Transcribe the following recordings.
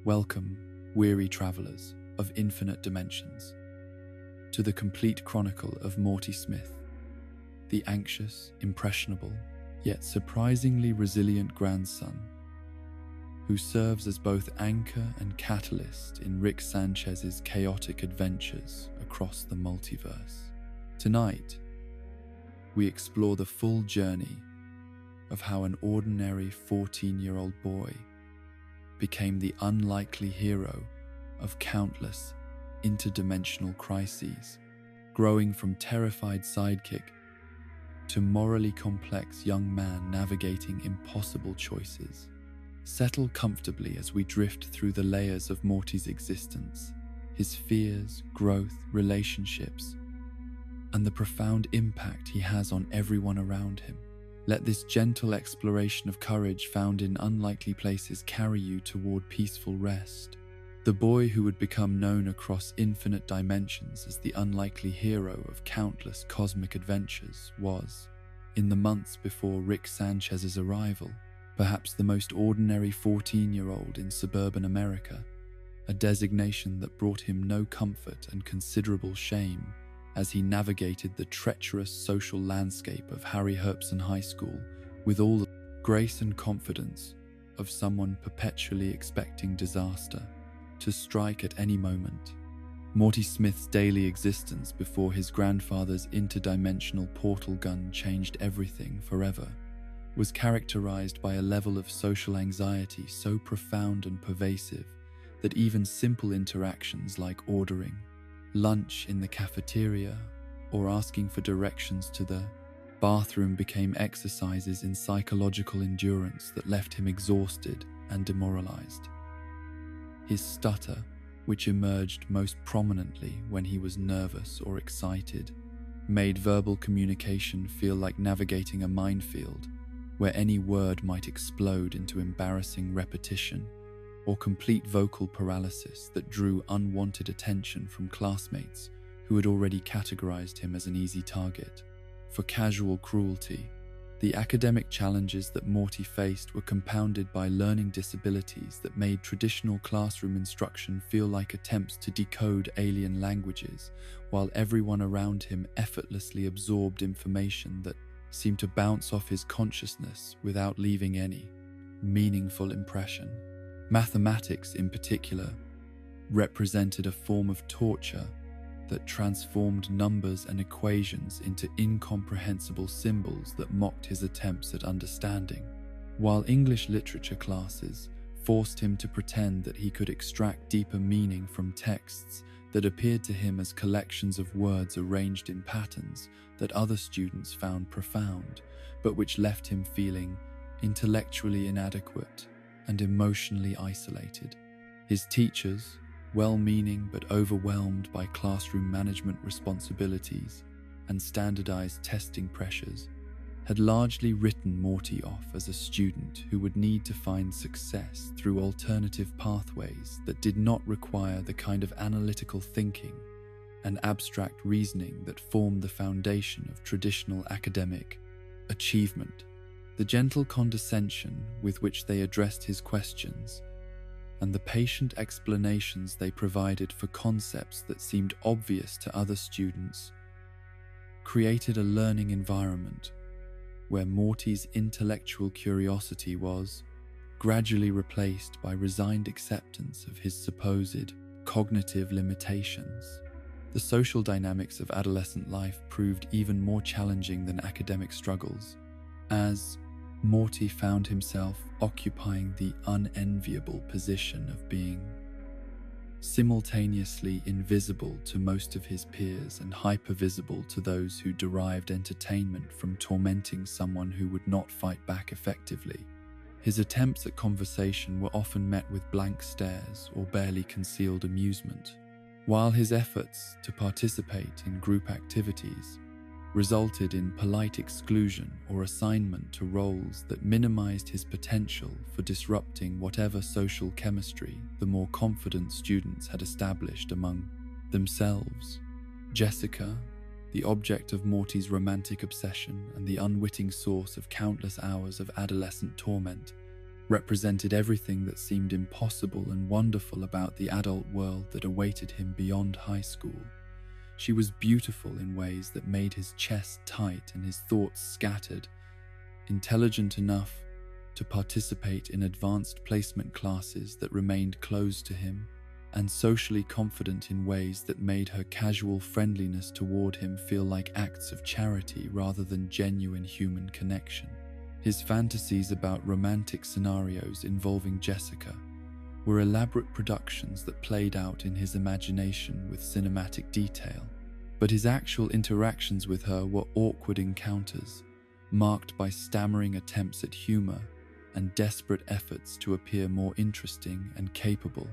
Welcome, weary travelers of infinite dimensions, to the complete chronicle of Morty Smith, the anxious, impressionable, yet surprisingly resilient grandson, who serves as both anchor and catalyst in Rick Sanchez's chaotic adventures across the multiverse. Tonight, we explore the full journey of how an ordinary 14-year-old boy became the unlikely hero of countless interdimensional crises, growing from terrified sidekick to morally complex young man navigating impossible choices. Settle comfortably as we drift through the layers of Morty's existence, his fears, growth, relationships, and the profound impact he has on everyone around him. Let this gentle exploration of courage found in unlikely places carry you toward peaceful rest. The boy who would become known across infinite dimensions as the unlikely hero of countless cosmic adventures was, in the months before Rick Sanchez's arrival, perhaps the most ordinary 14-year-old in suburban America, a designation that brought him no comfort and considerable shame as he navigated the treacherous social landscape of Harry Herbson High School with all the grace and confidence of someone perpetually expecting disaster to strike at any moment. Morty Smith's daily existence before his grandfather's interdimensional portal gun changed everything forever was characterized by a level of social anxiety so profound and pervasive that even simple interactions like ordering lunch in the cafeteria or asking for directions to the bathroom became exercises in psychological endurance that left him exhausted and demoralized. His stutter, which emerged most prominently when he was nervous or excited, made verbal communication feel like navigating a minefield where any word might explode into embarrassing repetition or complete vocal paralysis that drew unwanted attention from classmates who had already categorized him as an easy target for casual cruelty. The academic challenges that Morty faced were compounded by learning disabilities that made traditional classroom instruction feel like attempts to decode alien languages, while everyone around him effortlessly absorbed information that seemed to bounce off his consciousness without leaving any meaningful impression. Mathematics, in particular, represented a form of torture that transformed numbers and equations into incomprehensible symbols that mocked his attempts at understanding, while English literature classes forced him to pretend that he could extract deeper meaning from texts that appeared to him as collections of words arranged in patterns that other students found profound, but which left him feeling intellectually inadequate and emotionally isolated. His teachers, well-meaning but overwhelmed by classroom management responsibilities and standardized testing pressures, had largely written Morty off as a student who would need to find success through alternative pathways that did not require the kind of analytical thinking and abstract reasoning that formed the foundation of traditional academic achievement. The gentle condescension with which they addressed his questions and the patient explanations they provided for concepts that seemed obvious to other students created a learning environment where Morty's intellectual curiosity was gradually replaced by resigned acceptance of his supposed cognitive limitations. The social dynamics of adolescent life proved even more challenging than academic struggles, as Morty found himself occupying the unenviable position of being simultaneously invisible to most of his peers and hypervisible to those who derived entertainment from tormenting someone who would not fight back effectively. His attempts at conversation were often met with blank stares or barely concealed amusement, while his efforts to participate in group activities resulted in polite exclusion or assignment to roles that minimized his potential for disrupting whatever social chemistry the more confident students had established among themselves. Jessica, the object of Morty's romantic obsession and the unwitting source of countless hours of adolescent torment, represented everything that seemed impossible and wonderful about the adult world that awaited him beyond high school. She was beautiful in ways that made his chest tight and his thoughts scattered, intelligent enough to participate in advanced placement classes that remained closed to him, and socially confident in ways that made her casual friendliness toward him feel like acts of charity rather than genuine human connection. His fantasies about romantic scenarios involving Jessica were elaborate productions that played out in his imagination with cinematic detail, but his actual interactions with her were awkward encounters, marked by stammering attempts at humor and desperate efforts to appear more interesting and capable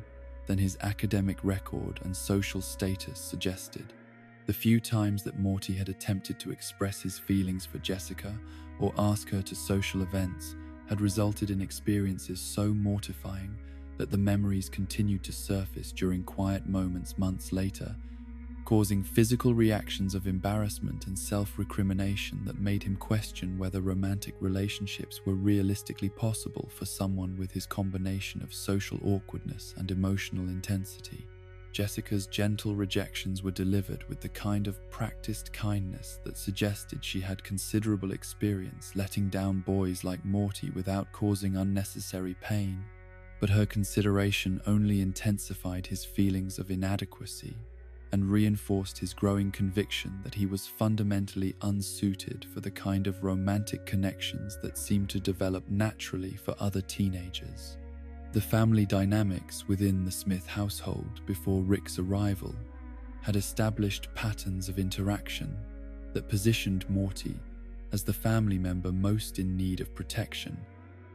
than his academic record and social status suggested. The few times that Morty had attempted to express his feelings for Jessica or ask her to social events had resulted in experiences so mortifying that the memories continued to surface during quiet moments months later, causing physical reactions of embarrassment and self-recrimination that made him question whether romantic relationships were realistically possible for someone with his combination of social awkwardness and emotional intensity. Jessica's gentle rejections were delivered with the kind of practiced kindness that suggested she had considerable experience letting down boys like Morty without causing unnecessary pain, but her consideration only intensified his feelings of inadequacy and reinforced his growing conviction that he was fundamentally unsuited for the kind of romantic connections that seemed to develop naturally for other teenagers. The family dynamics within the Smith household before Rick's arrival had established patterns of interaction that positioned Morty as the family member most in need of protection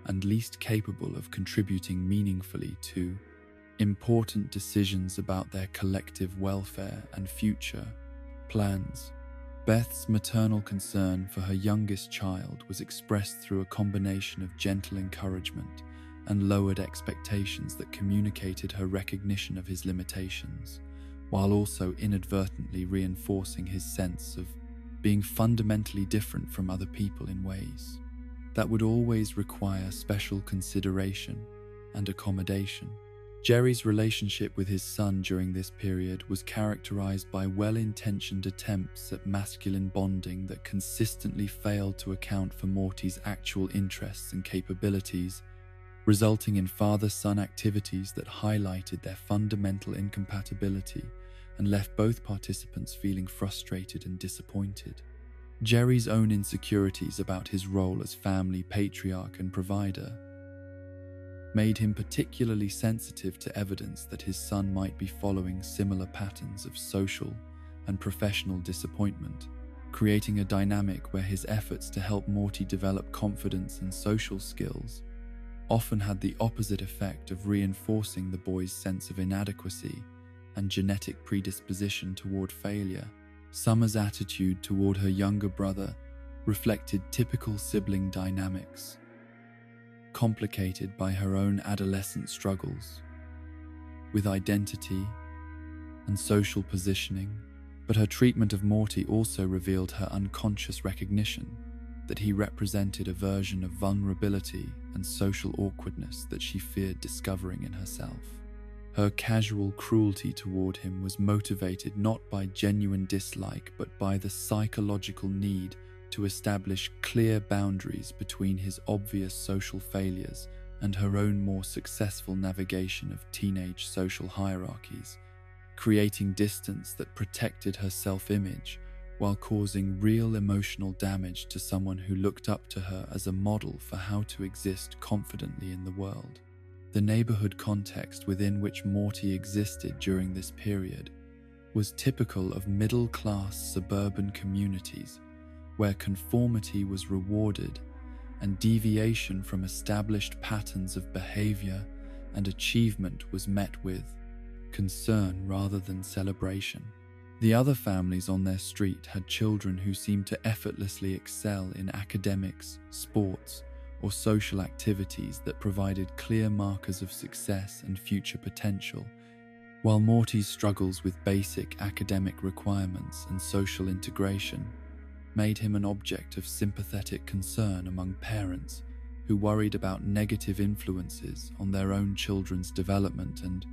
and least capable of contributing meaningfully to important decisions about their collective welfare and future plans. Beth's maternal concern for her youngest child was expressed through a combination of gentle encouragement and lowered expectations that communicated her recognition of his limitations, while also inadvertently reinforcing his sense of being fundamentally different from other people in ways that would always require special consideration and accommodation. Jerry's relationship with his son during this period was characterized by well-intentioned attempts at masculine bonding that consistently failed to account for Morty's actual interests and capabilities, resulting in father-son activities that highlighted their fundamental incompatibility and left both participants feeling frustrated and disappointed. Jerry's own insecurities about his role as family patriarch and provider made him particularly sensitive to evidence that his son might be following similar patterns of social and professional disappointment, creating a dynamic where his efforts to help Morty develop confidence and social skills often had the opposite effect of reinforcing the boy's sense of inadequacy and genetic predisposition toward failure. Summer's attitude toward her younger brother reflected typical sibling dynamics, complicated by her own adolescent struggles with identity and social positioning, but her treatment of Morty also revealed her unconscious recognition that he represented a version of vulnerability and social awkwardness that she feared discovering in herself. Her casual cruelty toward him was motivated not by genuine dislike but by the psychological need to establish clear boundaries between his obvious social failures and her own more successful navigation of teenage social hierarchies, creating distance that protected her self-image while causing real emotional damage to someone who looked up to her as a model for how to exist confidently in the world. The neighborhood context within which Morty existed during this period was typical of middle-class suburban communities where conformity was rewarded and deviation from established patterns of behavior and achievement was met with concern rather than celebration. The other families on their street had children who seemed to effortlessly excel in academics, sports, or social activities that provided clear markers of success and future potential, while Morty's struggles with basic academic requirements and social integration made him an object of sympathetic concern among parents who worried about negative influences on their own children's development and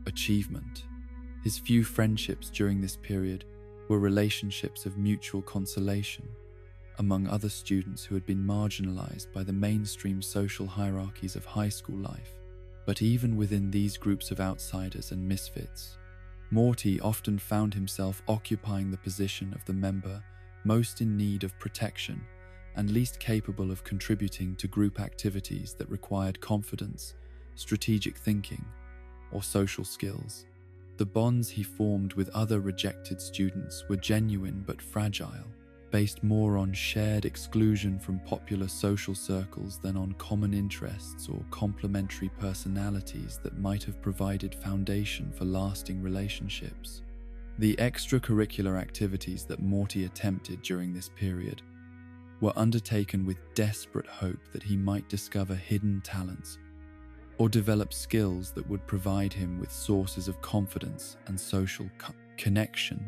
achievement. His few friendships during this period were relationships of mutual consolation among other students who had been marginalized by the mainstream social hierarchies of high school life. But even within these groups of outsiders and misfits, Morty often found himself occupying the position of the member most in need of protection and least capable of contributing to group activities that required confidence, strategic thinking, or social skills. The bonds he formed with other rejected students were genuine but fragile, based more on shared exclusion from popular social circles than on common interests or complementary personalities that might have provided foundation for lasting relationships. The extracurricular activities that Morty attempted during this period were undertaken with desperate hope that he might discover hidden talents or develop skills that would provide him with sources of confidence and social connection.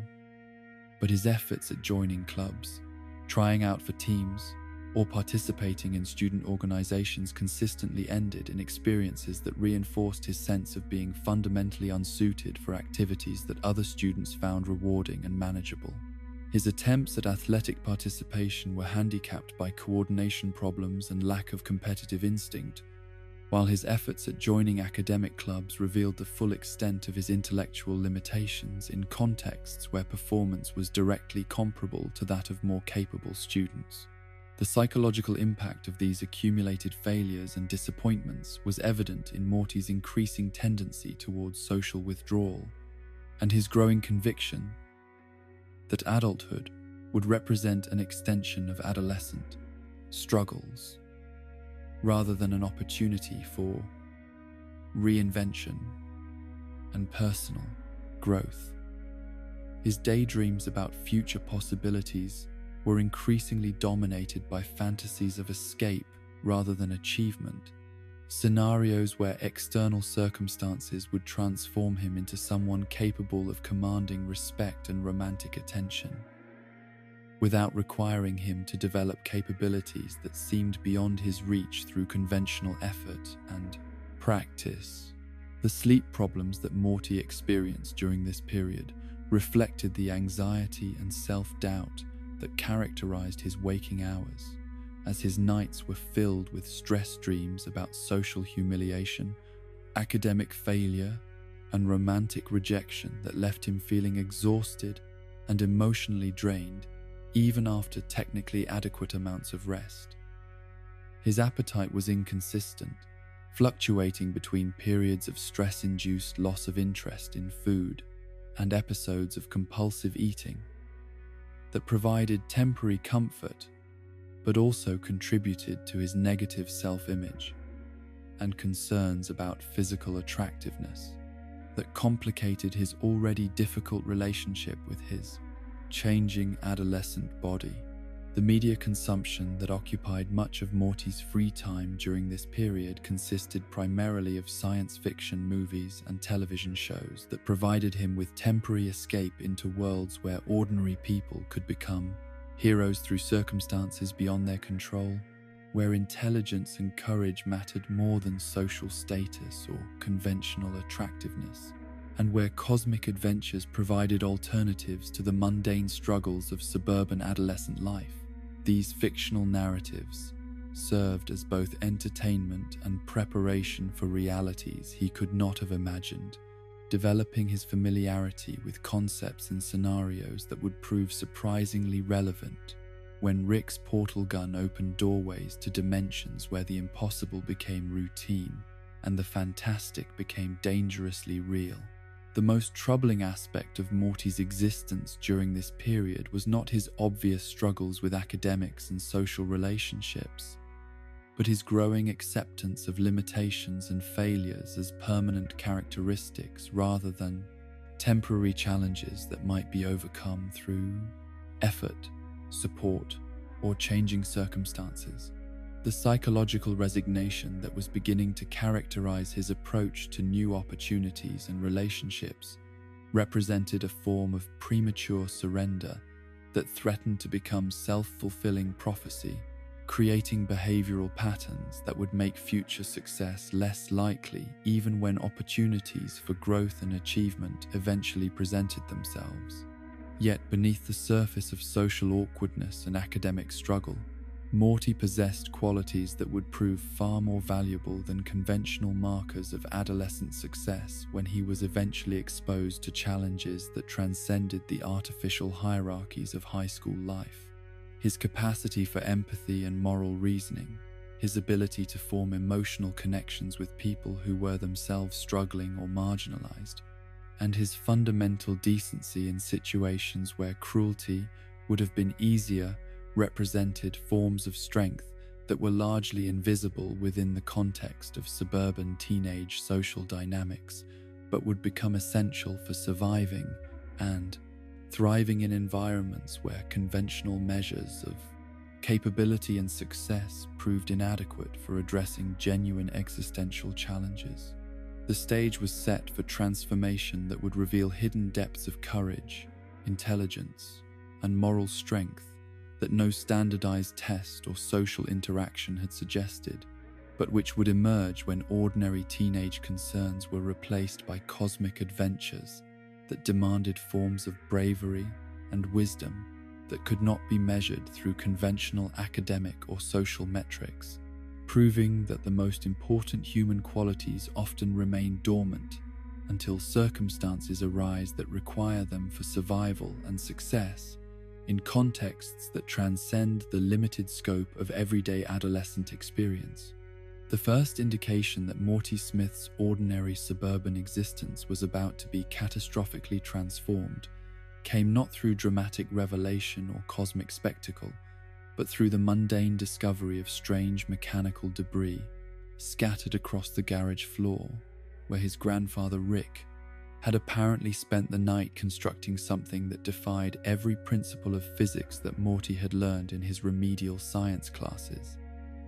But his efforts at joining clubs, trying out for teams, or participating in student organizations consistently ended in experiences that reinforced his sense of being fundamentally unsuited for activities that other students found rewarding and manageable. His attempts at athletic participation were handicapped by coordination problems and lack of competitive instinct, while his efforts at joining academic clubs revealed the full extent of his intellectual limitations in contexts where performance was directly comparable to that of more capable students. The psychological impact of these accumulated failures and disappointments was evident in Morty's increasing tendency towards social withdrawal, and his growing conviction that adulthood would represent an extension of adolescent struggles, rather than an opportunity for reinvention and personal growth. His daydreams about future possibilities were increasingly dominated by fantasies of escape rather than achievement, scenarios where external circumstances would transform him into someone capable of commanding respect and romantic attention, without requiring him to develop capabilities that seemed beyond his reach through conventional effort and practice. The sleep problems that Morty experienced during this period reflected the anxiety and self-doubt that characterized his waking hours, as his nights were filled with stress dreams about social humiliation, academic failure, and romantic rejection that left him feeling exhausted and emotionally drained even after technically adequate amounts of rest. His appetite was inconsistent, fluctuating between periods of stress-induced loss of interest in food and episodes of compulsive eating that provided temporary comfort but also contributed to his negative self-image and concerns about physical attractiveness that complicated his already difficult relationship with his changing adolescent body. The media consumption that occupied much of Morty's free time during this period consisted primarily of science fiction movies and television shows that provided him with temporary escape into worlds where ordinary people could become heroes through circumstances beyond their control, where intelligence and courage mattered more than social status or conventional attractiveness, and where cosmic adventures provided alternatives to the mundane struggles of suburban adolescent life. These fictional narratives served as both entertainment and preparation for realities he could not have imagined, developing his familiarity with concepts and scenarios that would prove surprisingly relevant when Rick's portal gun opened doorways to dimensions where the impossible became routine and the fantastic became dangerously real. The most troubling aspect of Morty's existence during this period was not his obvious struggles with academics and social relationships, but his growing acceptance of limitations and failures as permanent characteristics rather than temporary challenges that might be overcome through effort, support, or changing circumstances. The psychological resignation that was beginning to characterize his approach to new opportunities and relationships represented a form of premature surrender that threatened to become self-fulfilling prophecy creating behavioral patterns that would make future success less likely even when opportunities for growth and achievement eventually presented themselves. Yet beneath the surface of social awkwardness and academic struggle, Morty possessed qualities that would prove far more valuable than conventional markers of adolescent success when he was eventually exposed to challenges that transcended the artificial hierarchies of high school life. His capacity for empathy and moral reasoning, his ability to form emotional connections with people who were themselves struggling or marginalized, and his fundamental decency in situations where cruelty would have been easier, represented forms of strength that were largely invisible within the context of suburban teenage social dynamics, but would become essential for surviving and thriving in environments where conventional measures of capability and success proved inadequate for addressing genuine existential challenges. The stage was set for transformation that would reveal hidden depths of courage, intelligence, and moral strength that no standardized test or social interaction had suggested, but which would emerge when ordinary teenage concerns were replaced by cosmic adventures that demanded forms of bravery and wisdom that could not be measured through conventional academic or social metrics, proving that the most important human qualities often remain dormant until circumstances arise that require them for survival and success in contexts that transcend the limited scope of everyday adolescent experience. The first indication that Morty Smith's ordinary suburban existence was about to be catastrophically transformed came not through dramatic revelation or cosmic spectacle, but through the mundane discovery of strange mechanical debris scattered across the garage floor, where his grandfather Rick had apparently spent the night constructing something that defied every principle of physics that Morty had learned in his remedial science classes.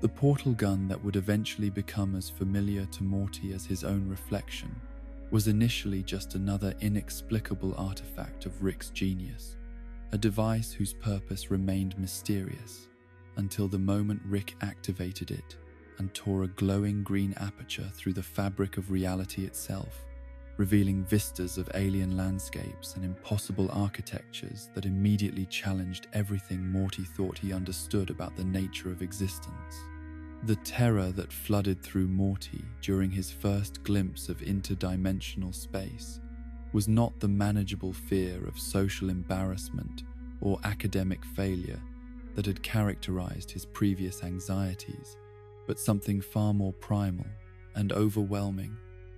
The portal gun that would eventually become as familiar to Morty as his own reflection was initially just another inexplicable artifact of Rick's genius, a device whose purpose remained mysterious until the moment Rick activated it and tore a glowing green aperture through the fabric of reality itself, revealing vistas of alien landscapes and impossible architectures that immediately challenged everything Morty thought he understood about the nature of existence. The terror that flooded through Morty during his first glimpse of interdimensional space was not the manageable fear of social embarrassment or academic failure that had characterized his previous anxieties, but something far more primal and overwhelming,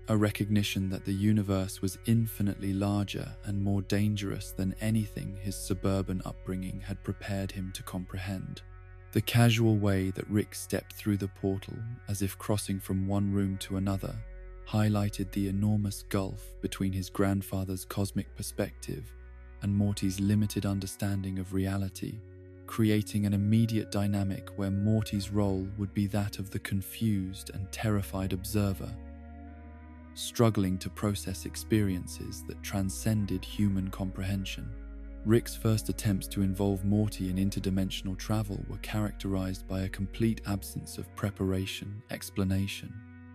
a recognition that the universe was infinitely larger and more dangerous than anything his suburban upbringing had prepared him to comprehend. The casual way that Rick stepped through the portal, as if crossing from one room to another, highlighted the enormous gulf between his grandfather's cosmic perspective and Morty's limited understanding of reality, creating an immediate dynamic where Morty's role would be that of the confused and terrified observer, struggling to process experiences that transcended human comprehension. Rick's first attempts to involve Morty in interdimensional travel were characterized by a complete absence of preparation, explanation,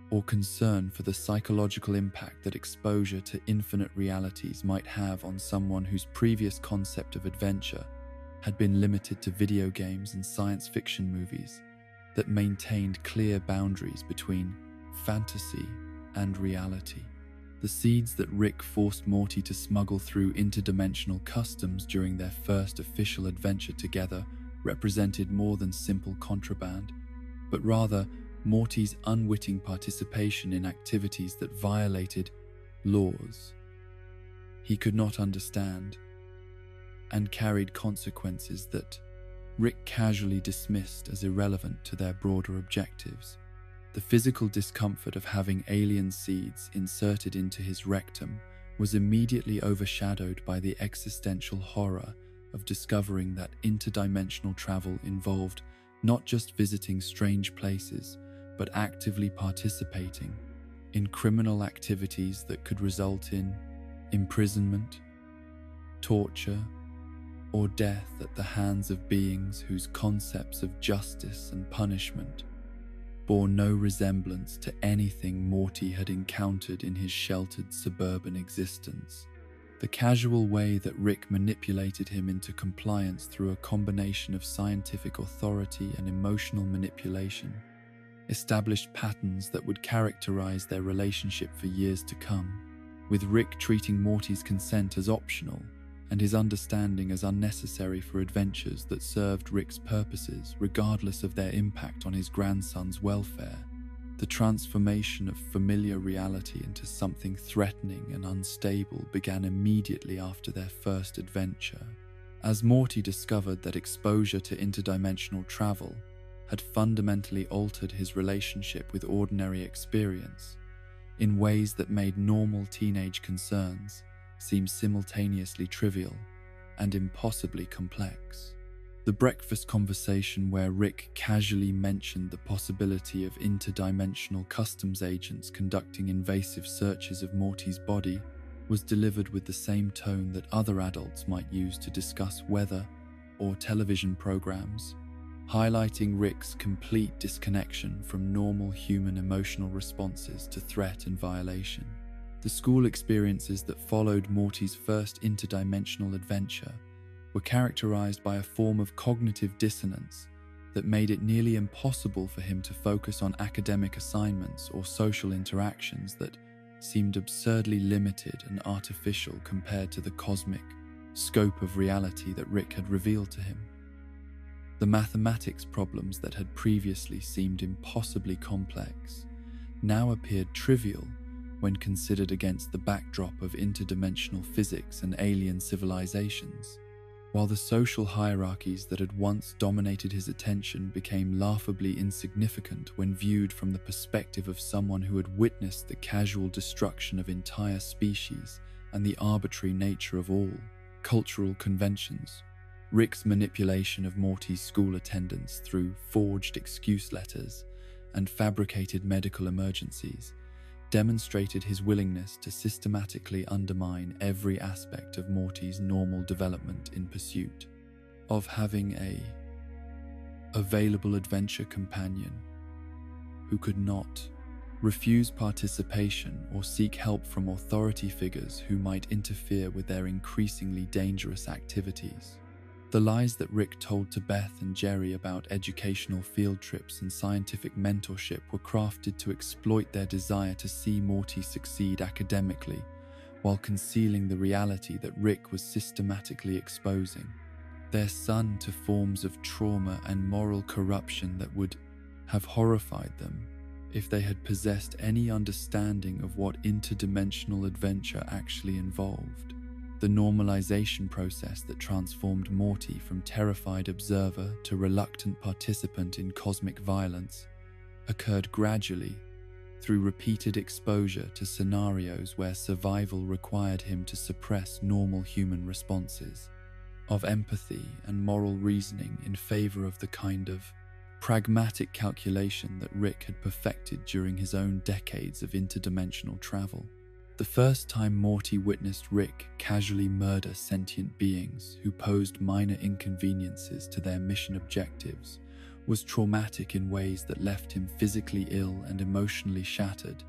or concern for the psychological impact that exposure to infinite realities might have on someone whose previous concept of adventure had been limited to video games and science fiction movies that maintained clear boundaries between fantasy and reality. The seeds that Rick forced Morty to smuggle through interdimensional customs during their first official adventure together represented more than simple contraband, but rather Morty's unwitting participation in activities that violated laws he could not understand and carried consequences that Rick casually dismissed as irrelevant to their broader objectives. The physical discomfort of having alien seeds inserted into his rectum was immediately overshadowed by the existential horror of discovering that interdimensional travel involved not just visiting strange places, but actively participating in criminal activities that could result in imprisonment, torture, or death at the hands of beings whose concepts of justice and punishment bore no resemblance to anything Morty had encountered in his sheltered suburban existence. The casual way that Rick manipulated him into compliance through a combination of scientific authority and emotional manipulation established patterns that would characterize their relationship for years to come, with Rick treating Morty's consent as optional and his understanding as unnecessary for adventures that served Rick's purposes regardless of their impact on his grandson's welfare. The transformation of familiar reality into something threatening and unstable began immediately after their first adventure, as Morty discovered that exposure to interdimensional travel had fundamentally altered his relationship with ordinary experience in ways that made normal teenage concerns seem simultaneously trivial and impossibly complex. The breakfast conversation where Rick casually mentioned the possibility of interdimensional customs agents conducting invasive searches of Morty's body was delivered with the same tone that other adults might use to discuss weather or television programs, highlighting Rick's complete disconnection from normal human emotional responses to threat and violation. The school experiences that followed Morty's first interdimensional adventure were characterized by a form of cognitive dissonance that made it nearly impossible for him to focus on academic assignments or social interactions that seemed absurdly limited and artificial compared to the cosmic scope of reality that Rick had revealed to him. The mathematics problems that had previously seemed impossibly complex now appeared trivial when considered against the backdrop of interdimensional physics and alien civilizations, while the social hierarchies that had once dominated his attention became laughably insignificant when viewed from the perspective of someone who had witnessed the casual destruction of entire species and the arbitrary nature of all cultural conventions. Rick's manipulation of Morty's school attendance through forged excuse letters and fabricated medical emergencies demonstrated his willingness to systematically undermine every aspect of Morty's normal development in pursuit of having a available adventure companion who could not refuse participation or seek help from authority figures who might interfere with their increasingly dangerous activities. The lies that Rick told to Beth and Jerry about educational field trips and scientific mentorship were crafted to exploit their desire to see Morty succeed academically, while concealing the reality that Rick was systematically exposing their son to forms of trauma and moral corruption that would have horrified them if they had possessed any understanding of what interdimensional adventure actually involved. The normalization process that transformed Morty from terrified observer to reluctant participant in cosmic violence occurred gradually through repeated exposure to scenarios where survival required him to suppress normal human responses of empathy and moral reasoning in favor of the kind of pragmatic calculation that Rick had perfected during his own decades of interdimensional travel. The first time Morty witnessed Rick casually murder sentient beings who posed minor inconveniences to their mission objectives was traumatic in ways that left him physically ill and emotionally shattered,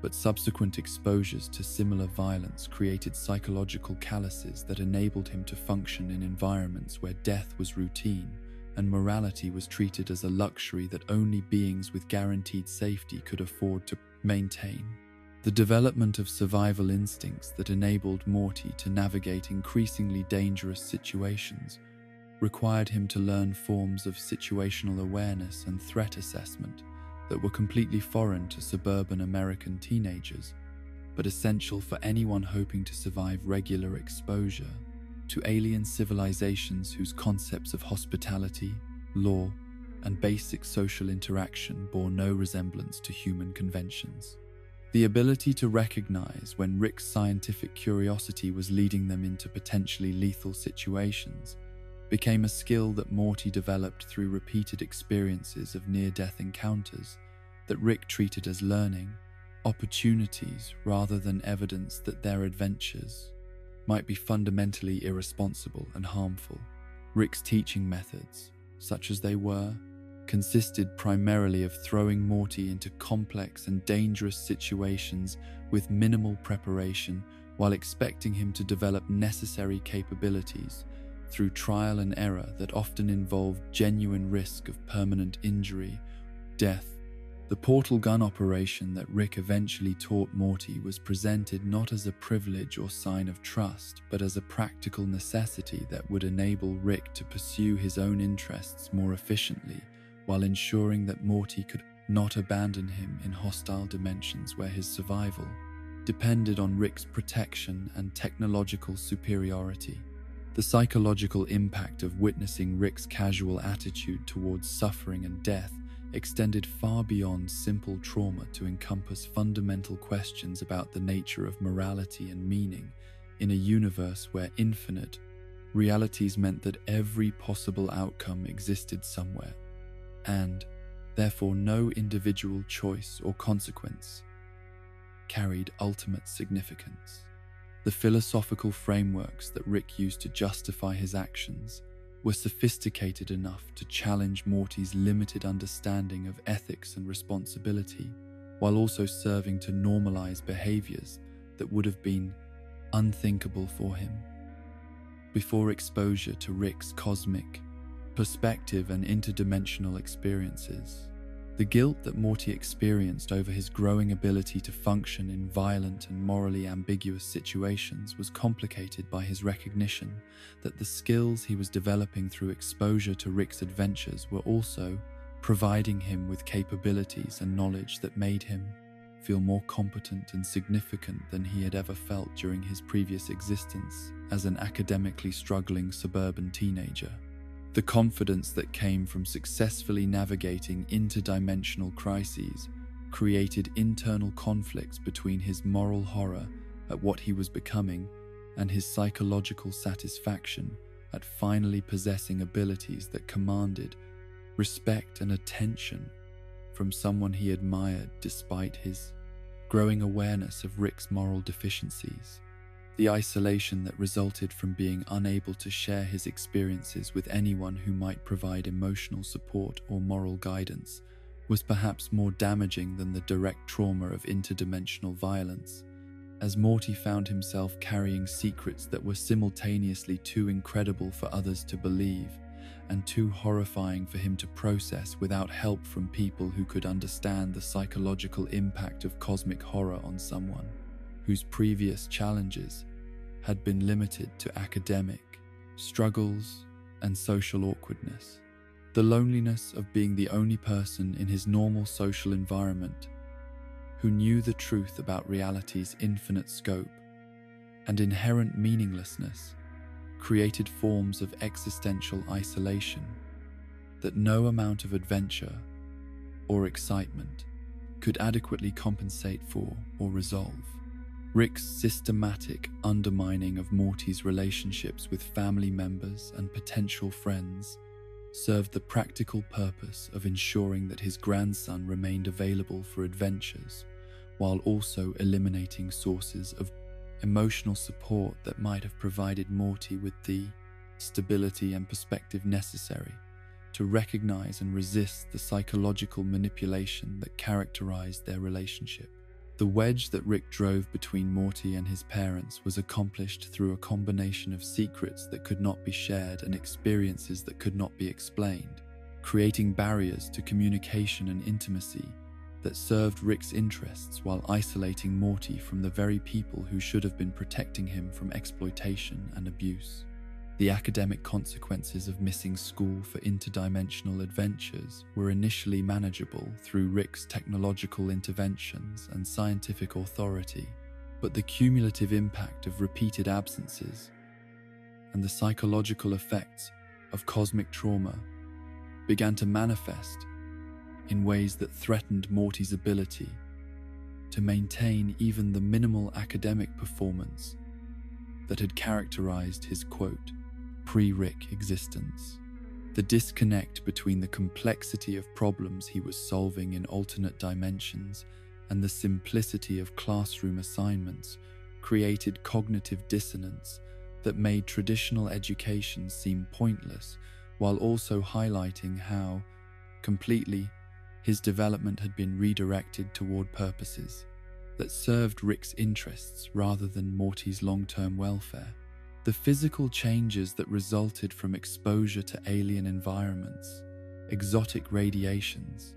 but subsequent exposures to similar violence created psychological calluses that enabled him to function in environments where death was routine and morality was treated as a luxury that only beings with guaranteed safety could afford to maintain. The development of survival instincts that enabled Morty to navigate increasingly dangerous situations required him to learn forms of situational awareness and threat assessment that were completely foreign to suburban American teenagers, but essential for anyone hoping to survive regular exposure to alien civilizations whose concepts of hospitality, law, and basic social interaction bore no resemblance to human conventions. The ability to recognize when Rick's scientific curiosity was leading them into potentially lethal situations became a skill that Morty developed through repeated experiences of near-death encounters that Rick treated as learning opportunities rather than evidence that their adventures might be fundamentally irresponsible and harmful. Rick's teaching methods, such as they were, consisted primarily of throwing Morty into complex and dangerous situations with minimal preparation while expecting him to develop necessary capabilities through trial and error that often involved genuine risk of permanent injury, death. The portal gun operation that Rick eventually taught Morty was presented not as a privilege or sign of trust, but as a practical necessity that would enable Rick to pursue his own interests more efficiently, while ensuring that Morty could not abandon him in hostile dimensions where his survival depended on Rick's protection and technological superiority. The psychological impact of witnessing Rick's casual attitude towards suffering and death extended far beyond simple trauma to encompass fundamental questions about the nature of morality and meaning in a universe where infinite realities meant that every possible outcome existed somewhere, and, therefore, no individual choice or consequence carried ultimate significance. The philosophical frameworks that Rick used to justify his actions were sophisticated enough to challenge Morty's limited understanding of ethics and responsibility, while also serving to normalize behaviors that would have been unthinkable for him. Before exposure to Rick's cosmic perspective and interdimensional experiences, the guilt that Morty experienced over his growing ability to function in violent and morally ambiguous situations was complicated by his recognition that the skills he was developing through exposure to Rick's adventures were also providing him with capabilities and knowledge that made him feel more competent and significant than he had ever felt during his previous existence as an academically struggling suburban teenager. The confidence that came from successfully navigating interdimensional crises created internal conflicts between his moral horror at what he was becoming and his psychological satisfaction at finally possessing abilities that commanded respect and attention from someone he admired despite his growing awareness of Rick's moral deficiencies. The isolation that resulted from being unable to share his experiences with anyone who might provide emotional support or moral guidance was perhaps more damaging than the direct trauma of interdimensional violence, as Morty found himself carrying secrets that were simultaneously too incredible for others to believe and too horrifying for him to process without help from people who could understand the psychological impact of cosmic horror on someone whose previous challenges had been limited to academic struggles and social awkwardness. The loneliness of being the only person in his normal social environment who knew the truth about reality's infinite scope and inherent meaninglessness created forms of existential isolation that no amount of adventure or excitement could adequately compensate for or resolve. Rick's systematic undermining of Morty's relationships with family members and potential friends served the practical purpose of ensuring that his grandson remained available for adventures, while also eliminating sources of emotional support that might have provided Morty with the stability and perspective necessary to recognize and resist the psychological manipulation that characterized their relationship. The wedge that Rick drove between Morty and his parents was accomplished through a combination of secrets that could not be shared and experiences that could not be explained, creating barriers to communication and intimacy that served Rick's interests while isolating Morty from the very people who should have been protecting him from exploitation and abuse. The academic consequences of missing school for interdimensional adventures were initially manageable through Rick's technological interventions and scientific authority, but the cumulative impact of repeated absences and the psychological effects of cosmic trauma began to manifest in ways that threatened Morty's ability to maintain even the minimal academic performance that had characterized his, quote, pre-Rick existence. The disconnect between the complexity of problems he was solving in alternate dimensions and the simplicity of classroom assignments created cognitive dissonance that made traditional education seem pointless, while also highlighting how, completely, his development had been redirected toward purposes that served Rick's interests rather than Morty's long-term welfare. The physical changes that resulted from exposure to alien environments, exotic radiations,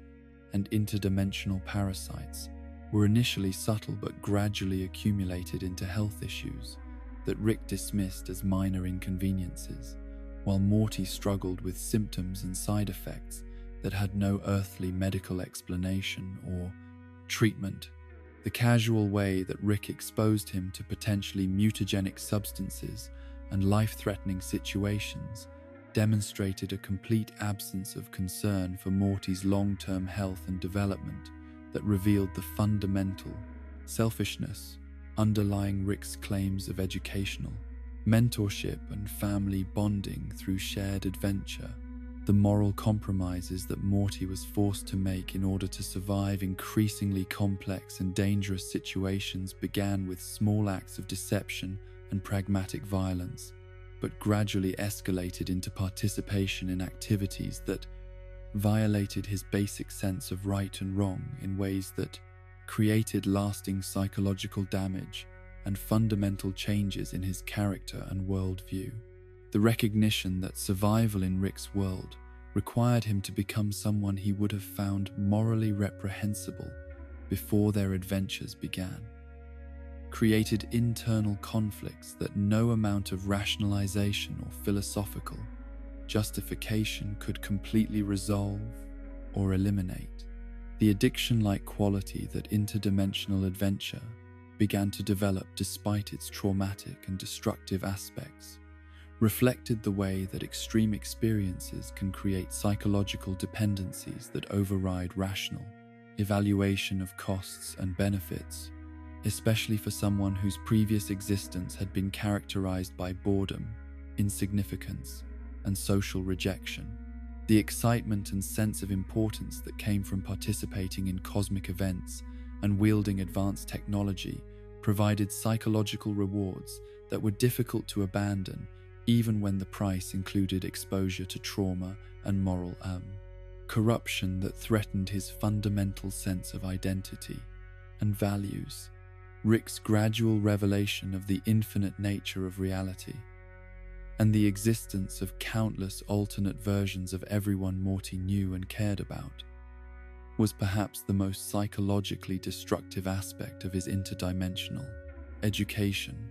and interdimensional parasites were initially subtle but gradually accumulated into health issues that Rick dismissed as minor inconveniences, while Morty struggled with symptoms and side effects that had no earthly medical explanation or treatment. The casual way that Rick exposed him to potentially mutagenic substances and life-threatening situations demonstrated a complete absence of concern for Morty's long-term health and development that revealed the fundamental selfishness underlying Rick's claims of educational mentorship and family bonding through shared adventure. The moral compromises that Morty was forced to make in order to survive increasingly complex and dangerous situations began with small acts of deception and pragmatic violence, but gradually escalated into participation in activities that violated his basic sense of right and wrong in ways that created lasting psychological damage and fundamental changes in his character and worldview. The recognition that survival in Rick's world required him to become someone he would have found morally reprehensible before their adventures began created internal conflicts that no amount of rationalization or philosophical justification could completely resolve or eliminate. The addiction-like quality that interdimensional adventure began to develop despite its traumatic and destructive aspects reflected the way that extreme experiences can create psychological dependencies that override rational evaluation of costs and benefits, especially for someone whose previous existence had been characterized by boredom, insignificance, and social rejection. The excitement and sense of importance that came from participating in cosmic events and wielding advanced technology provided psychological rewards that were difficult to abandon even when the price included exposure to trauma and moral corruption that threatened his fundamental sense of identity and values. Rick's gradual revelation of the infinite nature of reality and the existence of countless alternate versions of everyone Morty knew and cared about was perhaps the most psychologically destructive aspect of his interdimensional education,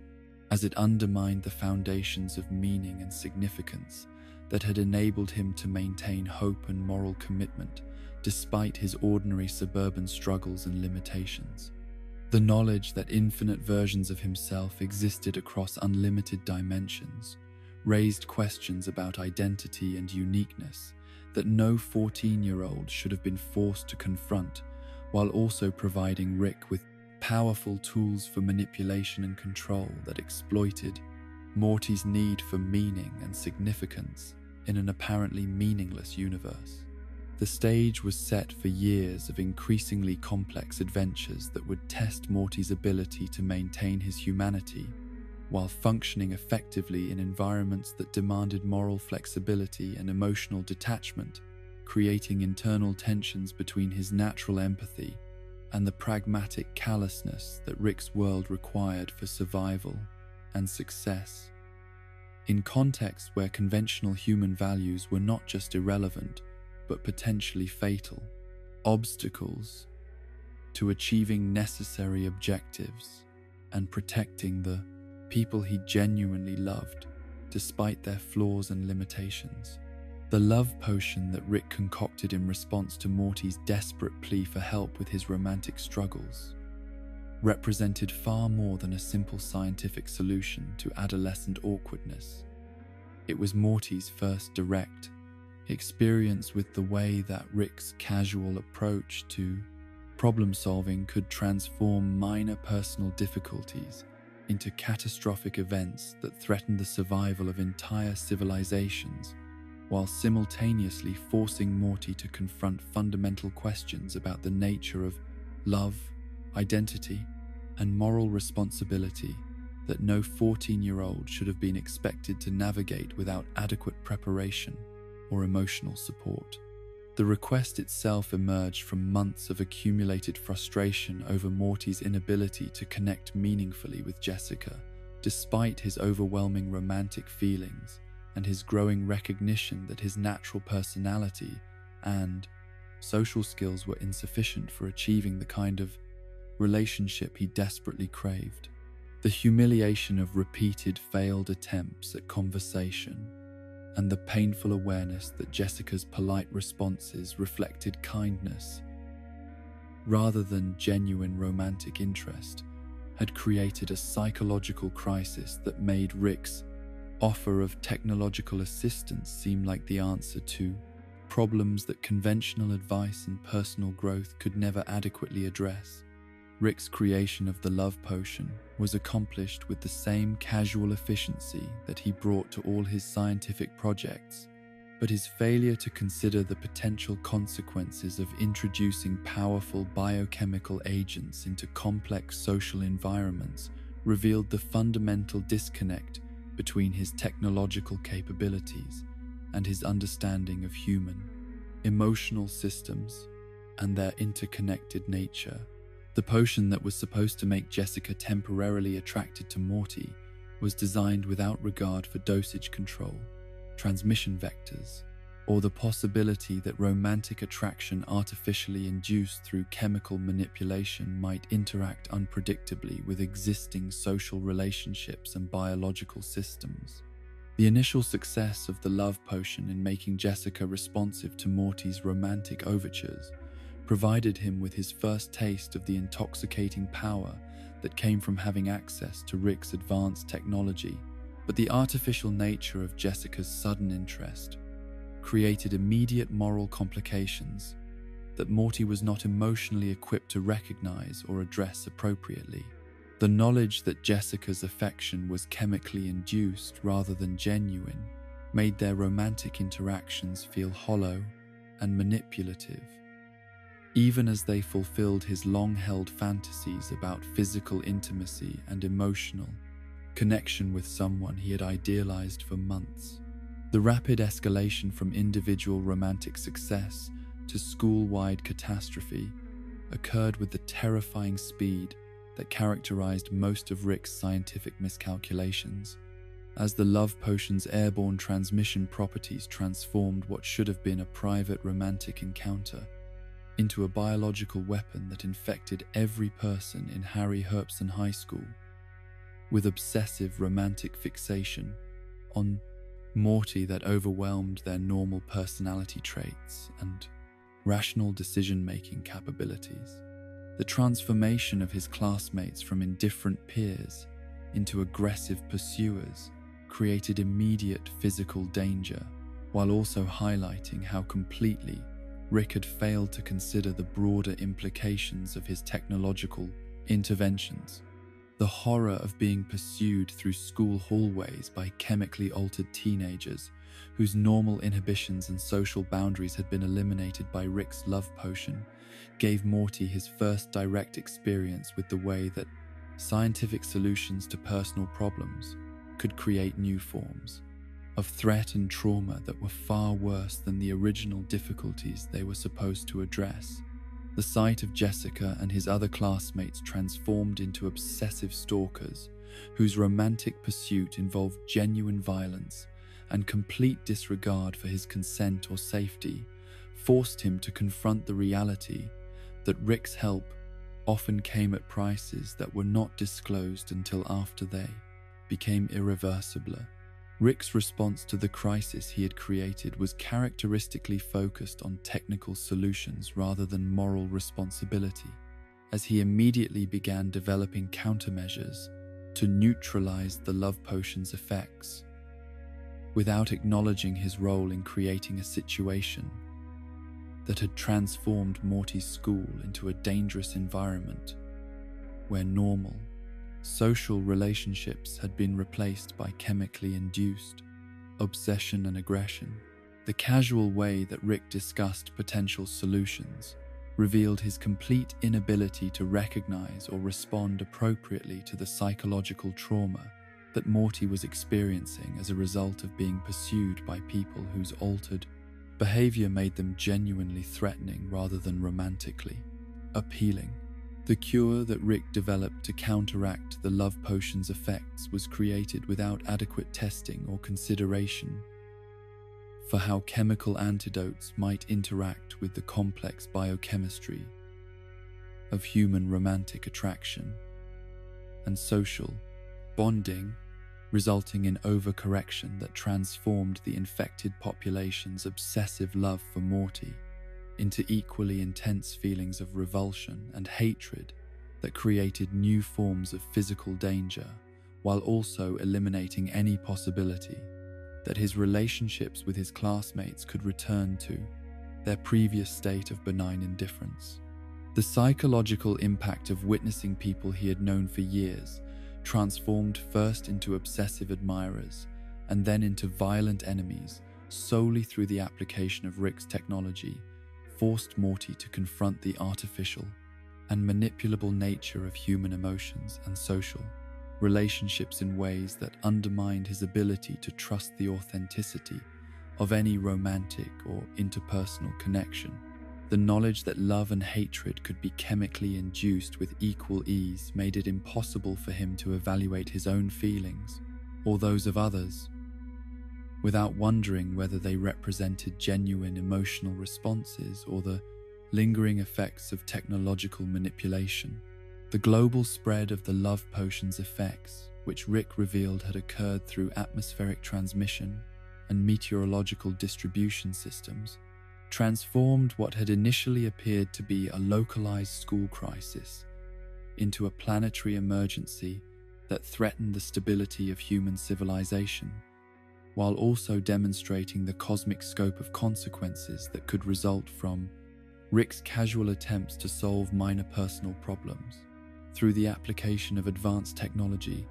as it undermined the foundations of meaning and significance that had enabled him to maintain hope and moral commitment despite his ordinary suburban struggles and limitations. The knowledge that infinite versions of himself existed across unlimited dimensions raised questions about identity and uniqueness that no 14-year-old should have been forced to confront, while also providing Rick with powerful tools for manipulation and control that exploited Morty's need for meaning and significance in an apparently meaningless universe. The stage was set for years of increasingly complex adventures that would test Morty's ability to maintain his humanity while functioning effectively in environments that demanded moral flexibility and emotional detachment, creating internal tensions between his natural empathy and the pragmatic callousness that Rick's world required for survival and success. In contexts where conventional human values were not just irrelevant, but potentially fatal, obstacles to achieving necessary objectives and protecting the people he genuinely loved, despite their flaws and limitations. The love potion that Rick concocted in response to Morty's desperate plea for help with his romantic struggles represented far more than a simple scientific solution to adolescent awkwardness. It was Morty's first direct experience with the way that Rick's casual approach to problem-solving could transform minor personal difficulties into catastrophic events that threatened the survival of entire civilizations, while simultaneously forcing Morty to confront fundamental questions about the nature of love, identity, and moral responsibility that no 14-year-old should have been expected to navigate without adequate preparation or emotional support. The request itself emerged from months of accumulated frustration over Morty's inability to connect meaningfully with Jessica, despite his overwhelming romantic feelings and his growing recognition that his natural personality and social skills were insufficient for achieving the kind of relationship he desperately craved. The humiliation of repeated failed attempts at conversation and the painful awareness that Jessica's polite responses reflected kindness rather than genuine romantic interest had created a psychological crisis that made Rick's offer of technological assistance seem like the answer to problems that conventional advice and personal growth could never adequately address. Rick's creation of the love potion was accomplished with the same casual efficiency that he brought to all his scientific projects, but his failure to consider the potential consequences of introducing powerful biochemical agents into complex social environments revealed the fundamental disconnect between his technological capabilities and his understanding of human, emotional systems and their interconnected nature. The potion that was supposed to make Jessica temporarily attracted to Morty was designed without regard for dosage control, transmission vectors, or the possibility that romantic attraction artificially induced through chemical manipulation might interact unpredictably with existing social relationships and biological systems. The initial success of the love potion in making Jessica responsive to Morty's romantic overtures provided him with his first taste of the intoxicating power that came from having access to Rick's advanced technology, but the artificial nature of Jessica's sudden interest created immediate moral complications that Morty was not emotionally equipped to recognize or address appropriately. The knowledge that Jessica's affection was chemically induced rather than genuine made their romantic interactions feel hollow and manipulative, even as they fulfilled his long-held fantasies about physical intimacy and emotional connection with someone he had idealized for months. The rapid escalation from individual romantic success to school-wide catastrophe occurred with the terrifying speed that characterized most of Rick's scientific miscalculations, as the love potion's airborne transmission properties transformed what should have been a private romantic encounter into a biological weapon that infected every person in Harry Herpson High School, with obsessive romantic fixation on Morty that overwhelmed their normal personality traits and rational decision-making capabilities. The transformation of his classmates from indifferent peers into aggressive pursuers created immediate physical danger, while also highlighting how completely Rick had failed to consider the broader implications of his technological interventions. The horror of being pursued through school hallways by chemically altered teenagers whose normal inhibitions and social boundaries had been eliminated by Rick's love potion gave Morty his first direct experience with the way that scientific solutions to personal problems could create new forms of threat and trauma that were far worse than the original difficulties they were supposed to address. The sight of Jessica and his other classmates transformed into obsessive stalkers whose romantic pursuit involved genuine violence and complete disregard for his consent or safety forced him to confront the reality that Rick's help often came at prices that were not disclosed until after they became irreversible. Rick's response to the crisis he had created was characteristically focused on technical solutions rather than moral responsibility, as he immediately began developing countermeasures to neutralize the love potion's effects, without acknowledging his role in creating a situation that had transformed Morty's school into a dangerous environment where normal, social relationships had been replaced by chemically induced obsession and aggression. The casual way that Rick discussed potential solutions revealed his complete inability to recognize or respond appropriately to the psychological trauma that Morty was experiencing as a result of being pursued by people whose altered behavior made them genuinely threatening rather than romantically appealing. The cure that Rick developed to counteract the love potion's effects was created without adequate testing or consideration for how chemical antidotes might interact with the complex biochemistry of human romantic attraction and social bonding, resulting in overcorrection that transformed the infected population's obsessive love for Morty into equally intense feelings of revulsion and hatred that created new forms of physical danger, while also eliminating any possibility that his relationships with his classmates could return to their previous state of benign indifference. The psychological impact of witnessing people he had known for years, transformed first into obsessive admirers and then into violent enemies solely through the application of Rick's technology, forced Morty to confront the artificial and manipulable nature of human emotions and social relationships in ways that undermined his ability to trust the authenticity of any romantic or interpersonal connection. The knowledge that love and hatred could be chemically induced with equal ease made it impossible for him to evaluate his own feelings or those of others without wondering whether they represented genuine emotional responses or the lingering effects of technological manipulation. The global spread of the love potion's effects, which Rick revealed had occurred through atmospheric transmission and meteorological distribution systems, transformed what had initially appeared to be a localized school crisis into a planetary emergency that threatened the stability of human civilization, while also demonstrating the cosmic scope of consequences that could result from Rick's casual attempts to solve minor personal problems through the application of advanced technology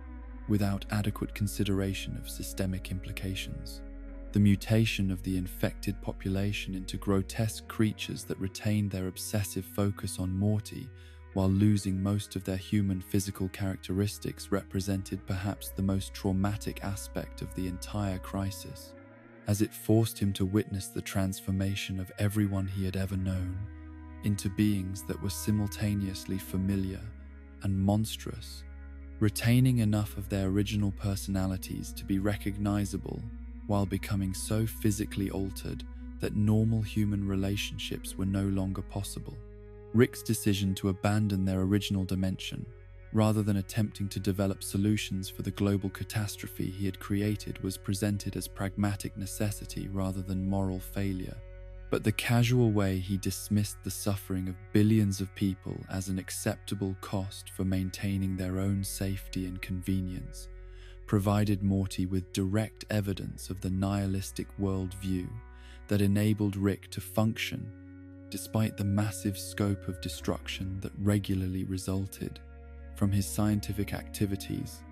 without adequate consideration of systemic implications. The mutation of the infected population into grotesque creatures that retained their obsessive focus on Morty while losing most of their human physical characteristics represented perhaps the most traumatic aspect of the entire crisis, as it forced him to witness the transformation of everyone he had ever known into beings that were simultaneously familiar and monstrous, retaining enough of their original personalities to be recognizable while becoming so physically altered that normal human relationships were no longer possible. Rick's decision to abandon their original dimension, rather than attempting to develop solutions for the global catastrophe he had created, was presented as pragmatic necessity rather than moral failure. But the casual way he dismissed the suffering of billions of people as an acceptable cost for maintaining their own safety and convenience provided Morty with direct evidence of the nihilistic worldview that enabled Rick to function despite the massive scope of destruction that regularly resulted from his scientific activities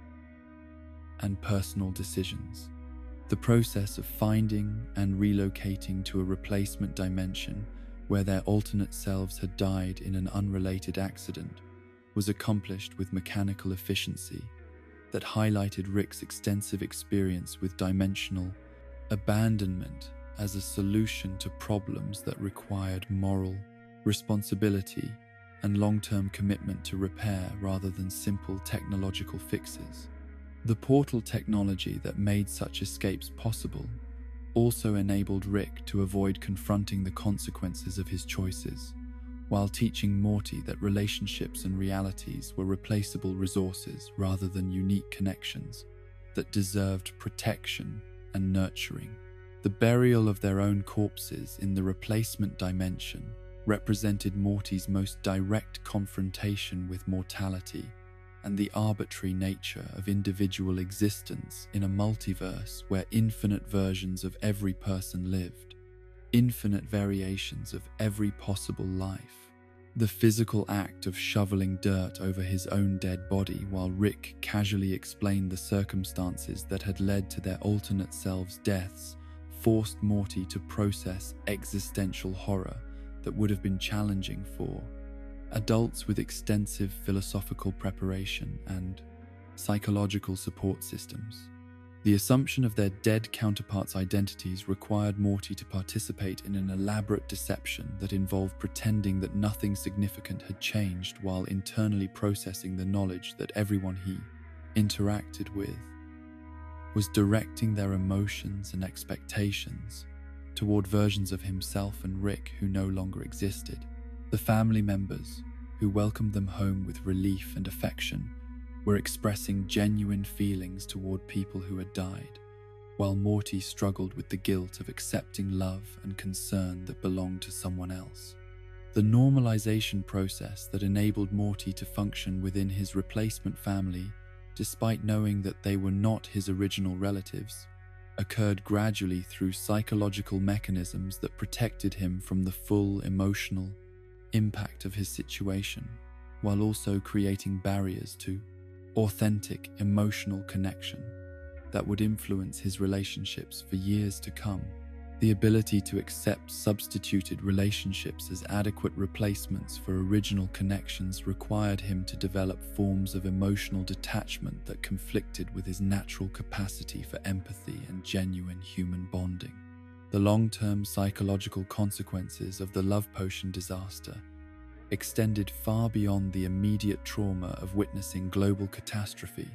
and personal decisions. The process of finding and relocating to a replacement dimension where their alternate selves had died in an unrelated accident was accomplished with mechanical efficiency that highlighted Rick's extensive experience with dimensional abandonment as a solution to problems that required moral responsibility and long-term commitment to repair rather than simple technological fixes. The portal technology that made such escapes possible also enabled Rick to avoid confronting the consequences of his choices, while teaching Morty that relationships and realities were replaceable resources rather than unique connections that deserved protection and nurturing. The burial of their own corpses in the replacement dimension represented Morty's most direct confrontation with mortality and the arbitrary nature of individual existence in a multiverse where infinite versions of every person lived, infinite variations of every possible life. The physical act of shoveling dirt over his own dead body while Rick casually explained the circumstances that had led to their alternate selves' deaths forced Morty to process existential horror that would have been challenging for adults with extensive philosophical preparation and psychological support systems. The assumption of their dead counterparts' identities required Morty to participate in an elaborate deception that involved pretending that nothing significant had changed while internally processing the knowledge that everyone he interacted with was directing their emotions and expectations toward versions of himself and Rick who no longer existed. The family members, who welcomed them home with relief and affection, were expressing genuine feelings toward people who had died, while Morty struggled with the guilt of accepting love and concern that belonged to someone else. The normalization process that enabled Morty to function within his replacement family, despite knowing that they were not his original relatives, occurred gradually through psychological mechanisms that protected him from the full emotional impact of his situation, while also creating barriers to authentic emotional connection that would influence his relationships for years to come. The ability to accept substituted relationships as adequate replacements for original connections required him to develop forms of emotional detachment that conflicted with his natural capacity for empathy and genuine human bonding. The long-term psychological consequences of the love potion disaster extended far beyond the immediate trauma of witnessing global catastrophe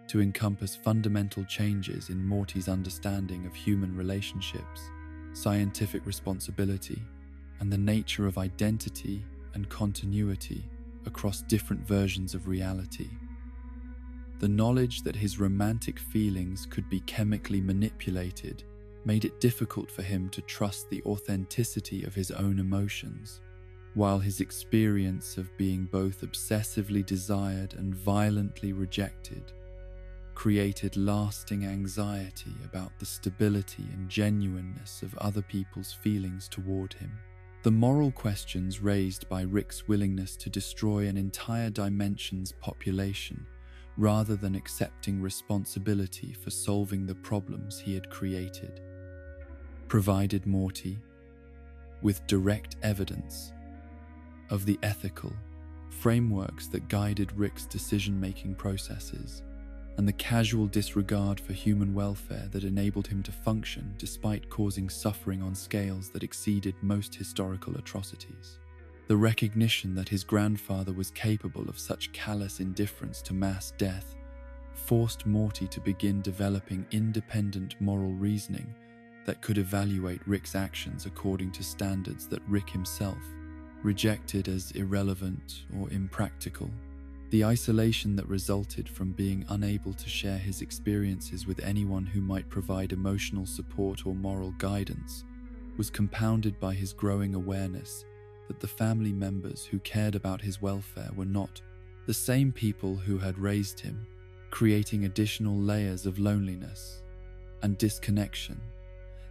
to encompass fundamental changes in Morty's understanding of human relationships, scientific responsibility, and the nature of identity and continuity across different versions of reality. The knowledge that his romantic feelings could be chemically manipulated made it difficult for him to trust the authenticity of his own emotions, while his experience of being both obsessively desired and violently rejected created lasting anxiety about the stability and genuineness of other people's feelings toward him. The moral questions raised by Rick's willingness to destroy an entire dimension's population rather than accepting responsibility for solving the problems he had created provided Morty with direct evidence of the ethical frameworks that guided Rick's decision-making processes and the casual disregard for human welfare that enabled him to function despite causing suffering on scales that exceeded most historical atrocities. The recognition that his grandfather was capable of such callous indifference to mass death forced Morty to begin developing independent moral reasoning that could evaluate Rick's actions according to standards that Rick himself rejected as irrelevant or impractical. The isolation that resulted from being unable to share his experiences with anyone who might provide emotional support or moral guidance was compounded by his growing awareness that the family members who cared about his welfare were not the same people who had raised him, creating additional layers of loneliness and disconnection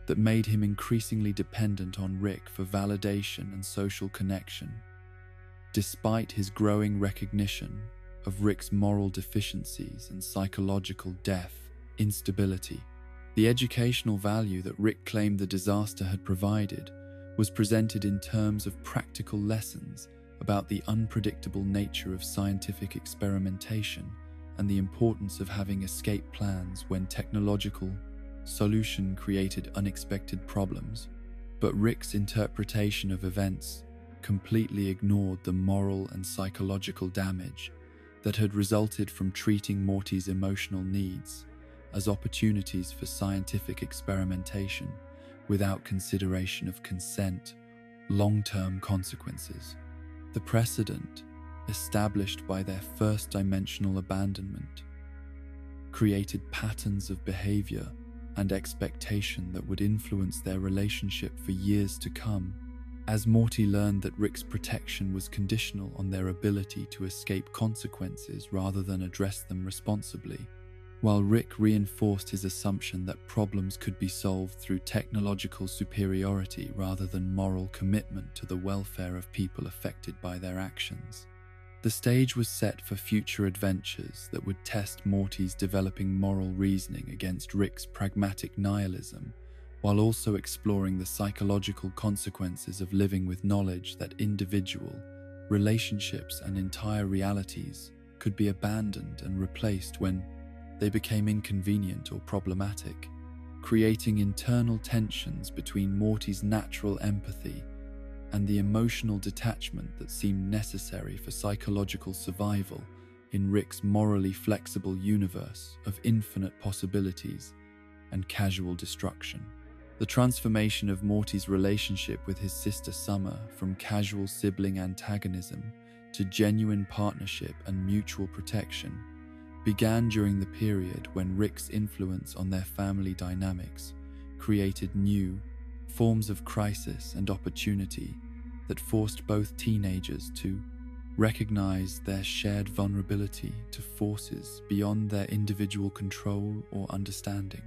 that made him increasingly dependent on Rick for validation and social connection. Despite his growing recognition of Rick's moral deficiencies and psychological instability, the educational value that Rick claimed the disaster had provided was presented in terms of practical lessons about the unpredictable nature of scientific experimentation and the importance of having escape plans when technological solution created unexpected problems. But Rick's interpretation of events completely ignored the moral and psychological damage that had resulted from treating Morty's emotional needs as opportunities for scientific experimentation without consideration of consent, long-term consequences. The precedent established by their first-dimensional abandonment created patterns of behavior and expectation that would influence their relationship for years to come, as Morty learned that Rick's protection was conditional on their ability to escape consequences rather than address them responsibly, while Rick reinforced his assumption that problems could be solved through technological superiority rather than moral commitment to the welfare of people affected by their actions. The stage was set for future adventures that would test Morty's developing moral reasoning against Rick's pragmatic nihilism while also exploring the psychological consequences of living with knowledge that individual relationships and entire realities could be abandoned and replaced when they became inconvenient or problematic, creating internal tensions between Morty's natural empathy and the emotional detachment that seemed necessary for psychological survival in Rick's morally flexible universe of infinite possibilities and casual destruction. The transformation of Morty's relationship with his sister Summer from casual sibling antagonism to genuine partnership and mutual protection began during the period when Rick's influence on their family dynamics created new forms of crisis and opportunity that forced both teenagers to recognize their shared vulnerability to forces beyond their individual control or understanding.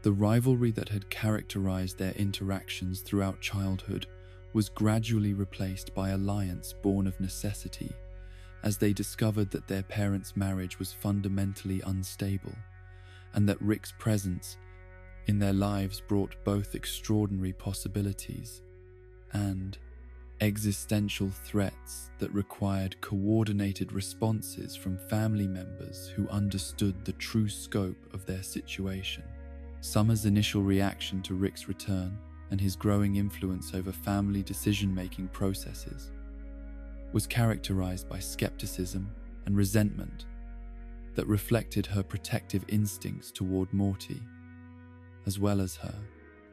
The rivalry that had characterized their interactions throughout childhood was gradually replaced by alliance born of necessity, as they discovered that their parents' marriage was fundamentally unstable, and that Rick's presence in their lives brought both extraordinary possibilities and existential threats that required coordinated responses from family members who understood the true scope of their situation. Summer's initial reaction to Rick's return and his growing influence over family decision-making processes was characterized by skepticism and resentment that reflected her protective instincts toward Morty, as well as her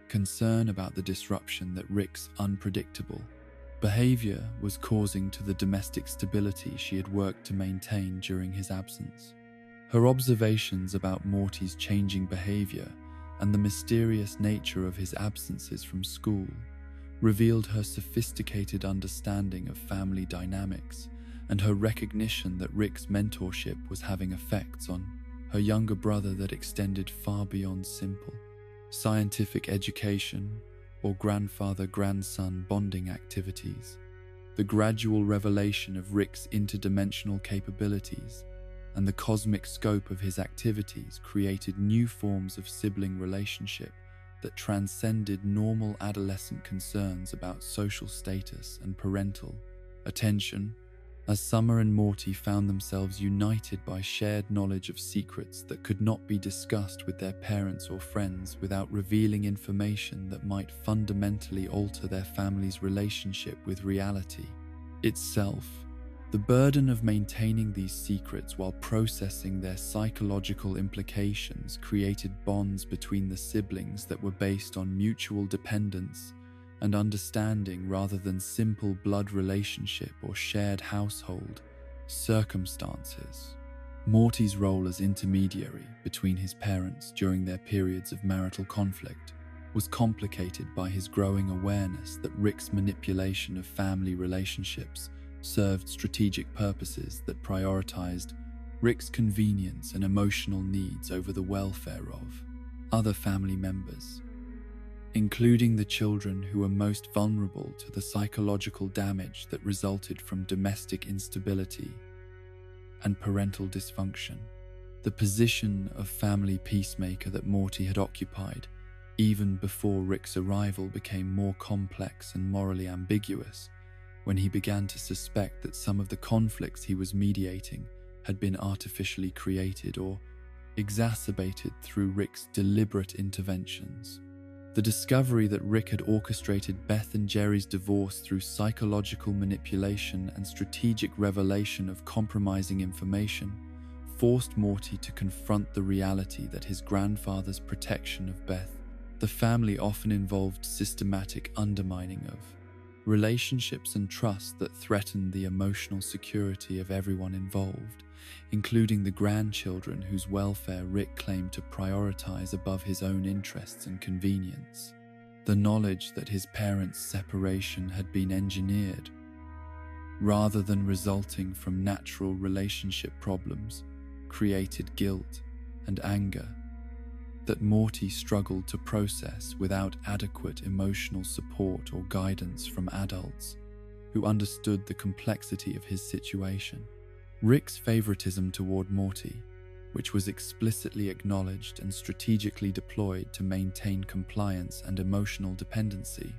concern about the disruption that Rick's unpredictable behavior was causing to the domestic stability she had worked to maintain during his absence. Her observations about Morty's changing behavior and the mysterious nature of his absences from school revealed her sophisticated understanding of family dynamics and her recognition that Rick's mentorship was having effects on her younger brother that extended far beyond simple scientific education or grandfather-grandson bonding activities. The gradual revelation of Rick's interdimensional capabilities and the cosmic scope of his activities created new forms of sibling relationship that transcended normal adolescent concerns about social status and parental attention, as Summer and Morty found themselves united by shared knowledge of secrets that could not be discussed with their parents or friends without revealing information that might fundamentally alter their family's relationship with reality itself. The burden of maintaining these secrets while processing their psychological implications created bonds between the siblings that were based on mutual dependence and understanding rather than simple blood relationship or shared household circumstances. Morty's role as intermediary between his parents during their periods of marital conflict was complicated by his growing awareness that Rick's manipulation of family relationships served strategic purposes that prioritized Rick's convenience and emotional needs over the welfare of other family members, including the children who were most vulnerable to the psychological damage that resulted from domestic instability and parental dysfunction. The position of family peacemaker that Morty had occupied even before Rick's arrival became more complex and morally ambiguous when he began to suspect that some of the conflicts he was mediating had been artificially created or exacerbated through Rick's deliberate interventions. The discovery that Rick had orchestrated Beth and Jerry's divorce through psychological manipulation and strategic revelation of compromising information forced Morty to confront the reality that his grandfather's protection of Beth, the family, often involved systematic undermining of relationships and trust that threatened the emotional security of everyone involved, including the grandchildren whose welfare Rick claimed to prioritize above his own interests and convenience. The knowledge that his parents' separation had been engineered, rather than resulting from natural relationship problems, created guilt and anger that Morty struggled to process without adequate emotional support or guidance from adults who understood the complexity of his situation. Rick's favoritism toward Morty, which was explicitly acknowledged and strategically deployed to maintain compliance and emotional dependency,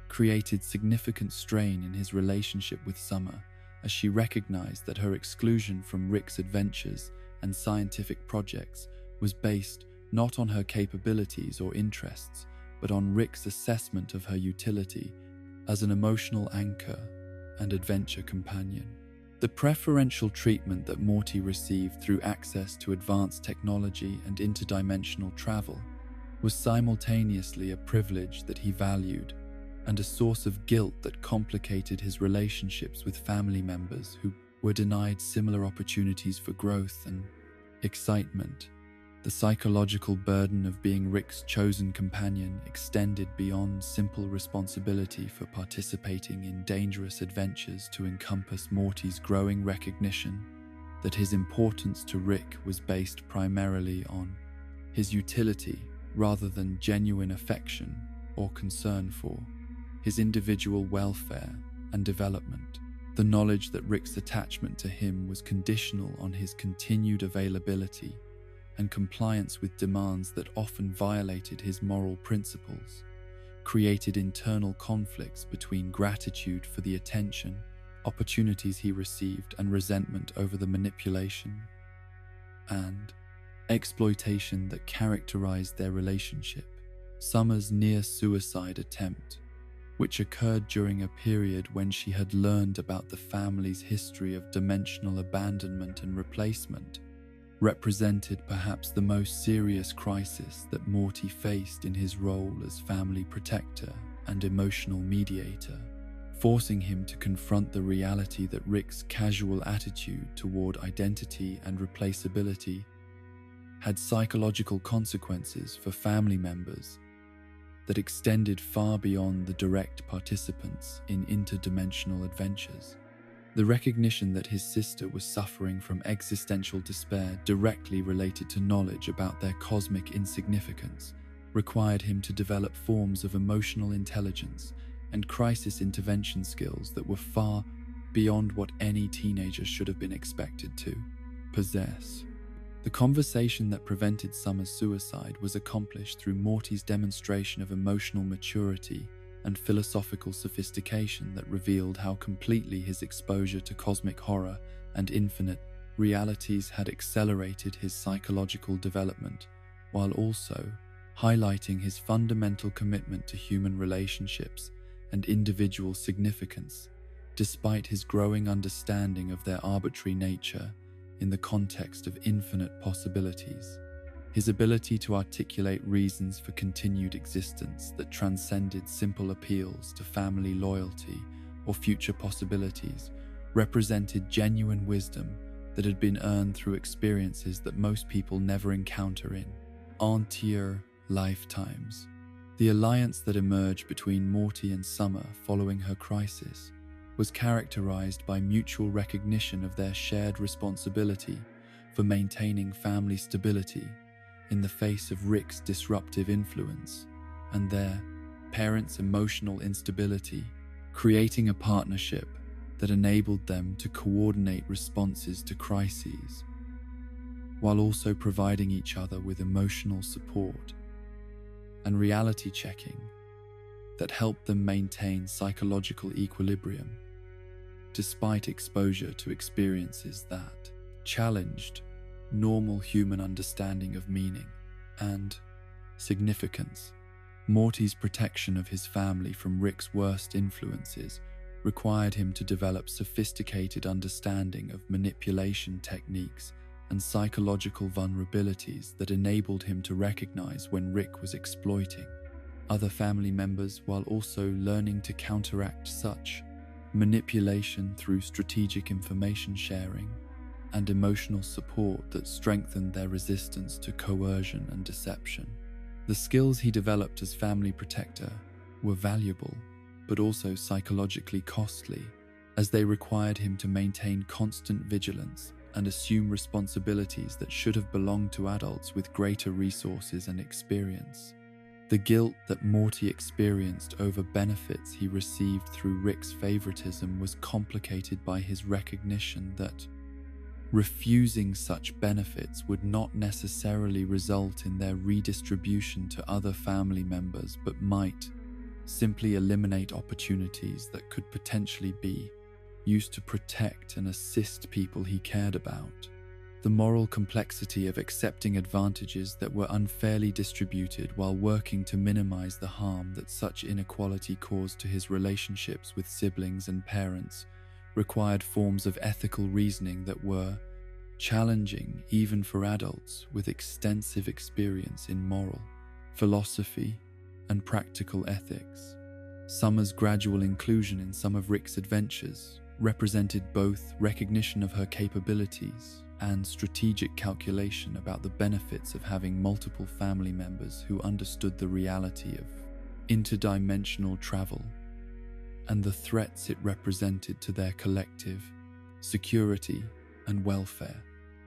created significant strain in his relationship with Summer, as she recognized that her exclusion from Rick's adventures and scientific projects was based not on her capabilities or interests, but on Rick's assessment of her utility as an emotional anchor and adventure companion. The preferential treatment that Morty received through access to advanced technology and interdimensional travel was simultaneously a privilege that he valued and a source of guilt that complicated his relationships with family members who were denied similar opportunities for growth and excitement. The psychological burden of being Rick's chosen companion extended beyond simple responsibility for participating in dangerous adventures to encompass Morty's growing recognition that his importance to Rick was based primarily on his utility rather than genuine affection or concern for his individual welfare and development. The knowledge that Rick's attachment to him was conditional on his continued availability and compliance with demands that often violated his moral principles created internal conflicts between gratitude for the attention, opportunities he received, and resentment over the manipulation and exploitation that characterized their relationship. Summer's near-suicide attempt, which occurred during a period when she had learned about the family's history of dimensional abandonment and replacement, represented perhaps the most serious crisis that Morty faced in his role as family protector and emotional mediator, forcing him to confront the reality that Rick's casual attitude toward identity and replaceability had psychological consequences for family members that extended far beyond the direct participants in interdimensional adventures. The recognition that his sister was suffering from existential despair directly related to knowledge about their cosmic insignificance required him to develop forms of emotional intelligence and crisis intervention skills that were far beyond what any teenager should have been expected to possess. The conversation that prevented Summer's suicide was accomplished through Morty's demonstration of emotional maturity and philosophical sophistication that revealed how completely his exposure to cosmic horror and infinite realities had accelerated his psychological development, while also highlighting his fundamental commitment to human relationships and individual significance, despite his growing understanding of their arbitrary nature in the context of infinite possibilities. His ability to articulate reasons for continued existence that transcended simple appeals to family loyalty or future possibilities represented genuine wisdom that had been earned through experiences that most people never encounter in entier lifetimes. The alliance that emerged between Morty and Summer following her crisis was characterized by mutual recognition of their shared responsibility for maintaining family stability in the face of Rick's disruptive influence and their parents' emotional instability, creating a partnership that enabled them to coordinate responses to crises, while also providing each other with emotional support and reality checking that helped them maintain psychological equilibrium despite exposure to experiences that challenged normal human understanding of meaning and significance. Morty's protection of his family from Rick's worst influences required him to develop sophisticated understanding of manipulation techniques and psychological vulnerabilities that enabled him to recognize when Rick was exploiting other family members, while also learning to counteract such manipulation through strategic information sharing and emotional support that strengthened their resistance to coercion and deception. The skills he developed as family protector were valuable, but also psychologically costly, as they required him to maintain constant vigilance and assume responsibilities that should have belonged to adults with greater resources and experience. The guilt that Morty experienced over benefits he received through Rick's favoritism was complicated by his recognition that Refusing such benefits would not necessarily result in their redistribution to other family members, but might simply eliminate opportunities that could potentially be used to protect and assist people he cared about. The moral complexity of accepting advantages that were unfairly distributed while working to minimize the harm that such inequality caused to his relationships with siblings and parents required forms of ethical reasoning that were challenging even for adults with extensive experience in moral, philosophy, and practical ethics. Summer's gradual inclusion in some of Rick's adventures represented both recognition of her capabilities and strategic calculation about the benefits of having multiple family members who understood the reality of interdimensional travel and the threats it represented to their collective security and welfare.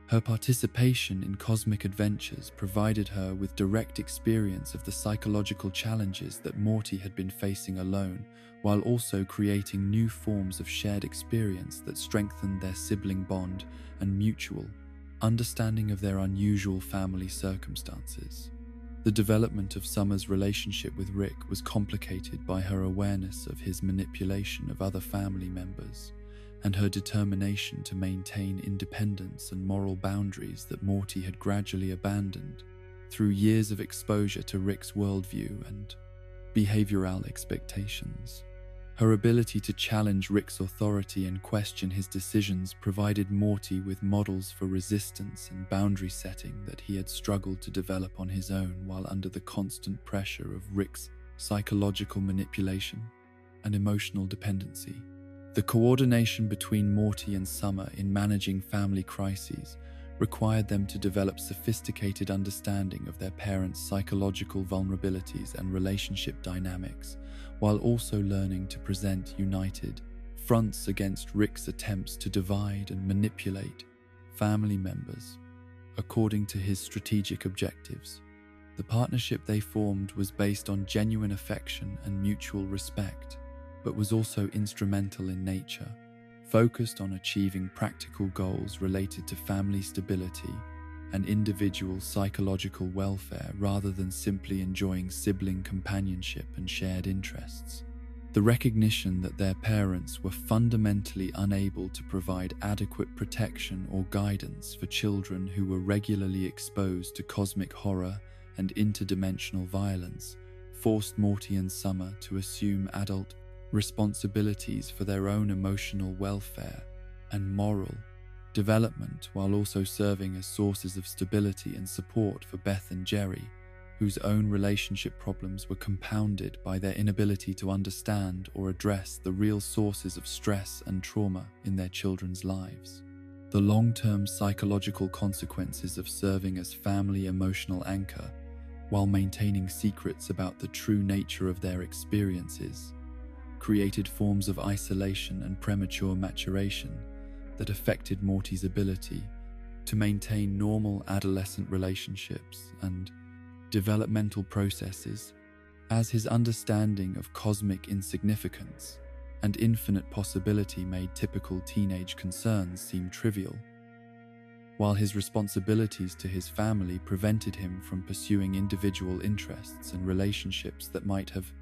Her participation in cosmic adventures provided her with direct experience of the psychological challenges that Morty had been facing alone, while also creating new forms of shared experience that strengthened their sibling bond and mutual understanding of their unusual family circumstances. The development of Summer's relationship with Rick was complicated by her awareness of his manipulation of other family members and her determination to maintain independence and moral boundaries that Morty had gradually abandoned through years of exposure to Rick's worldview and behavioral expectations. Her ability to challenge Rick's authority and question his decisions provided Morty with models for resistance and boundary setting that he had struggled to develop on his own while under the constant pressure of Rick's psychological manipulation and emotional dependency. The coordination between Morty and Summer in managing family crises required them to develop sophisticated understanding of their parents' psychological vulnerabilities and relationship dynamics, while also learning to present united fronts against Rick's attempts to divide and manipulate family members according to his strategic objectives. The partnership they formed was based on genuine affection and mutual respect, but was also instrumental in nature, focused on achieving practical goals related to family stability and individual psychological welfare rather than simply enjoying sibling companionship and shared interests. The recognition that their parents were fundamentally unable to provide adequate protection or guidance for children who were regularly exposed to cosmic horror and interdimensional violence forced Morty and Summer to assume adult responsibilities for their own emotional welfare and moral development, while also serving as sources of stability and support for Beth and Jerry, whose own relationship problems were compounded by their inability to understand or address the real sources of stress and trauma in their children's lives. The long-term psychological consequences of serving as family emotional anchor while maintaining secrets about the true nature of their experiences created forms of isolation and premature maturation that affected Morty's ability to maintain normal adolescent relationships and developmental processes, as his understanding of cosmic insignificance and infinite possibility made typical teenage concerns seem trivial, while his responsibilities to his family prevented him from pursuing individual interests and relationships that might have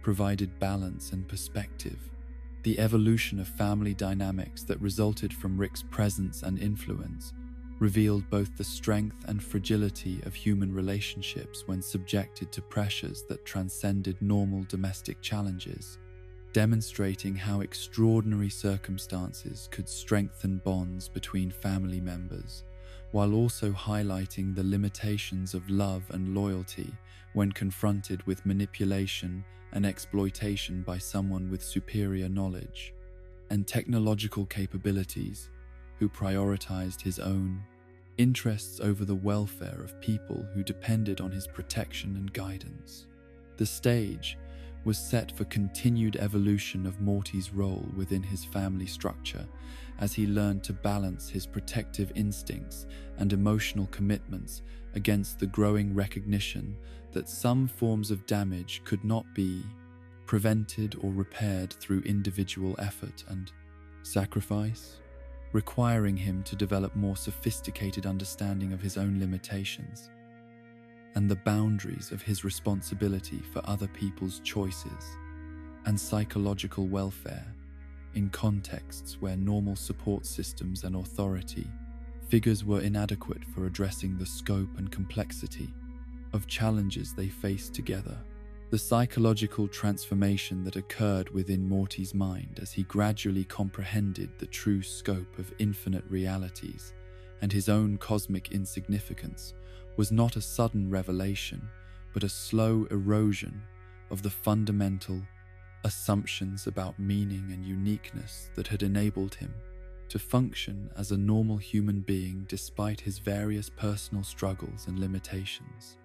provided balance and perspective. The evolution of family dynamics that resulted from Rick's presence and influence revealed both the strength and fragility of human relationships when subjected to pressures that transcended normal domestic challenges, demonstrating how extraordinary circumstances could strengthen bonds between family members, while also highlighting the limitations of love and loyalty when confronted with manipulation and exploitation by someone with superior knowledge and technological capabilities who prioritized his own interests over the welfare of people who depended on his protection and guidance. The stage was set for continued evolution of Morty's role within his family structure as he learned to balance his protective instincts and emotional commitments against the growing recognition that some forms of damage could not be prevented or repaired through individual effort and sacrifice. requiring him to develop more sophisticated understanding of his own limitations and the boundaries of his responsibility for other people's choices and psychological welfare in contexts where normal support systems and authority figures were inadequate for addressing the scope and complexity of challenges they faced together. The psychological transformation that occurred within Morty's mind as he gradually comprehended the true scope of infinite realities and his own cosmic insignificance was not a sudden revelation, but a slow erosion of the fundamental assumptions about meaning and uniqueness that had enabled him to function as a normal human being despite his various personal struggles and limitations.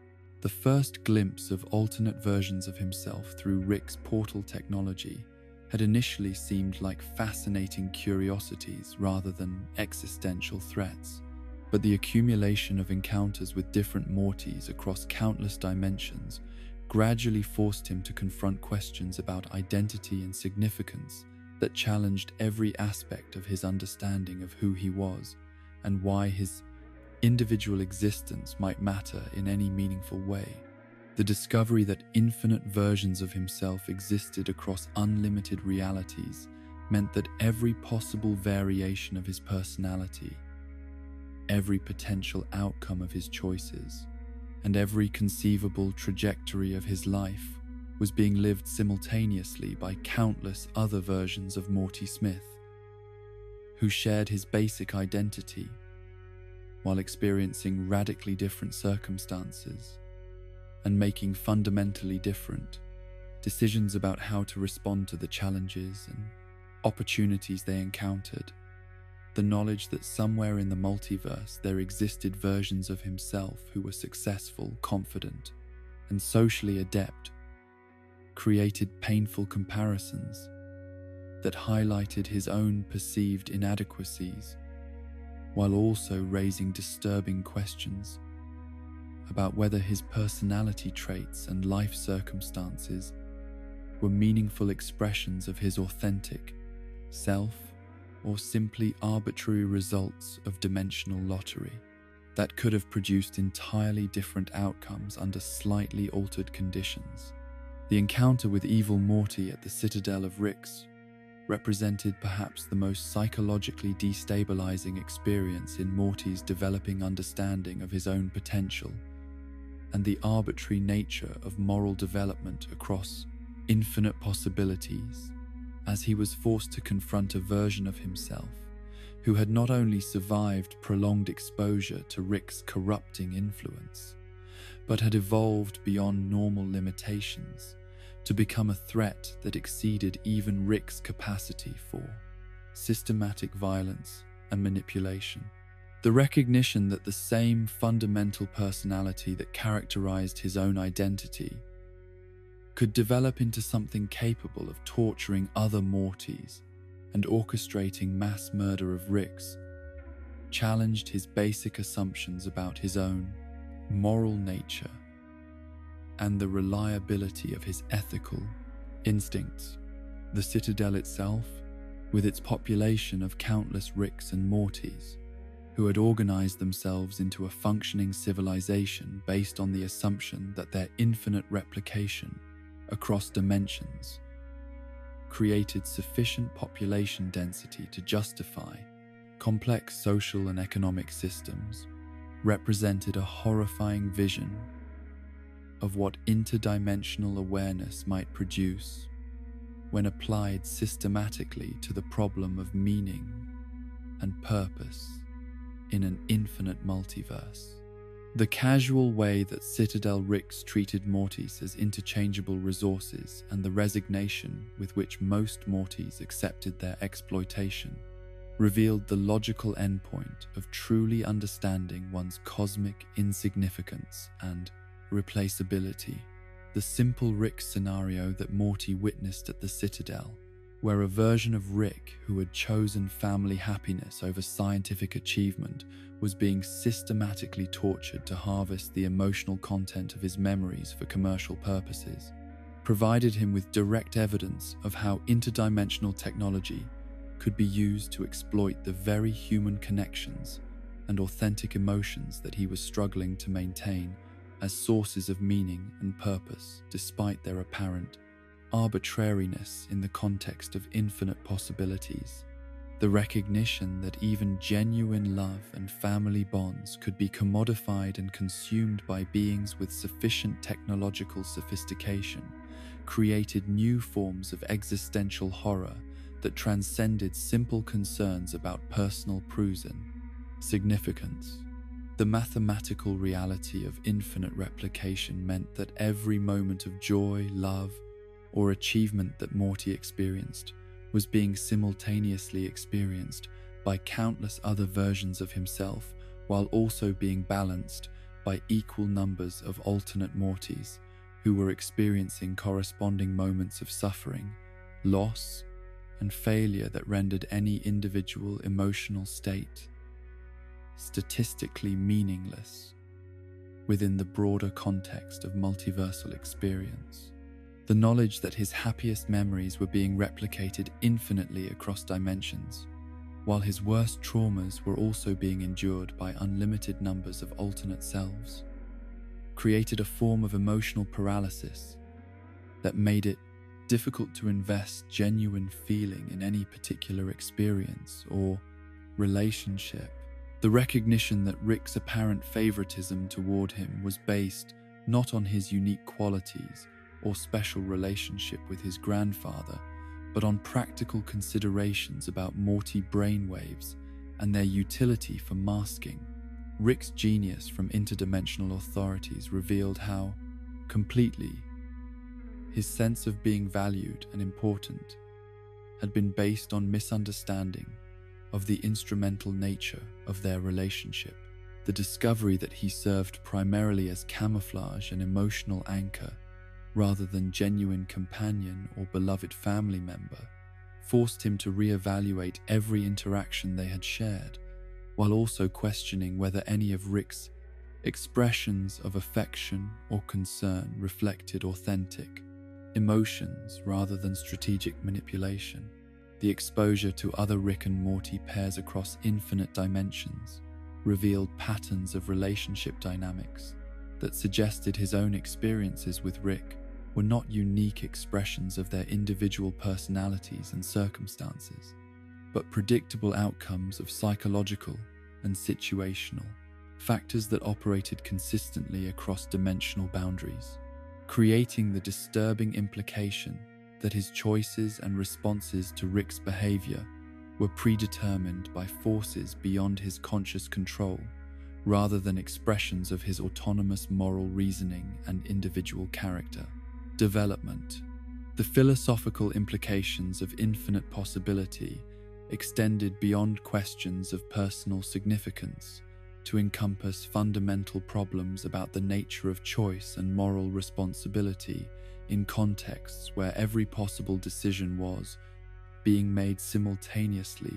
The first glimpse of alternate versions of himself through Rick's portal technology had initially seemed like fascinating curiosities rather than existential threats, but the accumulation of encounters with different Mortys across countless dimensions gradually forced him to confront questions about identity and significance that challenged every aspect of his understanding of who he was and why his individual existence might matter in any meaningful way. The discovery that infinite versions of himself existed across unlimited realities meant that every possible variation of his personality, every potential outcome of his choices, and every conceivable trajectory of his life was being lived simultaneously by countless other versions of Morty Smith, who shared his basic identity while experiencing radically different circumstances and making fundamentally different decisions about how to respond to the challenges and opportunities they encountered. The knowledge that somewhere in the multiverse there existed versions of himself who were successful, confident, and socially adept created painful comparisons that highlighted his own perceived inadequacies, while also raising disturbing questions about whether his personality traits and life circumstances were meaningful expressions of his authentic self or simply arbitrary results of dimensional lottery that could have produced entirely different outcomes under slightly altered conditions. The encounter with evil Morty at the Citadel of Rix represented perhaps the most psychologically destabilizing experience in Morty's developing understanding of his own potential and the arbitrary nature of moral development across infinite possibilities, as he was forced to confront a version of himself who had not only survived prolonged exposure to Rick's corrupting influence, but had evolved beyond normal limitations to become a threat that exceeded even Rick's capacity for systematic violence and manipulation. The recognition that the same fundamental personality that characterized his own identity could develop into something capable of torturing other Mortys and orchestrating mass murder of Ricks challenged his basic assumptions about his own moral nature and the reliability of his ethical instincts. The Citadel itself, with its population of countless Ricks and Mortys, who had organized themselves into a functioning civilization based on the assumption that their infinite replication across dimensions created sufficient population density to justify complex social and economic systems, represented a horrifying vision of what interdimensional awareness might produce when applied systematically to the problem of meaning and purpose in an infinite multiverse. The casual way that Citadel Ricks treated Mortys as interchangeable resources and the resignation with which most Mortys accepted their exploitation revealed the logical endpoint of truly understanding one's cosmic insignificance and replaceability. The simple Rick scenario that Morty witnessed at the Citadel, where a version of Rick who had chosen family happiness over scientific achievement was being systematically tortured to harvest the emotional content of his memories for commercial purposes, provided him with direct evidence of how interdimensional technology could be used to exploit the very human connections and authentic emotions that he was struggling to maintain as sources of meaning and purpose, despite their apparent arbitrariness in the context of infinite possibilities. The recognition that even genuine love and family bonds could be commodified and consumed by beings with sufficient technological sophistication created new forms of existential horror that transcended simple concerns about personal significance. The mathematical reality of infinite replication meant that every moment of joy, love, or achievement that Morty experienced was being simultaneously experienced by countless other versions of himself, while also being balanced by equal numbers of alternate Mortys who were experiencing corresponding moments of suffering, loss, and failure that rendered any individual emotional state statistically meaningless within the broader context of multiversal experience. The knowledge that his happiest memories were being replicated infinitely across dimensions, while his worst traumas were also being endured by unlimited numbers of alternate selves, created a form of emotional paralysis that made it difficult to invest genuine feeling in any particular experience or relationship. The recognition that Rick's apparent favoritism toward him was based not on his unique qualities or special relationship with his grandfather, but on practical considerations about Morty brainwaves and their utility for masking. Rick's genius from interdimensional authorities revealed how completely his sense of being valued and important had been based on misunderstanding of the instrumental nature of their relationship. The discovery that he served primarily as camouflage and emotional anchor rather than genuine companion or beloved family member forced him to reevaluate every interaction they had shared, while also questioning whether any of Rick's expressions of affection or concern reflected authentic emotions rather than strategic manipulation. The exposure to other Rick and Morty pairs across infinite dimensions revealed patterns of relationship dynamics that suggested his own experiences with Rick were not unique expressions of their individual personalities and circumstances, but predictable outcomes of psychological and situational factors that operated consistently across dimensional boundaries, creating the disturbing implication that his choices and responses to Rick's behavior were predetermined by forces beyond his conscious control, rather than expressions of his autonomous moral reasoning and individual character. Development. The philosophical implications of infinite possibility extended beyond questions of personal significance to encompass fundamental problems about the nature of choice and moral responsibility in contexts where every possible decision was being made simultaneously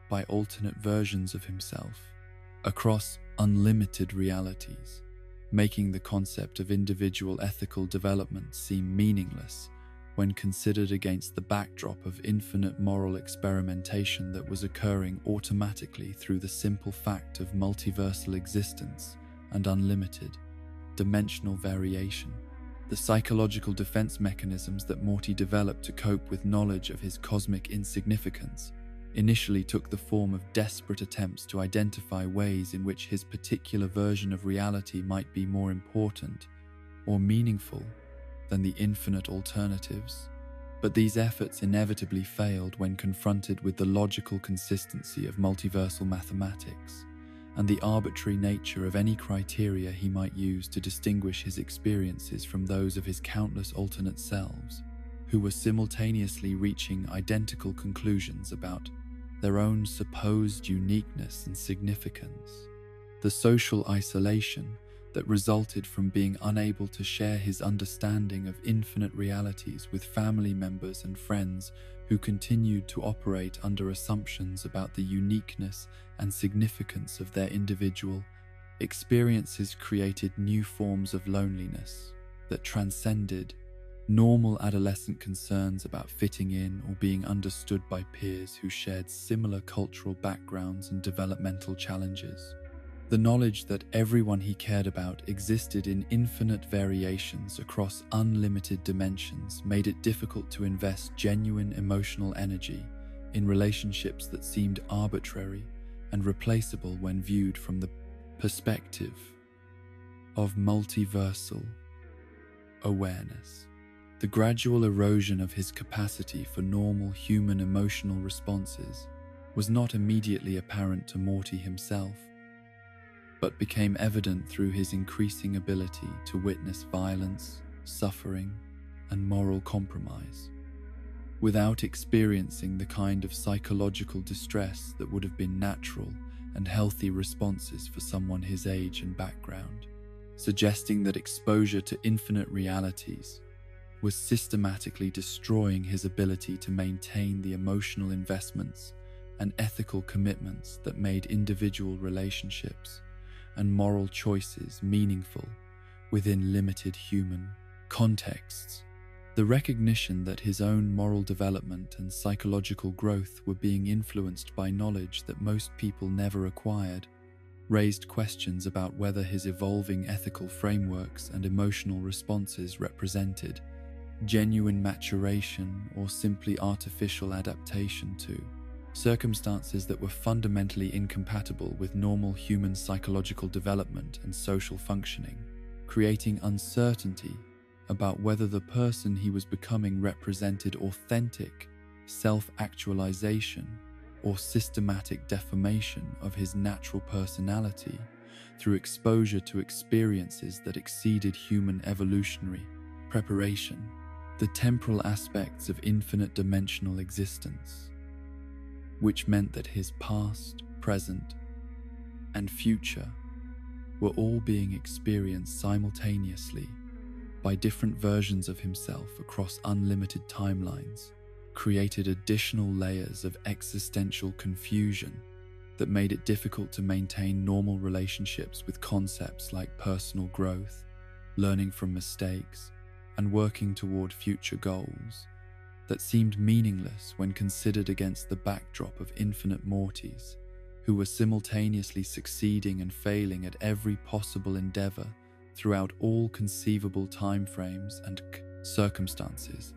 by alternate versions of himself across unlimited realities, making the concept of individual ethical development seem meaningless when considered against the backdrop of infinite moral experimentation that was occurring automatically through the simple fact of multiversal existence and unlimited dimensional variation. The psychological defense mechanisms that Morty developed to cope with knowledge of his cosmic insignificance initially took the form of desperate attempts to identify ways in which his particular version of reality might be more important or meaningful than the infinite alternatives. But these efforts inevitably failed when confronted with the logical consistency of multiversal mathematics and the arbitrary nature of any criteria he might use to distinguish his experiences from those of his countless alternate selves, who were simultaneously reaching identical conclusions about their own supposed uniqueness and significance. The social isolation that resulted from being unable to share his understanding of infinite realities with family members and friends who continued to operate under assumptions about the uniqueness and significance of their individual experiences created new forms of loneliness that transcended normal adolescent concerns about fitting in or being understood by peers who shared similar cultural backgrounds and developmental challenges. The knowledge that everyone he cared about existed in infinite variations across unlimited dimensions made it difficult to invest genuine emotional energy in relationships that seemed arbitrary and replaceable when viewed from the perspective of multiversal awareness. The gradual erosion of his capacity for normal human emotional responses was not immediately apparent to Morty himself, but became evident through his increasing ability to witness violence, suffering, and moral compromise, without experiencing the kind of psychological distress that would have been natural and healthy responses for someone his age and background, suggesting that exposure to infinite realities was systematically destroying his ability to maintain the emotional investments and ethical commitments that made individual relationships and moral choices meaningful within limited human contexts. The recognition that his own moral development and psychological growth were being influenced by knowledge that most people never acquired raised questions about whether his evolving ethical frameworks and emotional responses represented genuine maturation or simply artificial adaptation to circumstances that were fundamentally incompatible with normal human psychological development and social functioning, creating uncertainty about whether the person he was becoming represented authentic self-actualization or systematic deformation of his natural personality through exposure to experiences that exceeded human evolutionary preparation, the temporal aspects of infinite dimensional existence, which meant that his past, present, and future were all being experienced simultaneously by different versions of himself across unlimited timelines, created additional layers of existential confusion that made it difficult to maintain normal relationships with concepts like personal growth, learning from mistakes, and working toward future goals that seemed meaningless when considered against the backdrop of infinite Mortys who were simultaneously succeeding and failing at every possible endeavor throughout all conceivable timeframes and circumstances.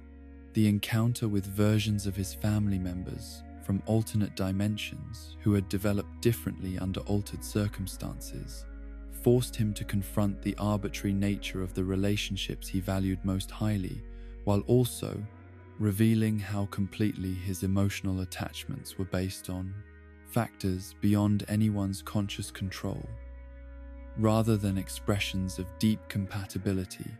The encounter with versions of his family members from alternate dimensions who had developed differently under altered circumstances forced him to confront the arbitrary nature of the relationships he valued most highly, while also revealing how completely his emotional attachments were based on factors beyond anyone's conscious control, rather than expressions of deep compatibility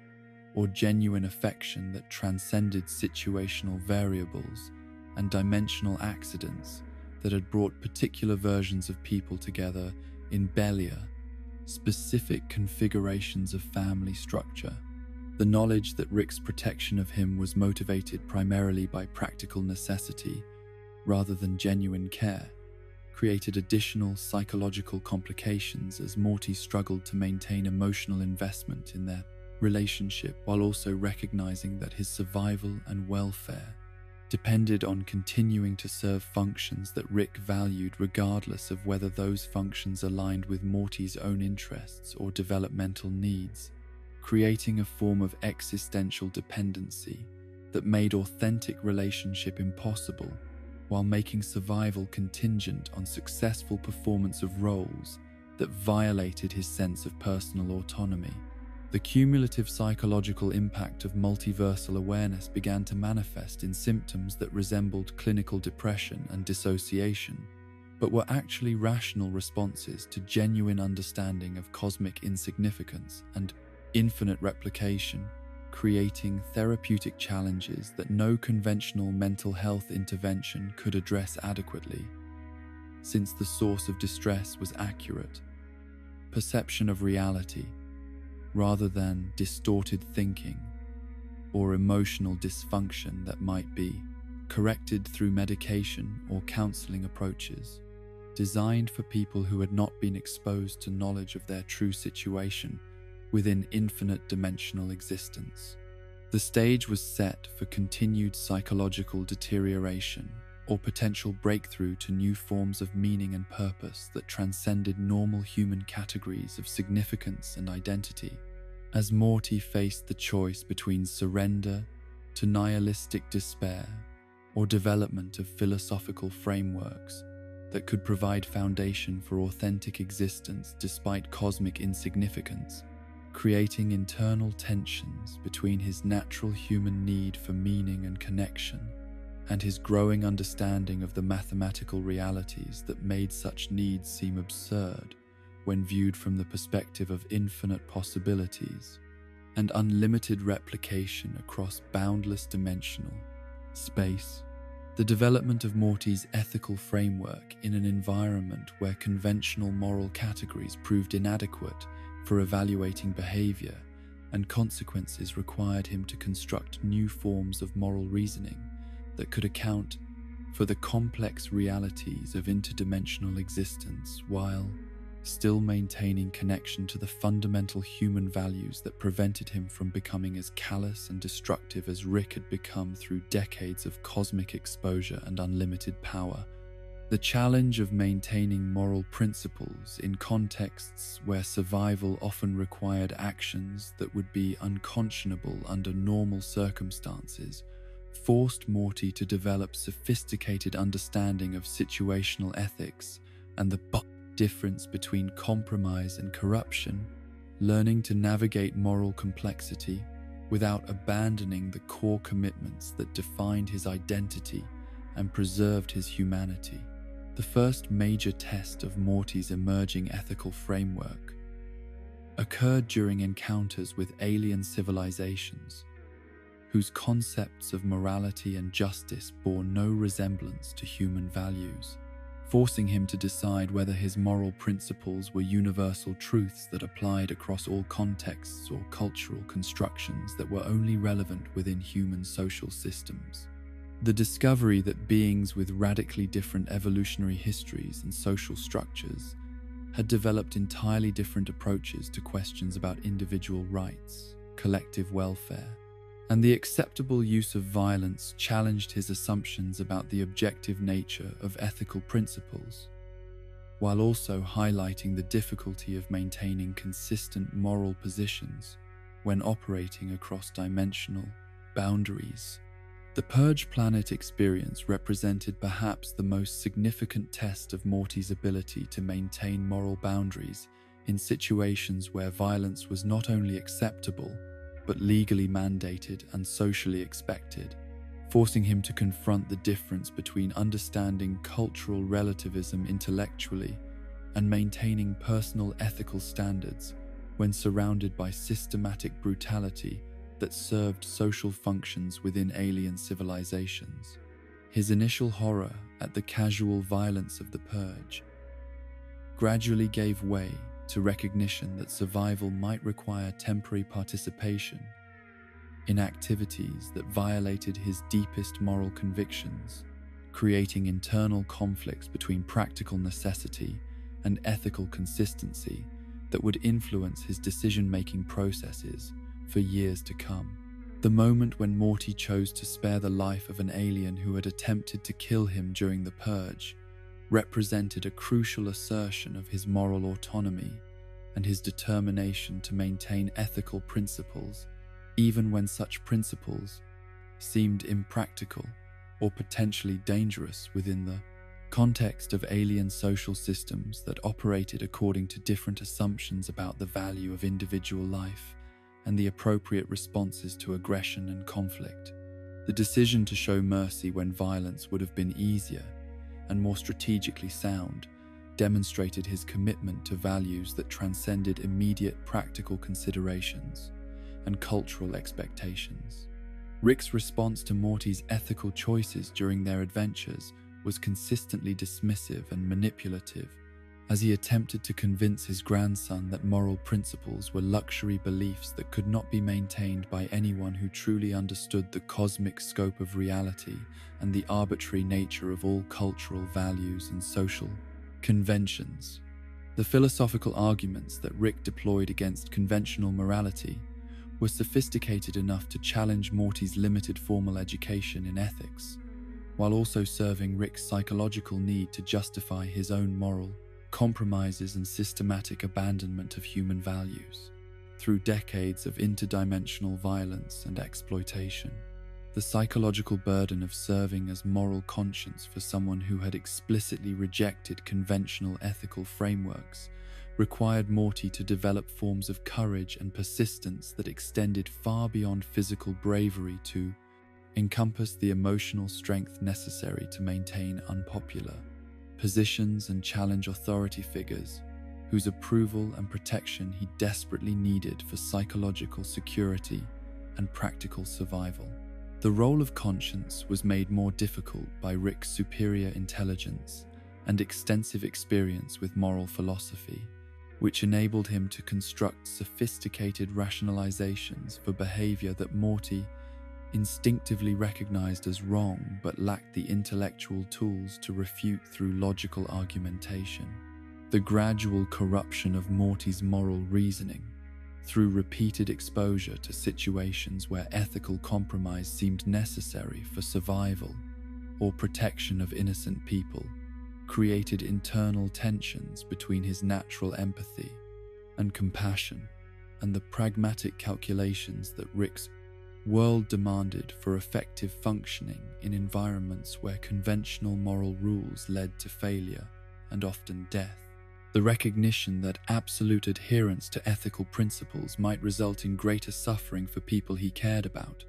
or genuine affection that transcended situational variables and dimensional accidents that had brought particular versions of people together in specific configurations of family structure. The knowledge that Rick's protection of him was motivated primarily by practical necessity rather than genuine care created additional psychological complications as Morty struggled to maintain emotional investment in their relationship while also recognizing that his survival and welfare depended on continuing to serve functions that Rick valued regardless of whether those functions aligned with Morty's own interests or developmental needs, creating a form of existential dependency that made authentic relationship impossible while making survival contingent on successful performance of roles that violated his sense of personal autonomy. The cumulative psychological impact of multiversal awareness began to manifest in symptoms that resembled clinical depression and dissociation, but were actually rational responses to genuine understanding of cosmic insignificance and infinite replication, creating therapeutic challenges that no conventional mental health intervention could address adequately, since the source of distress was accurate perception of reality rather than distorted thinking or emotional dysfunction that might be corrected through medication or counseling approaches designed for people who had not been exposed to knowledge of their true situation within infinite dimensional existence. The stage was set for continued psychological deterioration or potential breakthrough to new forms of meaning and purpose that transcended normal human categories of significance and identity. As Morty faced the choice between surrender to nihilistic despair or development of philosophical frameworks that could provide foundation for authentic existence despite cosmic insignificance, creating internal tensions between his natural human need for meaning and connection and his growing understanding of the mathematical realities that made such needs seem absurd when viewed from the perspective of infinite possibilities and unlimited replication across boundless dimensional space. The development of Morty's ethical framework in an environment where conventional moral categories proved inadequate for evaluating behavior and consequences required him to construct new forms of moral reasoning that could account for the complex realities of interdimensional existence while still maintaining connection to the fundamental human values that prevented him from becoming as callous and destructive as Rick had become through decades of cosmic exposure and unlimited power. The challenge of maintaining moral principles in contexts where survival often required actions that would be unconscionable under normal circumstances forced Morty to develop sophisticated understanding of situational ethics and the difference between compromise and corruption, learning to navigate moral complexity without abandoning the core commitments that defined his identity and preserved his humanity. The first major test of Morty's emerging ethical framework occurred during encounters with alien civilizations, whose concepts of morality and justice bore no resemblance to human values, forcing him to decide whether his moral principles were universal truths that applied across all contexts or cultural constructions that were only relevant within human social systems. The discovery that beings with radically different evolutionary histories and social structures had developed entirely different approaches to questions about individual rights, collective welfare, and the acceptable use of violence challenged his assumptions about the objective nature of ethical principles, while also highlighting the difficulty of maintaining consistent moral positions when operating across dimensional boundaries. The Purge Planet experience represented perhaps the most significant test of Morty's ability to maintain moral boundaries in situations where violence was not only acceptable, but legally mandated and socially expected, forcing him to confront the difference between understanding cultural relativism intellectually and maintaining personal ethical standards when surrounded by systematic brutality that served social functions within alien civilizations. His initial horror at the casual violence of the Purge gradually gave way to recognition that survival might require temporary participation in activities that violated his deepest moral convictions, creating internal conflicts between practical necessity and ethical consistency that would influence his decision-making processes for years to come. The moment when Morty chose to spare the life of an alien who had attempted to kill him during the Purge represented a crucial assertion of his moral autonomy and his determination to maintain ethical principles, even when such principles seemed impractical or potentially dangerous within the context of alien social systems that operated according to different assumptions about the value of individual life and the appropriate responses to aggression and conflict. The decision to show mercy when violence would have been easier and more strategically sound demonstrated his commitment to values that transcended immediate practical considerations and cultural expectations. Rick's response to Morty's ethical choices during their adventures was consistently dismissive and manipulative, as he attempted to convince his grandson that moral principles were luxury beliefs that could not be maintained by anyone who truly understood the cosmic scope of reality and the arbitrary nature of all cultural values and social conventions. The philosophical arguments that Rick deployed against conventional morality were sophisticated enough to challenge Morty's limited formal education in ethics, while also serving Rick's psychological need to justify his own moral compromises and systematic abandonment of human values. Through decades of interdimensional violence and exploitation, the psychological burden of serving as moral conscience for someone who had explicitly rejected conventional ethical frameworks required Morty to develop forms of courage and persistence that extended far beyond physical bravery to encompass the emotional strength necessary to maintain unpopular positions and challenge authority figures whose approval and protection he desperately needed for psychological security and practical survival. The role of conscience was made more difficult by Rick's superior intelligence and extensive experience with moral philosophy, which enabled him to construct sophisticated rationalizations for behavior that Morty instinctively recognized as wrong but lacked the intellectual tools to refute through logical argumentation. The gradual corruption of Morty's moral reasoning, through repeated exposure to situations where ethical compromise seemed necessary for survival or protection of innocent people, created internal tensions between his natural empathy and compassion and the pragmatic calculations that Rick's world demanded for effective functioning in environments where conventional moral rules led to failure and often death. The recognition that absolute adherence to ethical principles might result in greater suffering for people he cared about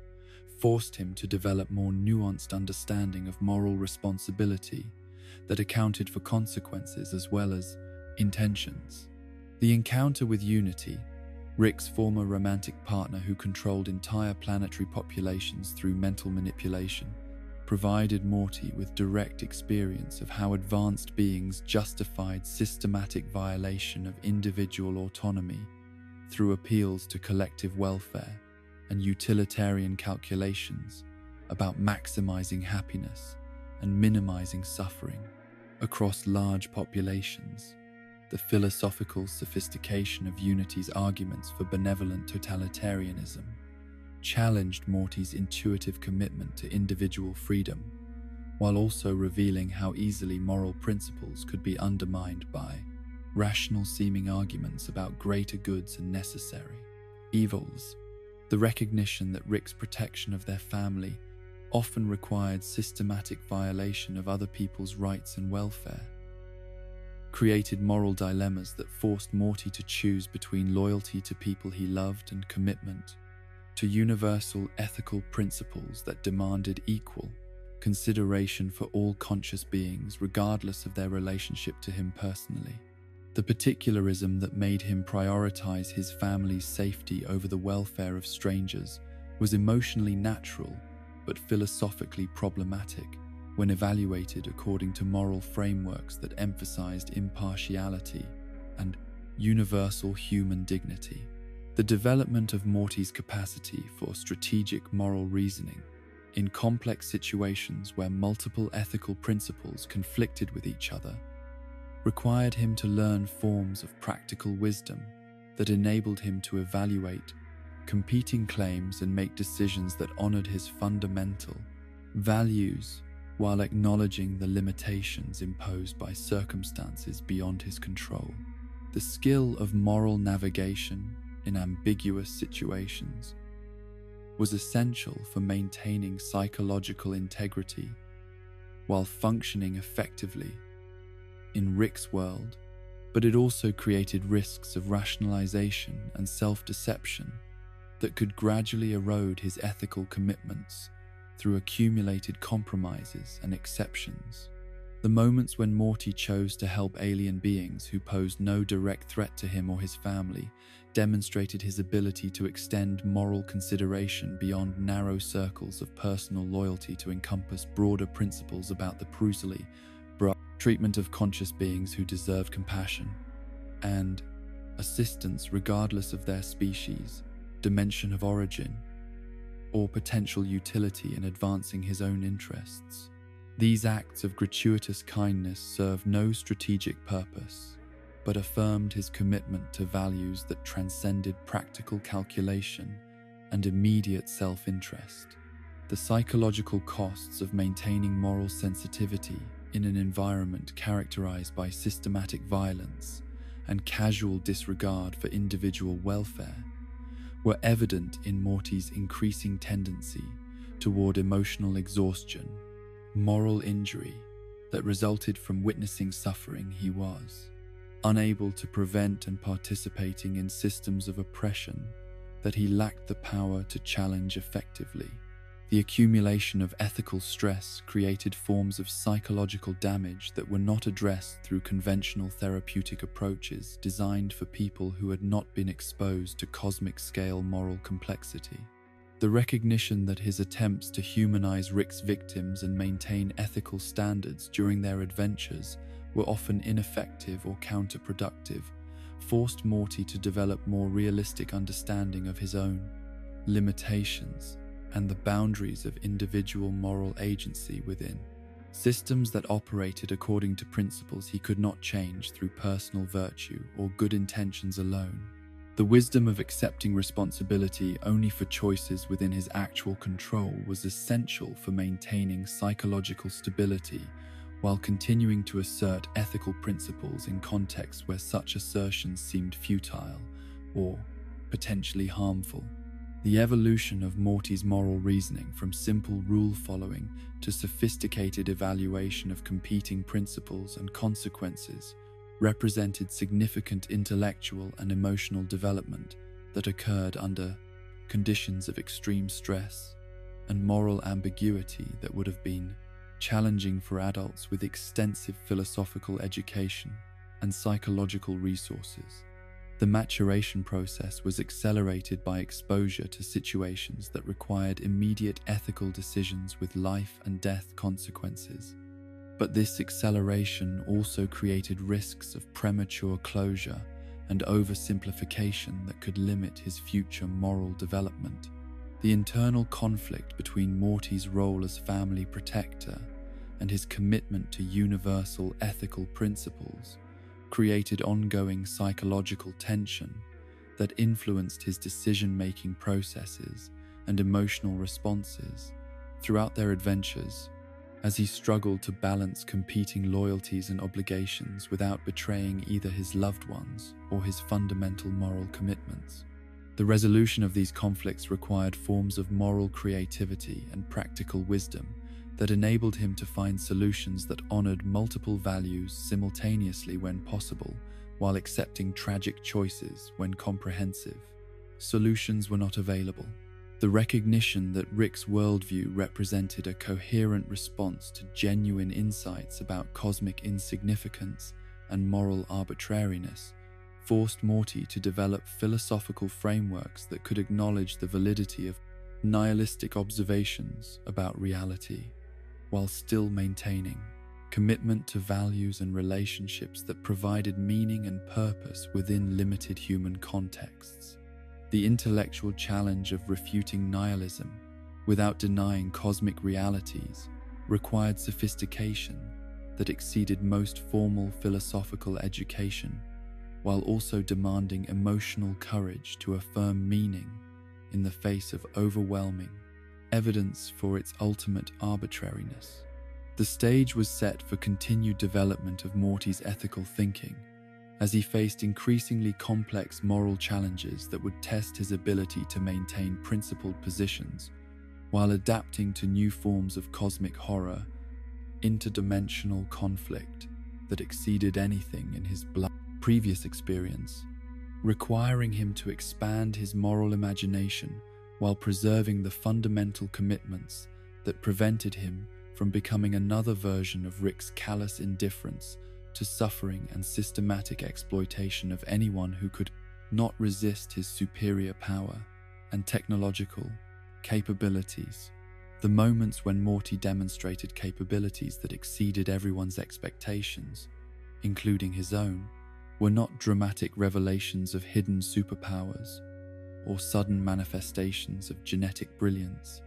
forced him to develop more nuanced understanding of moral responsibility that accounted for consequences as well as intentions. The encounter with Unity, Rick's former romantic partner who controlled entire planetary populations through mental manipulation, provided Morty with direct experience of how advanced beings justified systematic violation of individual autonomy through appeals to collective welfare and utilitarian calculations about maximizing happiness and minimizing suffering across large populations. The philosophical sophistication of Unity's arguments for benevolent totalitarianism challenged Morty's intuitive commitment to individual freedom, while also revealing how easily moral principles could be undermined by rational-seeming arguments about greater goods and necessary evils. The recognition that Rick's protection of their family often required systematic violation of other people's rights and welfare created moral dilemmas that forced Morty to choose between loyalty to people he loved and commitment to universal ethical principles that demanded equal consideration for all conscious beings regardless of their relationship to him personally. The particularism that made him prioritize his family's safety over the welfare of strangers was emotionally natural but philosophically problematic when evaluated according to moral frameworks that emphasized impartiality and universal human dignity. The development of Morty's capacity for strategic moral reasoning in complex situations where multiple ethical principles conflicted with each other required him to learn forms of practical wisdom that enabled him to evaluate competing claims and make decisions that honored his fundamental values while acknowledging the limitations imposed by circumstances beyond his control. The skill of moral navigation in ambiguous situations was essential for maintaining psychological integrity while functioning effectively in Rick's world, but it also created risks of rationalization and self-deception that could gradually erode his ethical commitments through accumulated compromises and exceptions. The moments when Morty chose to help alien beings who posed no direct threat to him or his family demonstrated his ability to extend moral consideration beyond narrow circles of personal loyalty to encompass broader principles about the brutally treatment of conscious beings who deserved compassion and assistance regardless of their species, dimension of origin, or potential utility in advancing his own interests. These acts of gratuitous kindness served no strategic purpose, but affirmed his commitment to values that transcended practical calculation and immediate self-interest. The psychological costs of maintaining moral sensitivity in an environment characterized by systematic violence and casual disregard for individual welfare were evident in Morty's increasing tendency toward emotional exhaustion, moral injury that resulted from witnessing suffering he was, unable to prevent and participating in systems of oppression that he lacked the power to challenge effectively. The accumulation of ethical stress created forms of psychological damage that were not addressed through conventional therapeutic approaches designed for people who had not been exposed to cosmic-scale moral complexity. The recognition that his attempts to humanize Rick's victims and maintain ethical standards during their adventures were often ineffective or counterproductive forced Morty to develop more realistic understanding of his own limitations and the boundaries of individual moral agency within systems that operated according to principles he could not change through personal virtue or good intentions alone. The wisdom of accepting responsibility only for choices within his actual control was essential for maintaining psychological stability while continuing to assert ethical principles in contexts where such assertions seemed futile or potentially harmful. The evolution of Morty's moral reasoning from simple rule-following to sophisticated evaluation of competing principles and consequences represented significant intellectual and emotional development that occurred under conditions of extreme stress and moral ambiguity that would have been challenging for adults with extensive philosophical education and psychological resources. The maturation process was accelerated by exposure to situations that required immediate ethical decisions with life and death consequences. But this acceleration also created risks of premature closure and oversimplification that could limit his future moral development. The internal conflict between Morty's role as family protector and his commitment to universal ethical principles created ongoing psychological tension that influenced his decision-making processes and emotional responses throughout their adventures, as he struggled to balance competing loyalties and obligations without betraying either his loved ones or his fundamental moral commitments. The resolution of these conflicts required forms of moral creativity and practical wisdom that enabled him to find solutions that honored multiple values simultaneously when possible, while accepting tragic choices when comprehensive solutions were not available. The recognition that Rick's worldview represented a coherent response to genuine insights about cosmic insignificance and moral arbitrariness forced Morty to develop philosophical frameworks that could acknowledge the validity of nihilistic observations about reality, while still maintaining commitment to values and relationships that provided meaning and purpose within limited human contexts. The intellectual challenge of refuting nihilism without denying cosmic realities required sophistication that exceeded most formal philosophical education, while also demanding emotional courage to affirm meaning in the face of overwhelming evidence for its ultimate arbitrariness. The stage was set for continued development of Morty's ethical thinking as he faced increasingly complex moral challenges that would test his ability to maintain principled positions while adapting to new forms of cosmic horror, interdimensional conflict that exceeded anything in his previous experience, requiring him to expand his moral imagination while preserving the fundamental commitments that prevented him from becoming another version of Rick's callous indifference to suffering and systematic exploitation of anyone who could not resist his superior power and technological capabilities. The moments when Morty demonstrated capabilities that exceeded everyone's expectations, including his own, were not dramatic revelations of hidden superpowers or sudden manifestations of genetic brilliance,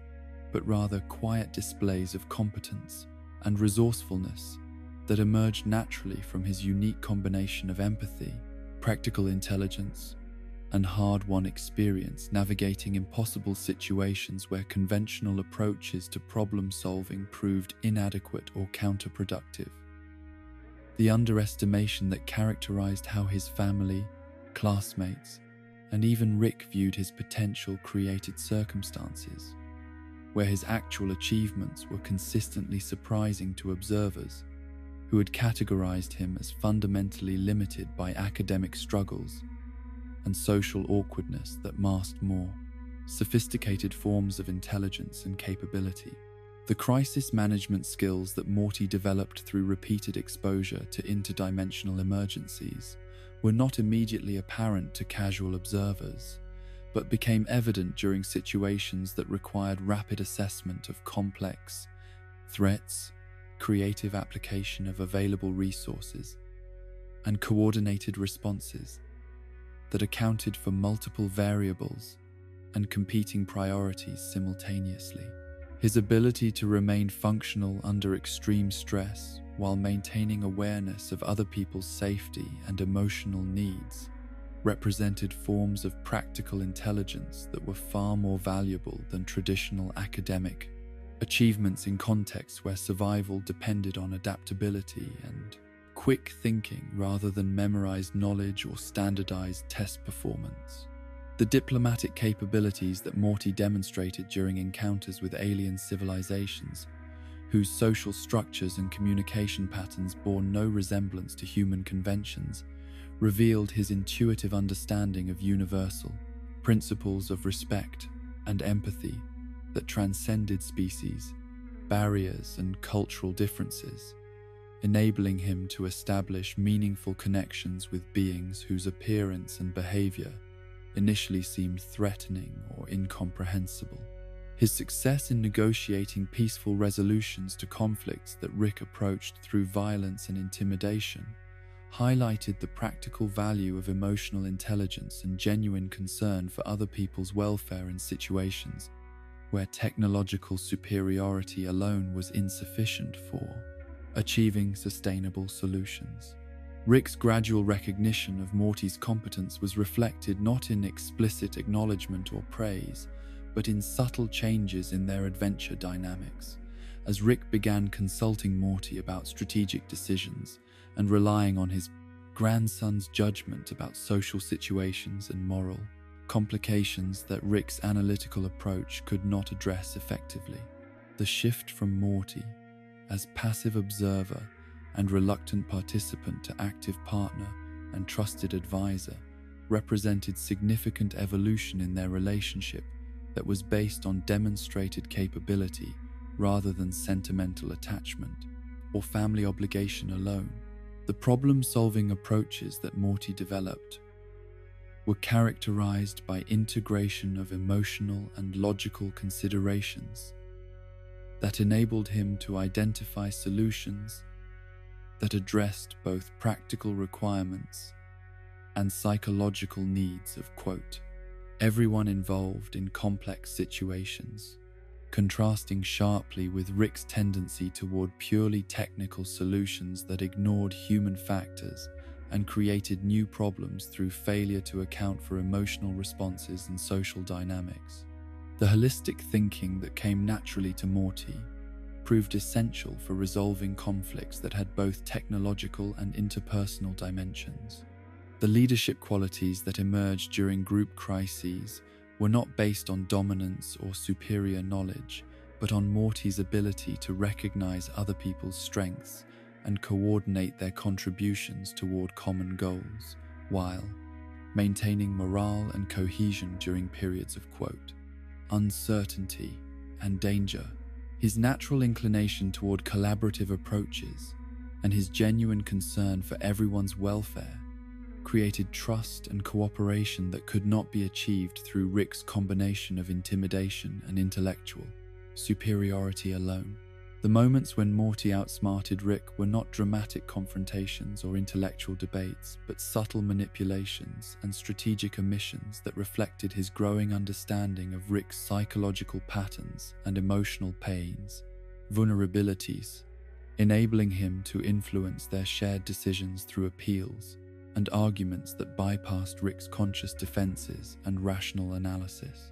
but rather quiet displays of competence and resourcefulness that emerged naturally from his unique combination of empathy, practical intelligence, and hard-won experience navigating impossible situations where conventional approaches to problem-solving proved inadequate or counterproductive. The underestimation that characterized how his family, classmates, and even Rick viewed his potential created circumstances where his actual achievements were consistently surprising to observers who had categorized him as fundamentally limited by academic struggles and social awkwardness that masked more sophisticated forms of intelligence and capability. The crisis management skills that Morty developed through repeated exposure to interdimensional emergencies were not immediately apparent to casual observers, but became evident during situations that required rapid assessment of complex threats, creative application of available resources, and coordinated responses that accounted for multiple variables and competing priorities simultaneously. His ability to remain functional under extreme stress while maintaining awareness of other people's safety and emotional needs represented forms of practical intelligence that were far more valuable than traditional academic achievements in contexts where survival depended on adaptability and quick thinking rather than memorized knowledge or standardized test performance. The diplomatic capabilities that Morty demonstrated during encounters with alien civilizations, whose social structures and communication patterns bore no resemblance to human conventions, revealed his intuitive understanding of universal principles of respect and empathy that transcended species, barriers, and cultural differences, enabling him to establish meaningful connections with beings whose appearance and behavior initially seemed threatening or incomprehensible. His success in negotiating peaceful resolutions to conflicts that Rick approached through violence and intimidation highlighted the practical value of emotional intelligence and genuine concern for other people's welfare in situations where technological superiority alone was insufficient for achieving sustainable solutions. Rick's gradual recognition of Morty's competence was reflected not in explicit acknowledgement or praise, but in subtle changes in their adventure dynamics, as Rick began consulting Morty about strategic decisions and relying on his grandson's judgment about social situations and moral complications that Rick's analytical approach could not address effectively. The shift from Morty as passive observer and reluctant participant to active partner and trusted advisor represented significant evolution in their relationship that was based on demonstrated capability rather than sentimental attachment or family obligation alone. The problem-solving approaches that Morty developed were characterized by integration of emotional and logical considerations that enabled him to identify solutions that addressed both practical requirements and psychological needs of, quote, everyone involved in complex situations, contrasting sharply with Rick's tendency toward purely technical solutions that ignored human factors and created new problems through failure to account for emotional responses and social dynamics. The holistic thinking that came naturally to Morty proved essential for resolving conflicts that had both technological and interpersonal dimensions. The leadership qualities that emerged during group crises were not based on dominance or superior knowledge, but on Morty's ability to recognize other people's strengths and coordinate their contributions toward common goals, while maintaining morale and cohesion during periods of, quote, uncertainty and danger. His natural inclination toward collaborative approaches and his genuine concern for everyone's welfare created trust and cooperation that could not be achieved through Rick's combination of intimidation and intellectual superiority alone. The moments when Morty outsmarted Rick were not dramatic confrontations or intellectual debates, but subtle manipulations and strategic omissions that reflected his growing understanding of Rick's psychological patterns and emotional pains, vulnerabilities, enabling him to influence their shared decisions through appeals and arguments that bypassed Rick's conscious defenses and rational analysis.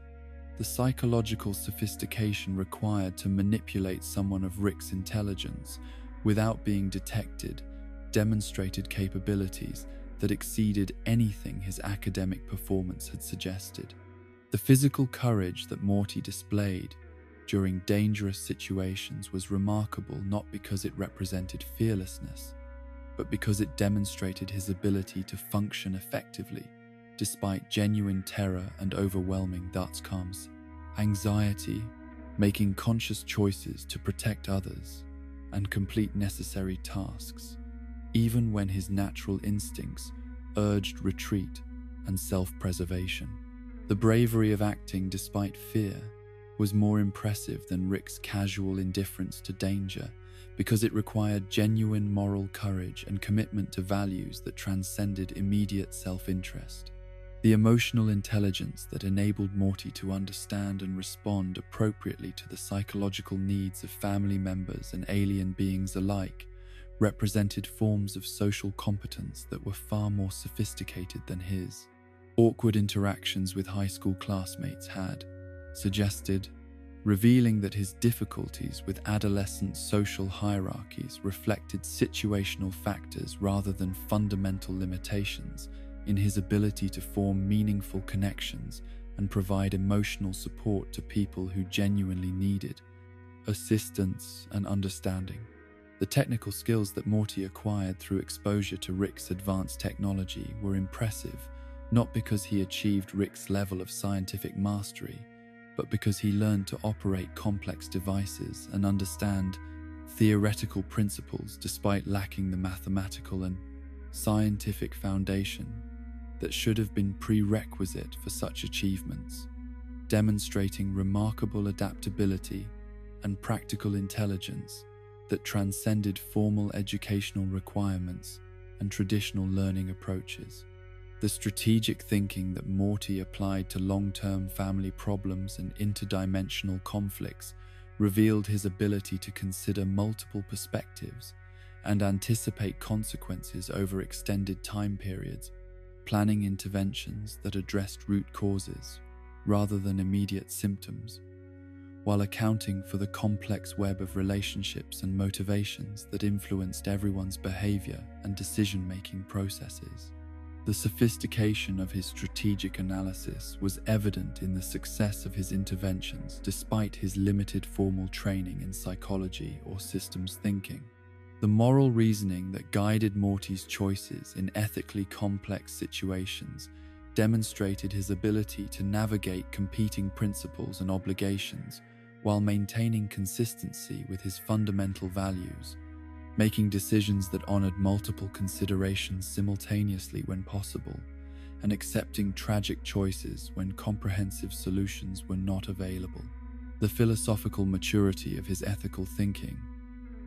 The psychological sophistication required to manipulate someone of Rick's intelligence without being detected demonstrated capabilities that exceeded anything his academic performance had suggested. The physical courage that Morty displayed during dangerous situations was remarkable not because it represented fearlessness, but because it demonstrated his ability to function effectively despite genuine terror and overwhelming thoughts, anxiety, making conscious choices to protect others and complete necessary tasks, even when his natural instincts urged retreat and self-preservation. The bravery of acting despite fear was more impressive than Rick's casual indifference to danger because it required genuine moral courage and commitment to values that transcended immediate self-interest. The emotional intelligence that enabled Morty to understand and respond appropriately to the psychological needs of family members and alien beings alike represented forms of social competence that were far more sophisticated than his. Awkward interactions with high school classmates had suggested, revealing that his difficulties with adolescent social hierarchies reflected situational factors rather than fundamental limitations in his ability to form meaningful connections and provide emotional support to people who genuinely needed assistance and understanding. The technical skills that Morty acquired through exposure to Rick's advanced technology were impressive, not because he achieved Rick's level of scientific mastery, but because he learned to operate complex devices and understand theoretical principles despite lacking the mathematical and scientific foundation that should have been prerequisite for such achievements, demonstrating remarkable adaptability and practical intelligence that transcended formal educational requirements and traditional learning approaches. The strategic thinking that Morty applied to long-term family problems and interdimensional conflicts revealed his ability to consider multiple perspectives and anticipate consequences over extended time periods, planning interventions that addressed root causes rather than immediate symptoms, while accounting for the complex web of relationships and motivations that influenced everyone's behavior and decision-making processes. The sophistication of his strategic analysis was evident in the success of his interventions despite his limited formal training in psychology or systems thinking. The moral reasoning that guided Morty's choices in ethically complex situations demonstrated his ability to navigate competing principles and obligations while maintaining consistency with his fundamental values, making decisions that honored multiple considerations simultaneously when possible, and accepting tragic choices when comprehensive solutions were not available. The philosophical maturity of his ethical thinking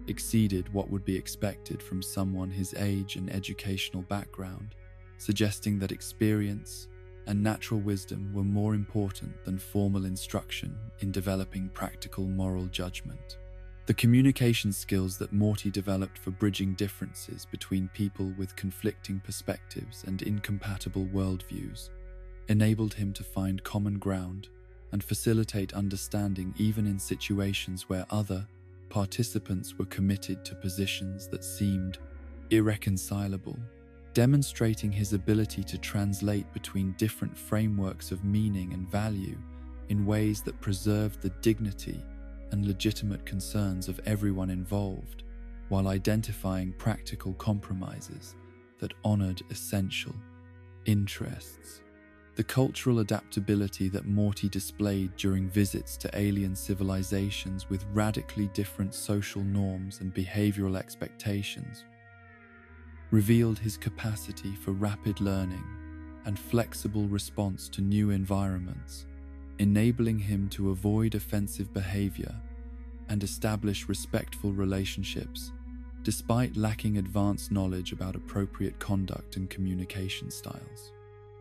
exceeded what would be expected from someone his age and educational background, suggesting that experience and natural wisdom were more important than formal instruction in developing practical moral judgment. The communication skills that Morty developed for bridging differences between people with conflicting perspectives and incompatible worldviews enabled him to find common ground and facilitate understanding even in situations where other participants were committed to positions that seemed irreconcilable, demonstrating his ability to translate between different frameworks of meaning and value in ways that preserved the dignity and legitimate concerns of everyone involved, while identifying practical compromises that honored essential interests. The cultural adaptability that Morty displayed during visits to alien civilizations with radically different social norms and behavioral expectations revealed his capacity for rapid learning and flexible response to new environments, enabling him to avoid offensive behavior and establish respectful relationships, despite lacking advanced knowledge about appropriate conduct and communication styles.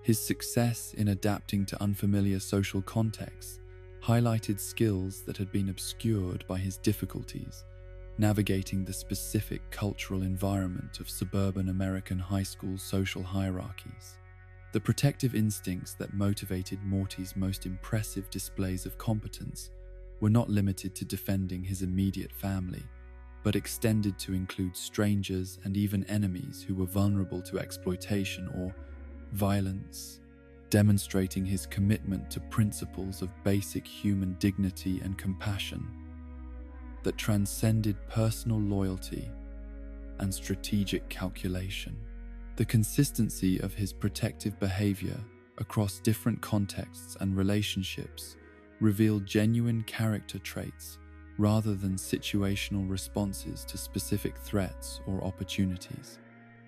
His success in adapting to unfamiliar social contexts highlighted skills that had been obscured by his difficulties navigating the specific cultural environment of suburban American high school social hierarchies. The protective instincts that motivated Morty's most impressive displays of competence were not limited to defending his immediate family, but extended to include strangers and even enemies who were vulnerable to exploitation or violence, demonstrating his commitment to principles of basic human dignity and compassion that transcended personal loyalty and strategic calculation. The consistency of his protective behavior across different contexts and relationships revealed genuine character traits rather than situational responses to specific threats or opportunities.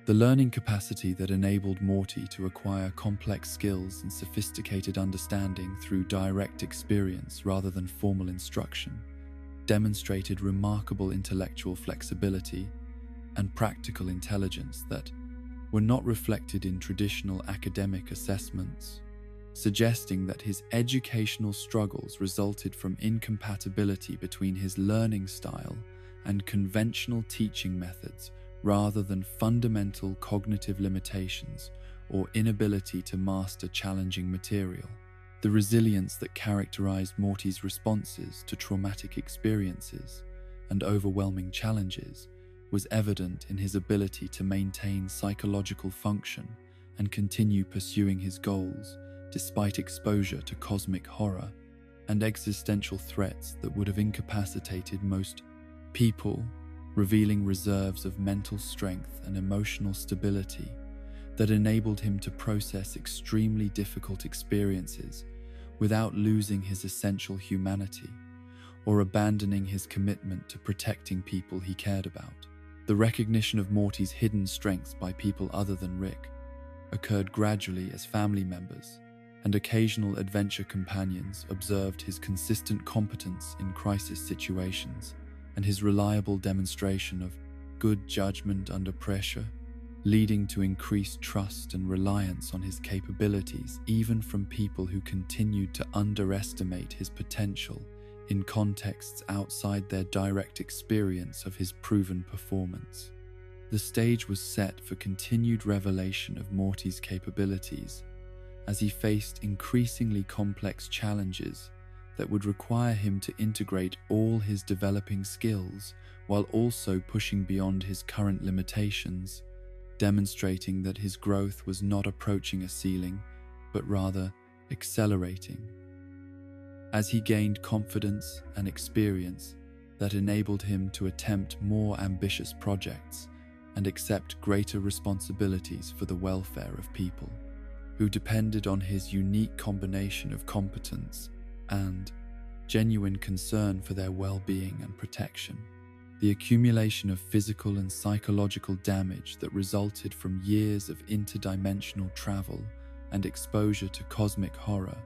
The learning capacity that enabled Morty to acquire complex skills and sophisticated understanding through direct experience rather than formal instruction demonstrated remarkable intellectual flexibility and practical intelligence that were not reflected in traditional academic assessments, suggesting that his educational struggles resulted from incompatibility between his learning style and conventional teaching methods rather than fundamental cognitive limitations or inability to master challenging material. The resilience that characterized Morty's responses to traumatic experiences and overwhelming challenges was evident in his ability to maintain psychological function and continue pursuing his goals despite exposure to cosmic horror and existential threats that would have incapacitated most people, revealing reserves of mental strength and emotional stability that enabled him to process extremely difficult experiences without losing his essential humanity or abandoning his commitment to protecting people he cared about. The recognition of Morty's hidden strengths by people other than Rick occurred gradually as family members and occasional adventure companions observed his consistent competence in crisis situations and his reliable demonstration of good judgment under pressure, leading to increased trust and reliance on his capabilities even from people who continued to underestimate his potential in contexts outside their direct experience of his proven performance. The stage was set for continued revelation of Morty's capabilities as he faced increasingly complex challenges that would require him to integrate all his developing skills while also pushing beyond his current limitations, demonstrating that his growth was not approaching a ceiling, but rather accelerating. As he gained confidence and experience that enabled him to attempt more ambitious projects and accept greater responsibilities for the welfare of people who depended on his unique combination of competence and genuine concern for their well-being and protection. The accumulation of physical and psychological damage that resulted from years of interdimensional travel and exposure to cosmic horror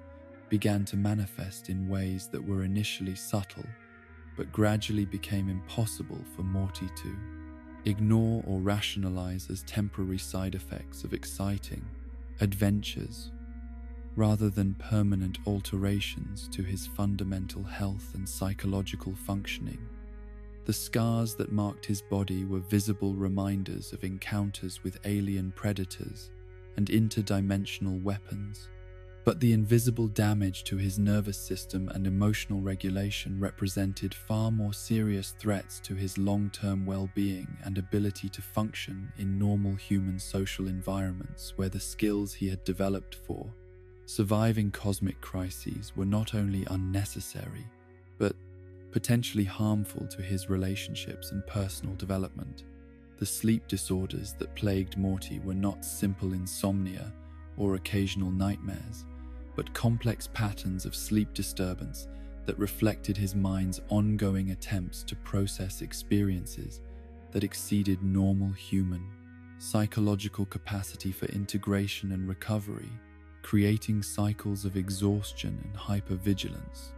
began to manifest in ways that were initially subtle, but gradually became impossible for Morty to ignore or rationalize as temporary side effects of exciting adventures, rather than permanent alterations to his fundamental health and psychological functioning. The scars that marked his body were visible reminders of encounters with alien predators and interdimensional weapons, but the invisible damage to his nervous system and emotional regulation represented far more serious threats to his long-term well-being and ability to function in normal human social environments where the skills he had developed for surviving cosmic crises were not only unnecessary, but potentially harmful to his relationships and personal development. The sleep disorders that plagued Morty were not simple insomnia or occasional nightmares, but complex patterns of sleep disturbance that reflected his mind's ongoing attempts to process experiences that exceeded normal human psychological capacity for integration and recovery, creating cycles of exhaustion and hypervigilance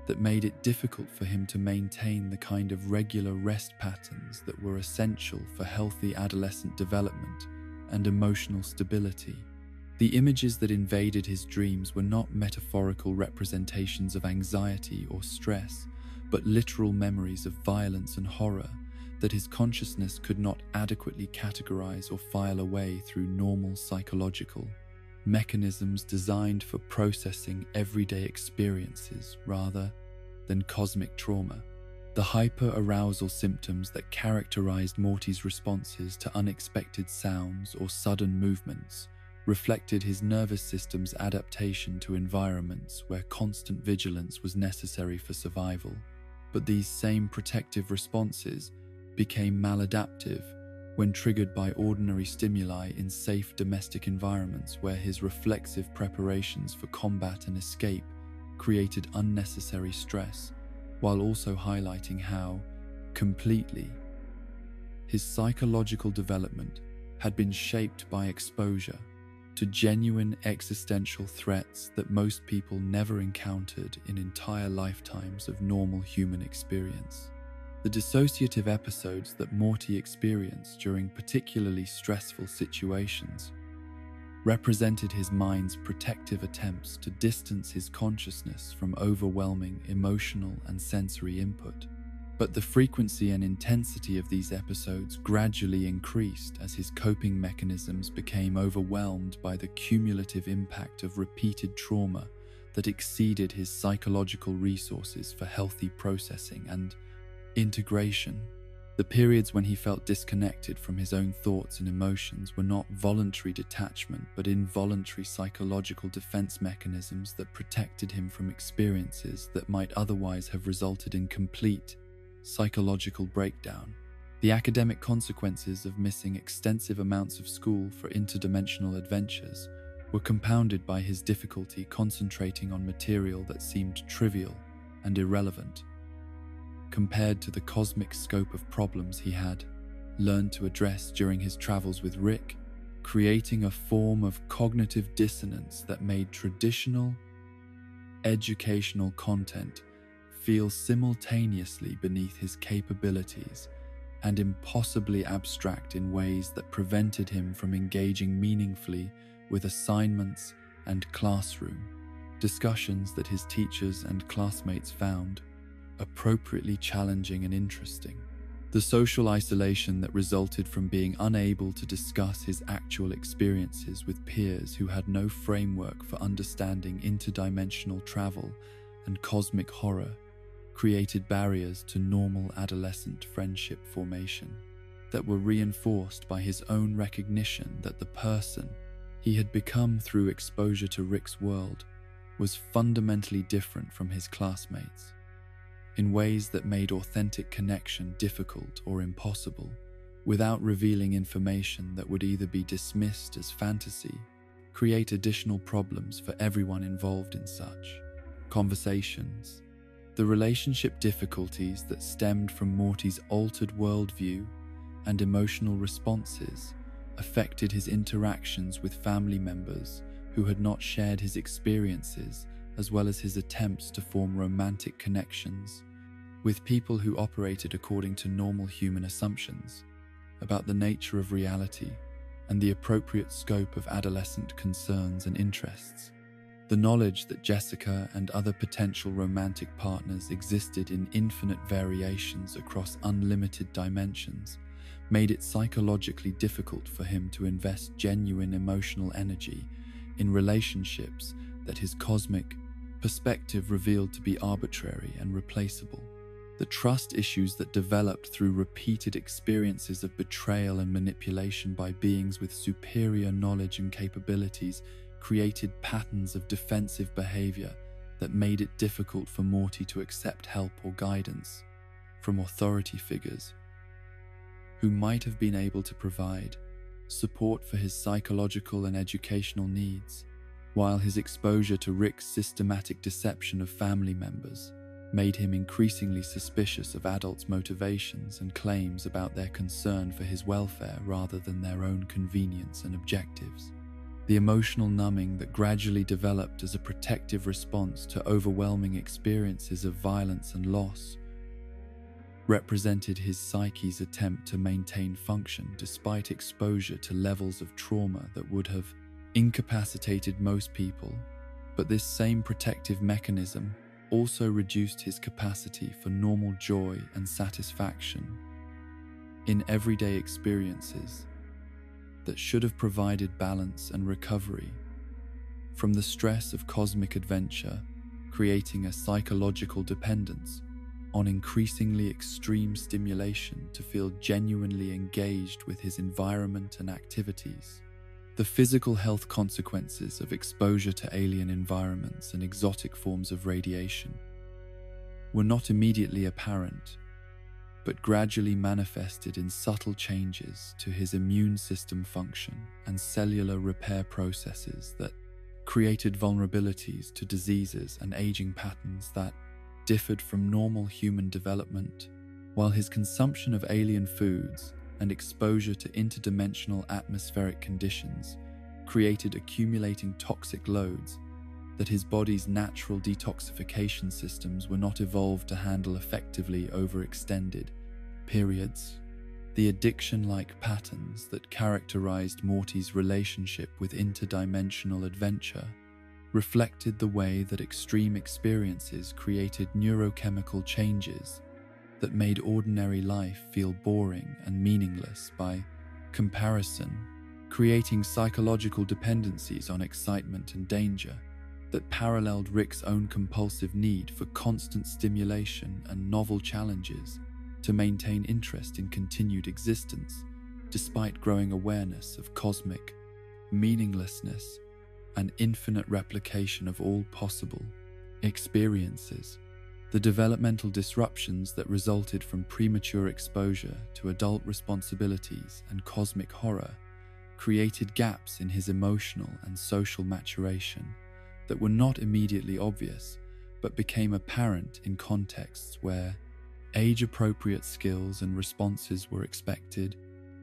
that made it difficult for him to maintain the kind of regular rest patterns that were essential for healthy adolescent development and emotional stability. The images that invaded his dreams were not metaphorical representations of anxiety or stress, but literal memories of violence and horror that his consciousness could not adequately categorize or file away through normal psychological mechanisms designed for processing everyday experiences rather than cosmic trauma. The hyper-arousal symptoms that characterized Morty's responses to unexpected sounds or sudden movements reflected his nervous system's adaptation to environments where constant vigilance was necessary for survival. But these same protective responses became maladaptive when triggered by ordinary stimuli in safe domestic environments where his reflexive preparations for combat and escape created unnecessary stress, while also highlighting how, completely, his psychological development had been shaped by exposure to genuine existential threats that most people never encountered in entire lifetimes of normal human experience. The dissociative episodes that Morty experienced during particularly stressful situations represented his mind's protective attempts to distance his consciousness from overwhelming emotional and sensory input. But the frequency and intensity of these episodes gradually increased as his coping mechanisms became overwhelmed by the cumulative impact of repeated trauma that exceeded his psychological resources for healthy processing and integration. The periods when he felt disconnected from his own thoughts and emotions were not voluntary detachment, but involuntary psychological defense mechanisms that protected him from experiences that might otherwise have resulted in complete psychological breakdown. The academic consequences of missing extensive amounts of school for interdimensional adventures were compounded by his difficulty concentrating on material that seemed trivial and irrelevant compared to the cosmic scope of problems he had learned to address during his travels with Rick, creating a form of cognitive dissonance that made traditional educational content feel simultaneously beneath his capabilities and impossibly abstract in ways that prevented him from engaging meaningfully with assignments and classroom discussions that his teachers and classmates found appropriately challenging and interesting. The social isolation that resulted from being unable to discuss his actual experiences with peers who had no framework for understanding interdimensional travel and cosmic horror created barriers to normal adolescent friendship formation that were reinforced by his own recognition that the person he had become through exposure to Rick's world was fundamentally different from his classmates, in ways that made authentic connection difficult or impossible, without revealing information that would either be dismissed as fantasy, create additional problems for everyone involved in such conversations. The relationship difficulties that stemmed from Morty's altered worldview and emotional responses affected his interactions with family members who had not shared his experiences, as well as his attempts to form romantic connections with people who operated according to normal human assumptions about the nature of reality and the appropriate scope of adolescent concerns and interests. The knowledge that Jessica and other potential romantic partners existed in infinite variations across unlimited dimensions made it psychologically difficult for him to invest genuine emotional energy in relationships that his cosmic perspective revealed to be arbitrary and replaceable. The trust issues that developed through repeated experiences of betrayal and manipulation by beings with superior knowledge and capabilities created patterns of defensive behavior that made it difficult for Morty to accept help or guidance from authority figures who might have been able to provide support for his psychological and educational needs, while his exposure to Rick's systematic deception of family members made him increasingly suspicious of adults' motivations and claims about their concern for his welfare rather than their own convenience and objectives. The emotional numbing that gradually developed as a protective response to overwhelming experiences of violence and loss represented his psyche's attempt to maintain function despite exposure to levels of trauma that would have incapacitated most people. But this same protective mechanism also reduced his capacity for normal joy and satisfaction in everyday experiences that should have provided balance and recovery from the stress of cosmic adventure, creating a psychological dependence on increasingly extreme stimulation to feel genuinely engaged with his environment and activities. The physical health consequences of exposure to alien environments and exotic forms of radiation were not immediately apparent, but gradually manifested in subtle changes to his immune system function and cellular repair processes that created vulnerabilities to diseases and aging patterns that differed from normal human development. While his consumption of alien foods and exposure to interdimensional atmospheric conditions created accumulating toxic loads that his body's natural detoxification systems were not evolved to handle effectively over extended periods. The addiction-like patterns that characterized Morty's relationship with interdimensional adventure reflected the way that extreme experiences created neurochemical changes that made ordinary life feel boring and meaningless by comparison, creating psychological dependencies on excitement and danger that paralleled Rick's own compulsive need for constant stimulation and novel challenges to maintain interest in continued existence, despite growing awareness of cosmic meaninglessness and infinite replication of all possible experiences. The developmental disruptions that resulted from premature exposure to adult responsibilities and cosmic horror created gaps in his emotional and social maturation that were not immediately obvious, but became apparent in contexts where age-appropriate skills and responses were expected,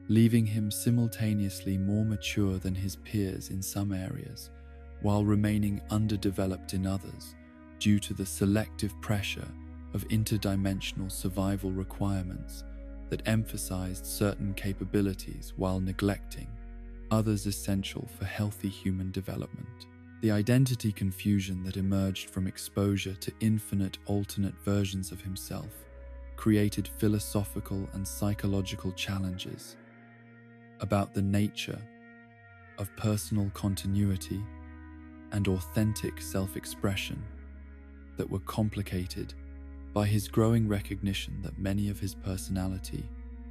leaving him simultaneously more mature than his peers in some areas, while remaining underdeveloped in others due to the selective pressure of interdimensional survival requirements that emphasized certain capabilities while neglecting others essential for healthy human development. The identity confusion that emerged from exposure to infinite alternate versions of himself created philosophical and psychological challenges about the nature of personal continuity and authentic self-expression that were complicated by his growing recognition that many of his personality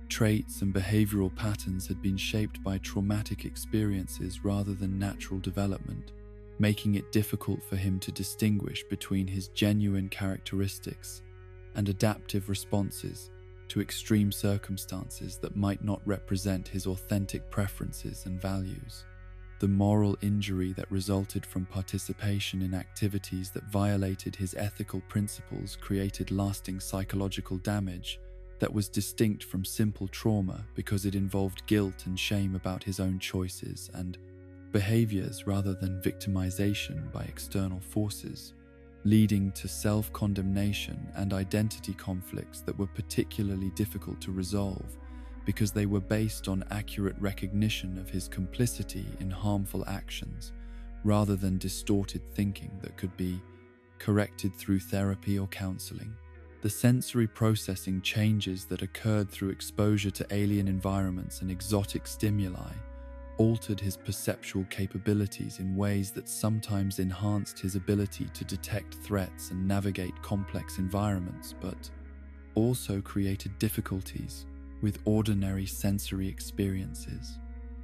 traits and behavioral patterns had been shaped by traumatic experiences rather than natural development, making it difficult for him to distinguish between his genuine characteristics and adaptive responses to extreme circumstances that might not represent his authentic preferences and values. The moral injury that resulted from participation in activities that violated his ethical principles created lasting psychological damage that was distinct from simple trauma because it involved guilt and shame about his own choices and behaviors rather than victimization by external forces, leading to self-condemnation and identity conflicts that were particularly difficult to resolve because they were based on accurate recognition of his complicity in harmful actions rather than distorted thinking that could be corrected through therapy or counseling. The sensory processing changes that occurred through exposure to alien environments and exotic stimuli altered his perceptual capabilities in ways that sometimes enhanced his ability to detect threats and navigate complex environments, but also created difficulties with ordinary sensory experiences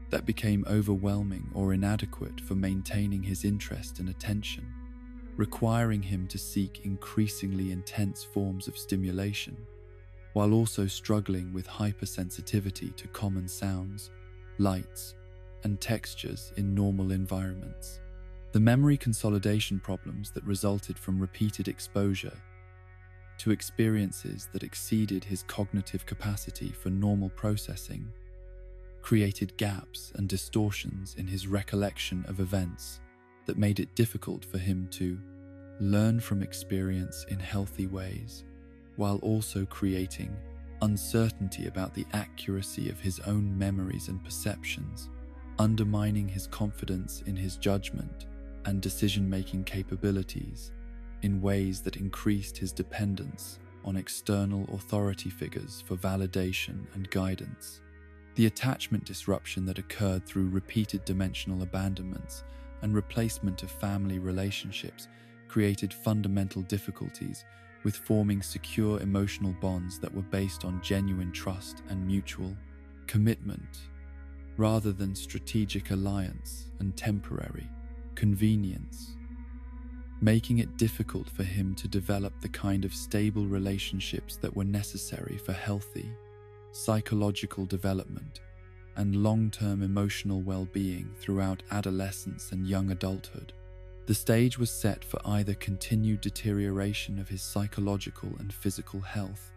that became overwhelming or inadequate for maintaining his interest and attention, requiring him to seek increasingly intense forms of stimulation, while also struggling with hypersensitivity to common sounds, lights, and textures in normal environments. The memory consolidation problems that resulted from repeated exposure to experiences that exceeded his cognitive capacity for normal processing created gaps and distortions in his recollection of events that made it difficult for him to learn from experience in healthy ways, while also creating uncertainty about the accuracy of his own memories and perceptions, undermining his confidence in his judgment and decision-making capabilities, in ways that increased his dependence on external authority figures for validation and guidance. The attachment disruption that occurred through repeated dimensional abandonments and replacement of family relationships created fundamental difficulties with forming secure emotional bonds that were based on genuine trust and mutual commitment, rather than strategic alliance and temporary convenience, making it difficult for him to develop the kind of stable relationships that were necessary for healthy psychological development and long-term emotional well-being throughout adolescence and young adulthood. The stage was set for either continued deterioration of his psychological and physical health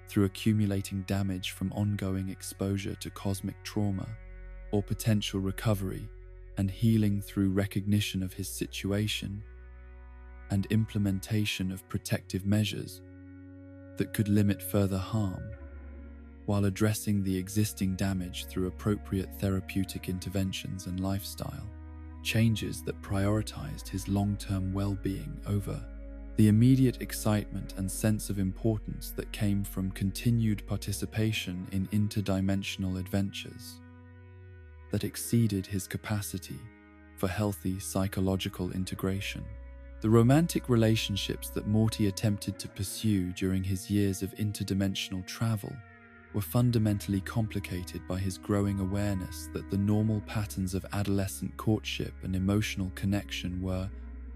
through accumulating damage from ongoing exposure to cosmic trauma, or potential recovery and healing through recognition of his situation and implementation of protective measures that could limit further harm, while addressing the existing damage through appropriate therapeutic interventions and lifestyle changes that prioritized his long-term well-being over the immediate excitement and sense of importance that came from continued participation in interdimensional adventures that exceeded his capacity for healthy psychological integration. The romantic relationships that Morty attempted to pursue during his years of interdimensional travel were fundamentally complicated by his growing awareness that the normal patterns of adolescent courtship and emotional connection were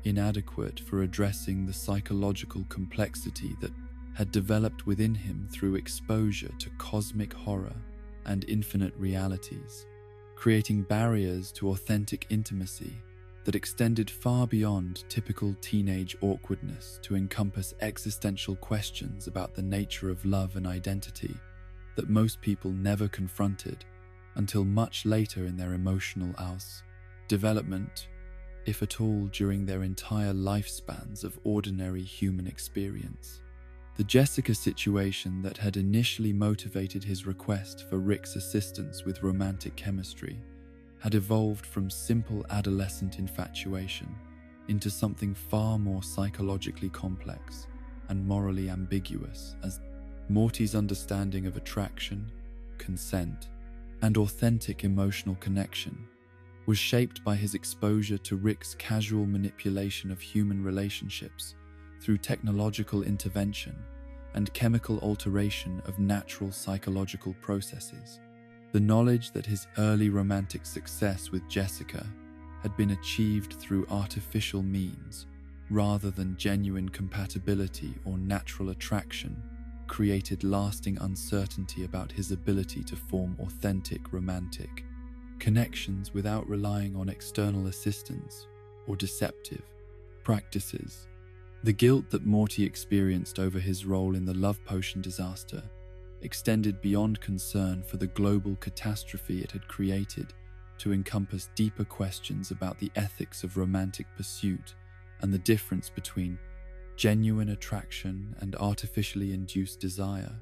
inadequate for addressing the psychological complexity that had developed within him through exposure to cosmic horror and infinite realities, creating barriers to authentic intimacy that extended far beyond typical teenage awkwardness to encompass existential questions about the nature of love and identity that most people never confronted until much later in their emotional development, if at all during their entire lifespans of ordinary human experience. The Jessica situation that had initially motivated his request for Rick's assistance with romantic chemistry had evolved from simple adolescent infatuation into something far more psychologically complex and morally ambiguous, as Morty's understanding of attraction, consent, and authentic emotional connection was shaped by his exposure to Rick's casual manipulation of human relationships through technological intervention and chemical alteration of natural psychological processes. The knowledge that his early romantic success with Jessica had been achieved through artificial means rather than genuine compatibility or natural attraction created lasting uncertainty about his ability to form authentic romantic connections without relying on external assistance or deceptive practices. The guilt that Morty experienced over his role in the love potion disaster extended beyond concern for the global catastrophe it had created to encompass deeper questions about the ethics of romantic pursuit and the difference between genuine attraction and artificially induced desire,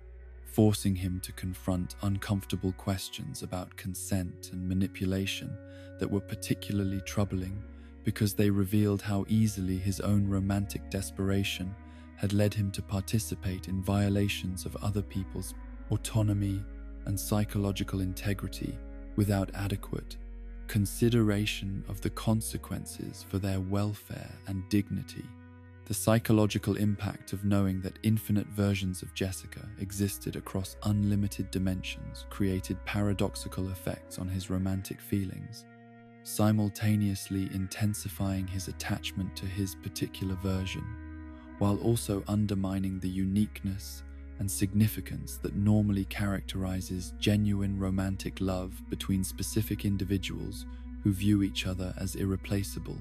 forcing him to confront uncomfortable questions about consent and manipulation that were particularly troubling because they revealed how easily his own romantic desperation had led him to participate in violations of other people's autonomy and psychological integrity without adequate consideration of the consequences for their welfare and dignity. The psychological impact of knowing that infinite versions of Jessica existed across unlimited dimensions created paradoxical effects on his romantic feelings, simultaneously intensifying his attachment to his particular version, while also undermining the uniqueness and significance that normally characterizes genuine romantic love between specific individuals who view each other as irreplaceable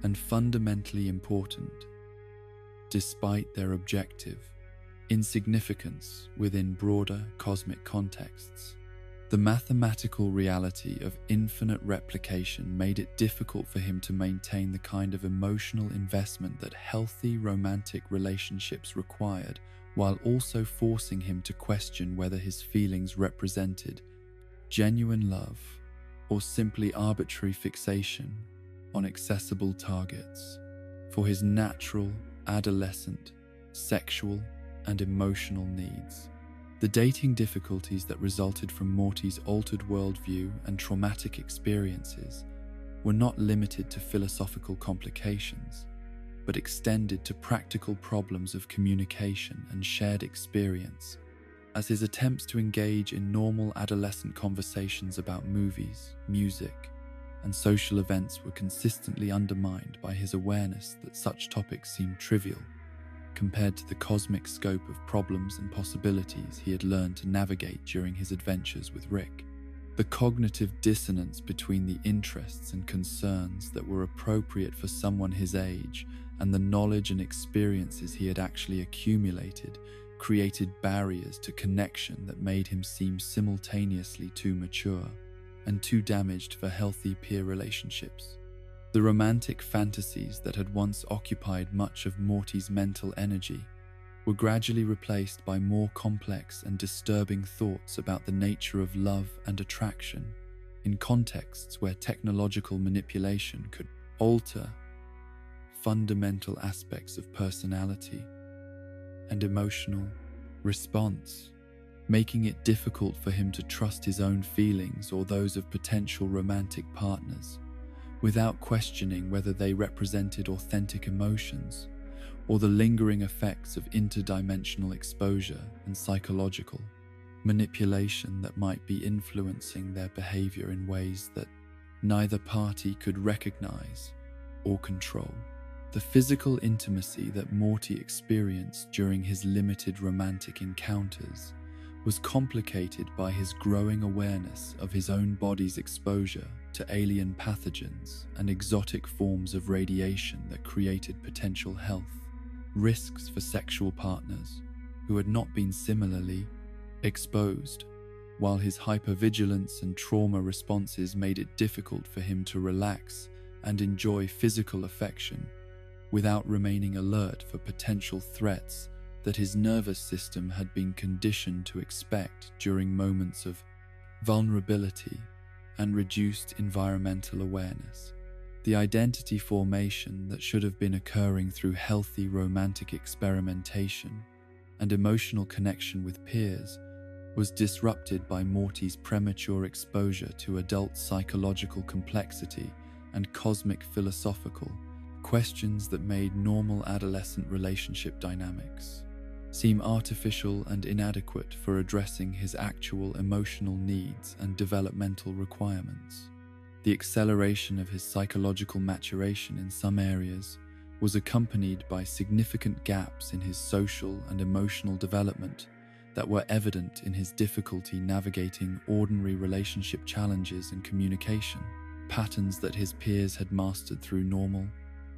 and fundamentally important, despite their objective insignificance within broader cosmic contexts. The mathematical reality of infinite replication made it difficult for him to maintain the kind of emotional investment that healthy romantic relationships required, while also forcing him to question whether his feelings represented genuine love or simply arbitrary fixation on accessible targets. For his natural, adolescent, sexual, and emotional needs. The dating difficulties that resulted from Morty's altered worldview and traumatic experiences were not limited to philosophical complications, but extended to practical problems of communication and shared experience, as his attempts to engage in normal adolescent conversations about movies, music, and social events were consistently undermined by his awareness that such topics seemed trivial compared to the cosmic scope of problems and possibilities he had learned to navigate during his adventures with Rick. The cognitive dissonance between the interests and concerns that were appropriate for someone his age and the knowledge and experiences he had actually accumulated created barriers to connection that made him seem simultaneously too mature and too damaged for healthy peer relationships. The romantic fantasies that had once occupied much of Morty's mental energy were gradually replaced by more complex and disturbing thoughts about the nature of love and attraction in contexts where technological manipulation could alter fundamental aspects of personality and emotional response, making it difficult for him to trust his own feelings or those of potential romantic partners without questioning whether they represented authentic emotions or the lingering effects of interdimensional exposure and psychological manipulation that might be influencing their behavior in ways that neither party could recognize or control. The physical intimacy that Morty experienced during his limited romantic encounters was complicated by his growing awareness of his own body's exposure to alien pathogens and exotic forms of radiation that created potential health risks for sexual partners who had not been similarly exposed, while his hypervigilance and trauma responses made it difficult for him to relax and enjoy physical affection without remaining alert for potential threats that his nervous system had been conditioned to expect during moments of vulnerability and reduced environmental awareness. The identity formation that should have been occurring through healthy romantic experimentation and emotional connection with peers was disrupted by Morty's premature exposure to adult psychological complexity and cosmic philosophical questions that made normal adolescent relationship dynamics seem artificial and inadequate for addressing his actual emotional needs and developmental requirements. The acceleration of his psychological maturation in some areas was accompanied by significant gaps in his social and emotional development that were evident in his difficulty navigating ordinary relationship challenges and communication, patterns that his peers had mastered through normal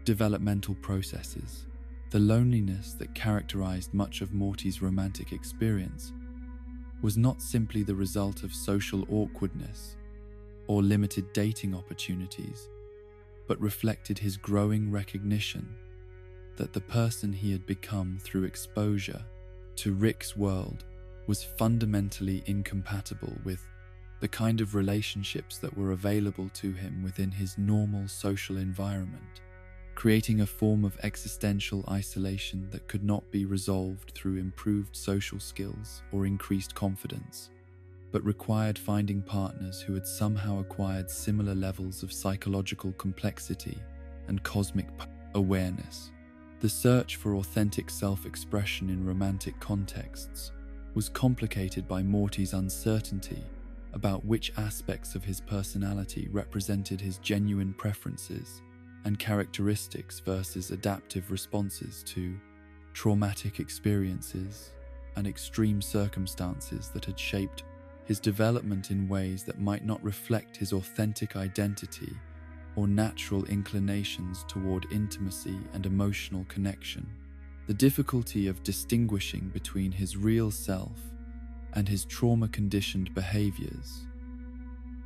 developmental processes. The loneliness that characterized much of Morty's romantic experience was not simply the result of social awkwardness or limited dating opportunities, but reflected his growing recognition that the person he had become through exposure to Rick's world was fundamentally incompatible with the kind of relationships that were available to him within his normal social environment, creating a form of existential isolation that could not be resolved through improved social skills or increased confidence, but required finding partners who had somehow acquired similar levels of psychological complexity and cosmic awareness. The search for authentic self-expression in romantic contexts was complicated by Morty's uncertainty about which aspects of his personality represented his genuine preferences and characteristics versus adaptive responses to traumatic experiences and extreme circumstances that had shaped his development in ways that might not reflect his authentic identity or natural inclinations toward intimacy and emotional connection. The difficulty of distinguishing between his real self and his trauma-conditioned behaviors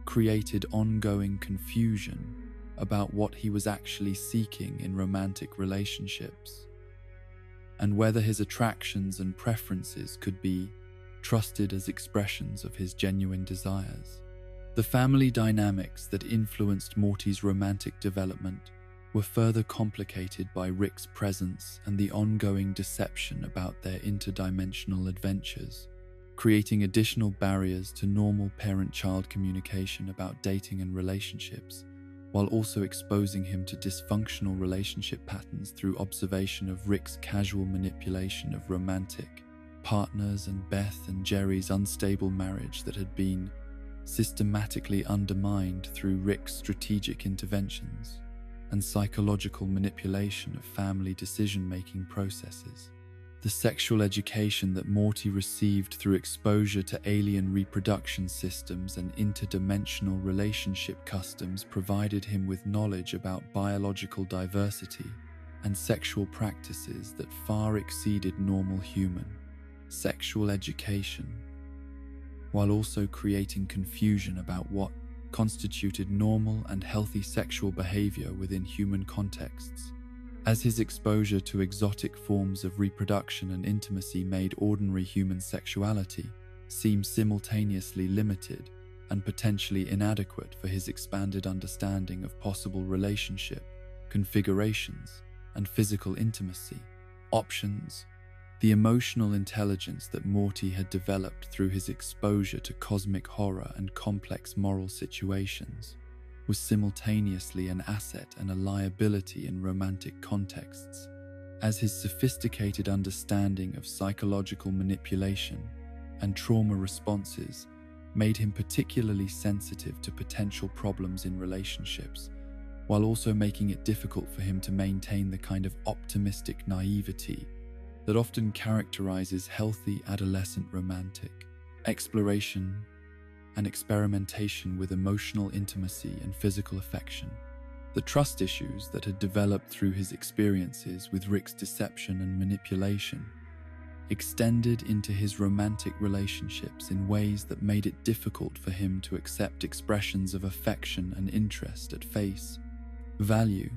created ongoing confusion about what he was actually seeking in romantic relationships, and whether his attractions and preferences could be trusted as expressions of his genuine desires. The family dynamics that influenced Morty's romantic development were further complicated by Rick's presence and the ongoing deception about their interdimensional adventures, creating additional barriers to normal parent-child communication about dating and relationships, while also exposing him to dysfunctional relationship patterns through observation of Rick's casual manipulation of romantic partners and Beth and Jerry's unstable marriage that had been systematically undermined through Rick's strategic interventions and psychological manipulation of family decision-making processes. The sexual education that Morty received through exposure to alien reproduction systems and interdimensional relationship customs provided him with knowledge about biological diversity and sexual practices that far exceeded normal human sexual education, while also creating confusion about what constituted normal and healthy sexual behavior within human contexts, as his exposure to exotic forms of reproduction and intimacy made ordinary human sexuality seem simultaneously limited and potentially inadequate for his expanded understanding of possible relationship, configurations, and physical intimacy options. The emotional intelligence that Morty had developed through his exposure to cosmic horror and complex moral situations was simultaneously an asset and a liability in romantic contexts, as his sophisticated understanding of psychological manipulation and trauma responses made him particularly sensitive to potential problems in relationships, while also making it difficult for him to maintain the kind of optimistic naivety that often characterizes healthy adolescent romantic exploration and experimentation with emotional intimacy and physical affection. The trust issues that had developed through his experiences with Rick's deception and manipulation extended into his romantic relationships in ways that made it difficult for him to accept expressions of affection and interest at face value,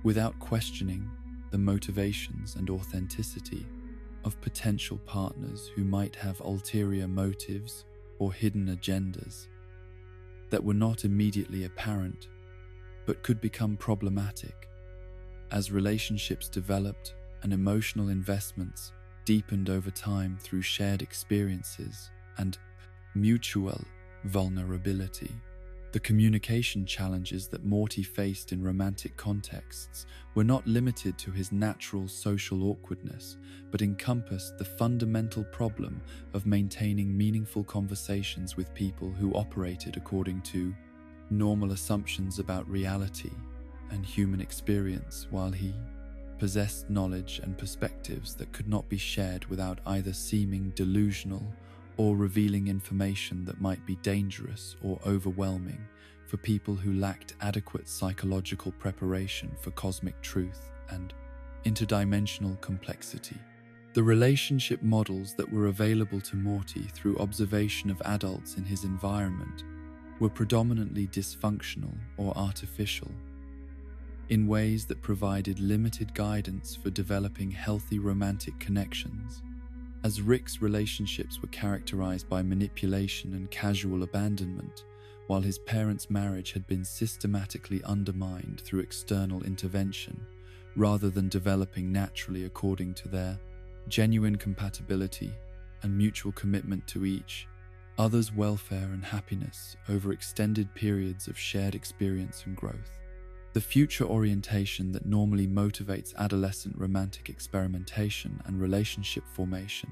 without questioning the motivations and authenticity of potential partners who might have ulterior motives or hidden agendas that were not immediately apparent but could become problematic as relationships developed and emotional investments deepened over time through shared experiences and mutual vulnerability. The communication challenges that Morty faced in romantic contexts were not limited to his natural social awkwardness, but encompassed the fundamental problem of maintaining meaningful conversations with people who operated according to normal assumptions about reality and human experience, while he possessed knowledge and perspectives that could not be shared without either seeming delusional or revealing information that might be dangerous or overwhelming for people who lacked adequate psychological preparation for cosmic truth and interdimensional complexity. The relationship models that were available to Morty through observation of adults in his environment were predominantly dysfunctional or artificial, in ways that provided limited guidance for developing healthy romantic connections. As Rick's relationships were characterized by manipulation and casual abandonment, while his parents' marriage had been systematically undermined through external intervention, rather than developing naturally according to their genuine compatibility and mutual commitment to each other's welfare and happiness over extended periods of shared experience and growth. The future orientation that normally motivates adolescent romantic experimentation and relationship formation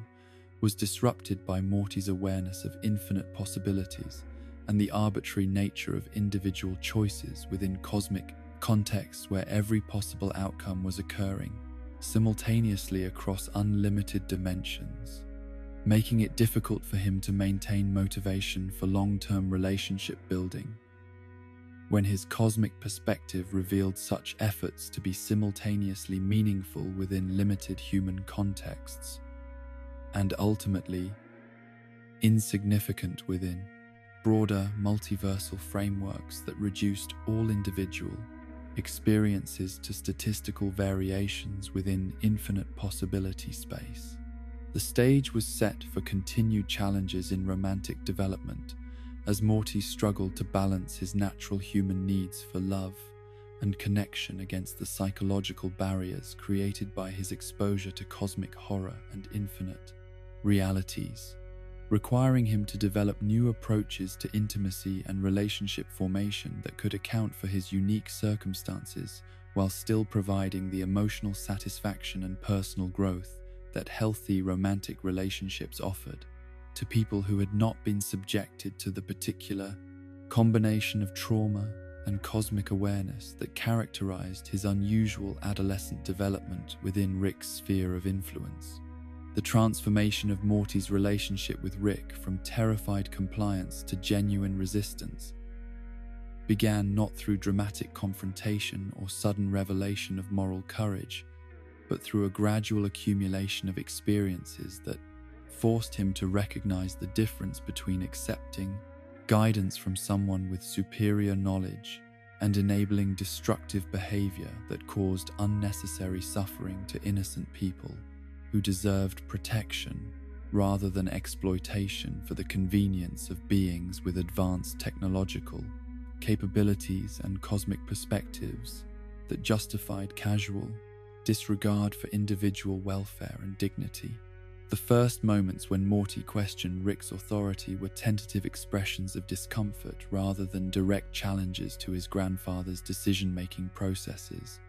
was disrupted by Morty's awareness of infinite possibilities and the arbitrary nature of individual choices within cosmic contexts where every possible outcome was occurring simultaneously across unlimited dimensions, making it difficult for him to maintain motivation for long-term relationship building when his cosmic perspective revealed such efforts to be simultaneously meaningful within limited human contexts, and ultimately insignificant within broader multiversal frameworks that reduced all individual experiences to statistical variations within infinite possibility space. The stage was set for continued challenges in romantic development as Morty struggled to balance his natural human needs for love and connection against the psychological barriers created by his exposure to cosmic horror and infinite realities, requiring him to develop new approaches to intimacy and relationship formation that could account for his unique circumstances while still providing the emotional satisfaction and personal growth that healthy romantic relationships offered to people who had not been subjected to the particular combination of trauma and cosmic awareness that characterized his unusual adolescent development within Rick's sphere of influence. The transformation of Morty's relationship with Rick from terrified compliance to genuine resistance began not through dramatic confrontation or sudden revelation of moral courage, but through a gradual accumulation of experiences that forced him to recognize the difference between accepting guidance from someone with superior knowledge and enabling destructive behavior that caused unnecessary suffering to innocent people who deserved protection rather than exploitation for the convenience of beings with advanced technological capabilities and cosmic perspectives that justified casual disregard for individual welfare and dignity. The first moments when Morty questioned Rick's authority were tentative expressions of discomfort rather than direct challenges to his grandfather's decision-making processes.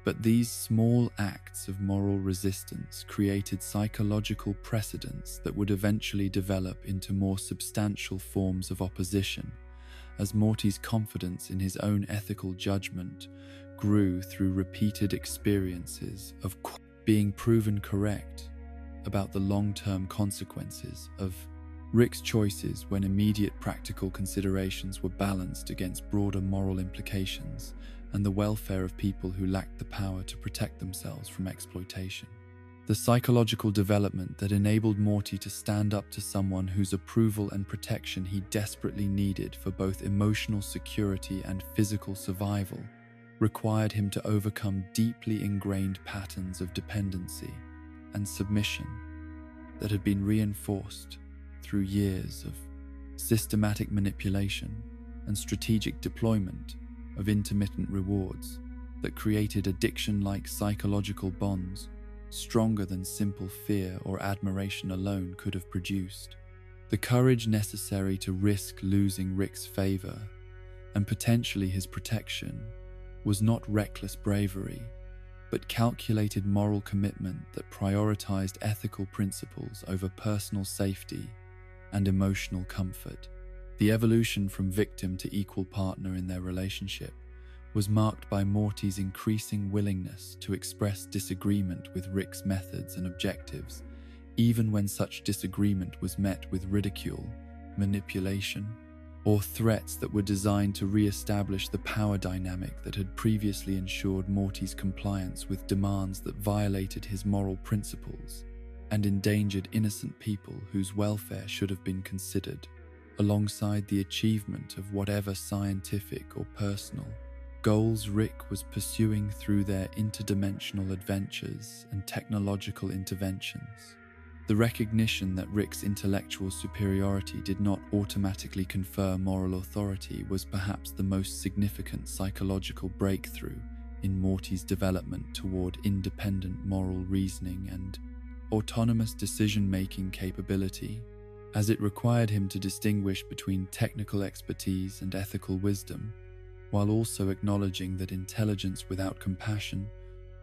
But these small acts of moral resistance created psychological precedents that would eventually develop into more substantial forms of opposition, as Morty's confidence in his own ethical judgment grew through repeated experiences of being proven correct about the long-term consequences of Rick's choices when immediate practical considerations were balanced against broader moral implications and the welfare of people who lacked the power to protect themselves from exploitation. The psychological development that enabled Morty to stand up to someone whose approval and protection he desperately needed for both emotional security and physical survival required him to overcome deeply ingrained patterns of dependency and submission that had been reinforced through years of systematic manipulation and strategic deployment of intermittent rewards that created addiction-like psychological bonds stronger than simple fear or admiration alone could have produced. The courage necessary to risk losing Rick's favor and potentially his protection was not reckless bravery, but calculated moral commitment that prioritized ethical principles over personal safety and emotional comfort. The evolution from victim to equal partner in their relationship was marked by Morty's increasing willingness to express disagreement with Rick's methods and objectives, even when such disagreement was met with ridicule, manipulation, or threats that were designed to re-establish the power dynamic that had previously ensured Morty's compliance with demands that violated his moral principles and endangered innocent people whose welfare should have been considered, alongside the achievement of whatever scientific or personal goals Rick was pursuing through their interdimensional adventures and technological interventions. The recognition that Rick's intellectual superiority did not automatically confer moral authority was perhaps the most significant psychological breakthrough in Morty's development toward independent moral reasoning and autonomous decision-making capability, as it required him to distinguish between technical expertise and ethical wisdom, while also acknowledging that intelligence without compassion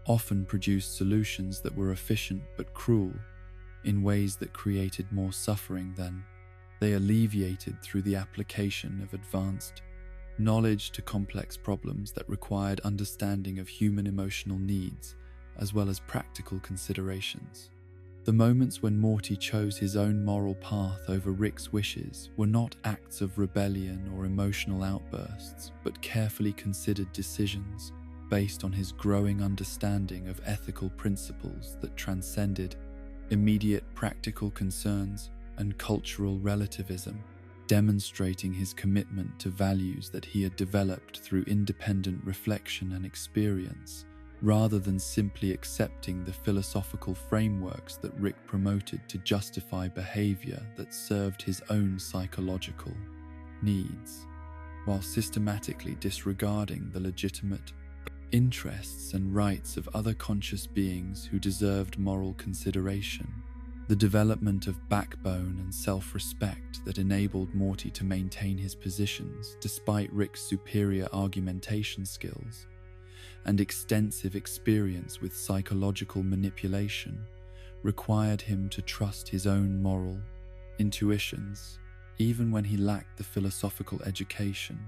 often produced solutions that were efficient but cruel, in ways that created more suffering than they alleviated through the application of advanced knowledge to complex problems that required understanding of human emotional needs as well as practical considerations. The moments when Morty chose his own moral path over Rick's wishes were not acts of rebellion or emotional outbursts, but carefully considered decisions based on his growing understanding of ethical principles that transcended immediate practical concerns and cultural relativism, demonstrating his commitment to values that he had developed through independent reflection and experience, rather than simply accepting the philosophical frameworks that Rick promoted to justify behavior that served his own psychological needs, while systematically disregarding the legitimate interests and rights of other conscious beings who deserved moral consideration, the development of backbone and self-respect that enabled Morty to maintain his positions despite Rick's superior argumentation skills, and extensive experience with psychological manipulation required him to trust his own moral intuitions, even when he lacked the philosophical education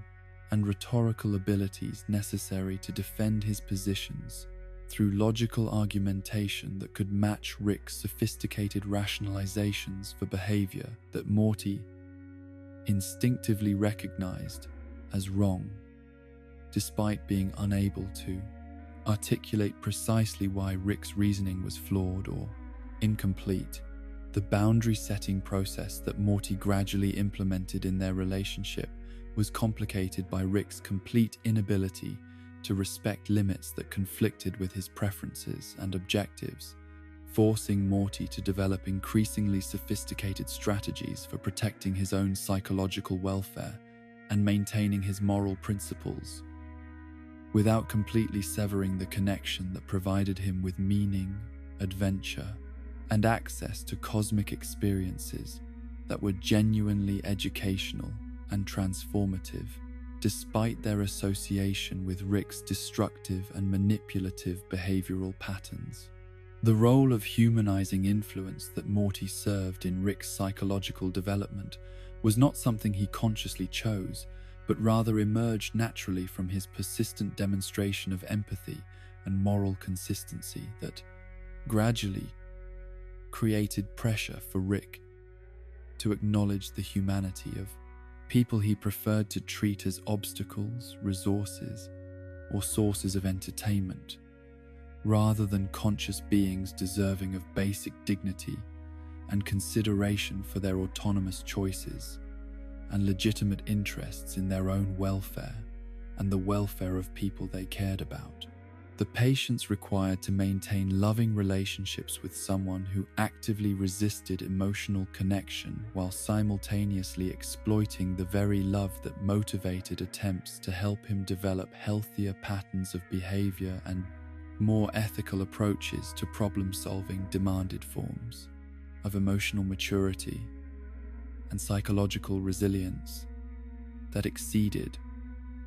and rhetorical abilities necessary to defend his positions through logical argumentation that could match Rick's sophisticated rationalizations for behavior that Morty instinctively recognized as wrong, despite being unable to articulate precisely why Rick's reasoning was flawed or incomplete. The boundary-setting process that Morty gradually implemented in their relationship was complicated by Rick's complete inability to respect limits that conflicted with his preferences and objectives, forcing Morty to develop increasingly sophisticated strategies for protecting his own psychological welfare and maintaining his moral principles, without completely severing the connection that provided him with meaning, adventure, and access to cosmic experiences that were genuinely educational and transformative, despite their association with Rick's destructive and manipulative behavioral patterns. The role of humanizing influence that Morty served in Rick's psychological development was not something he consciously chose, but rather emerged naturally from his persistent demonstration of empathy and moral consistency that gradually created pressure for Rick to acknowledge the humanity of people he preferred to treat as obstacles, resources, or sources of entertainment, rather than conscious beings deserving of basic dignity and consideration for their autonomous choices and legitimate interests in their own welfare and the welfare of people they cared about. The patience required to maintain loving relationships with someone who actively resisted emotional connection while simultaneously exploiting the very love that motivated attempts to help him develop healthier patterns of behavior and more ethical approaches to problem-solving demanded forms of emotional maturity and psychological resilience that exceeded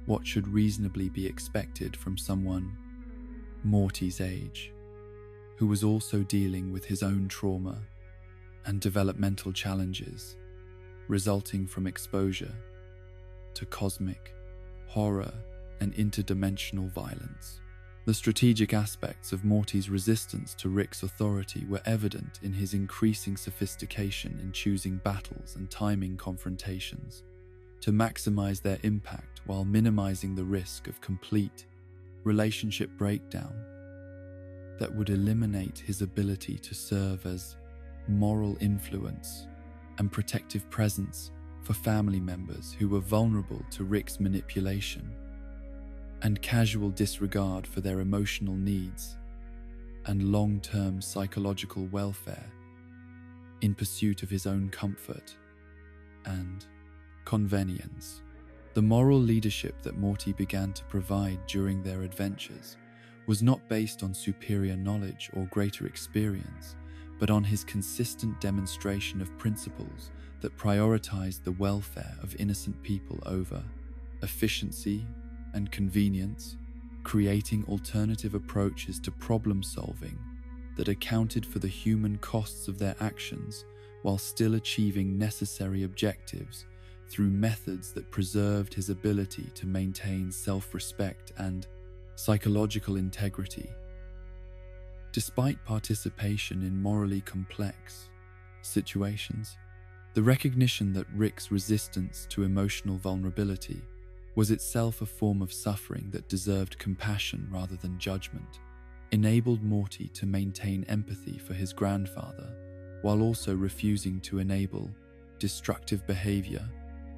what should reasonably be expected from someone Morty's age, who was also dealing with his own trauma and developmental challenges resulting from exposure to cosmic horror and interdimensional violence. The strategic aspects of Morty's resistance to Rick's authority were evident in his increasing sophistication in choosing battles and timing confrontations to maximize their impact while minimizing the risk of complete relationship breakdown that would eliminate his ability to serve as moral influence and protective presence for family members who were vulnerable to Rick's manipulation and casual disregard for their emotional needs and long-term psychological welfare in pursuit of his own comfort and convenience. The moral leadership that Morty began to provide during their adventures was not based on superior knowledge or greater experience, but on his consistent demonstration of principles that prioritized the welfare of innocent people over efficiency and convenience, creating alternative approaches to problem solving that accounted for the human costs of their actions while still achieving necessary objectives through methods that preserved his ability to maintain self-respect and psychological integrity. Despite participation in morally complex situations, the recognition that Rick's resistance to emotional vulnerability was itself a form of suffering that deserved compassion rather than judgment, enabled Morty to maintain empathy for his grandfather while also refusing to enable destructive behavior,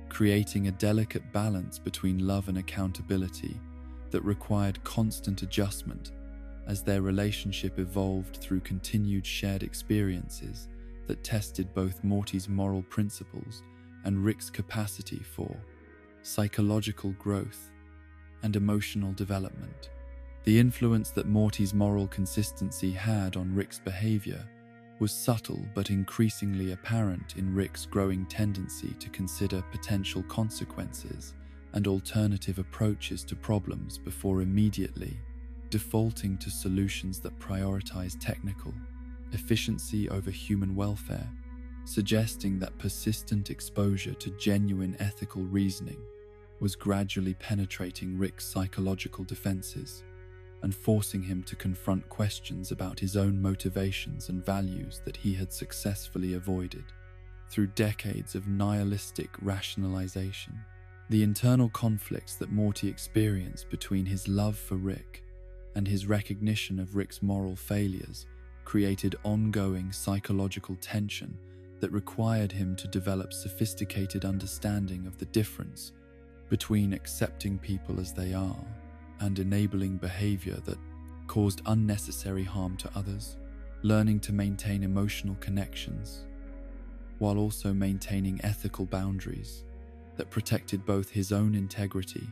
creating a delicate balance between love and accountability that required constant adjustment as their relationship evolved through continued shared experiences that tested both Morty's moral principles and Rick's capacity for psychological growth and emotional development. The influence that Morty's moral consistency had on Rick's behavior was subtle but increasingly apparent in Rick's growing tendency to consider potential consequences and alternative approaches to problems before immediately defaulting to solutions that prioritize technical efficiency over human welfare, suggesting that persistent exposure to genuine ethical reasoning was gradually penetrating Rick's psychological defenses and forcing him to confront questions about his own motivations and values that he had successfully avoided through decades of nihilistic rationalization. The internal conflicts that Morty experienced between his love for Rick and his recognition of Rick's moral failures created ongoing psychological tension that required him to develop sophisticated understanding of the difference between accepting people as they are and enabling behavior that caused unnecessary harm to others, learning to maintain emotional connections while also maintaining ethical boundaries that protected both his own integrity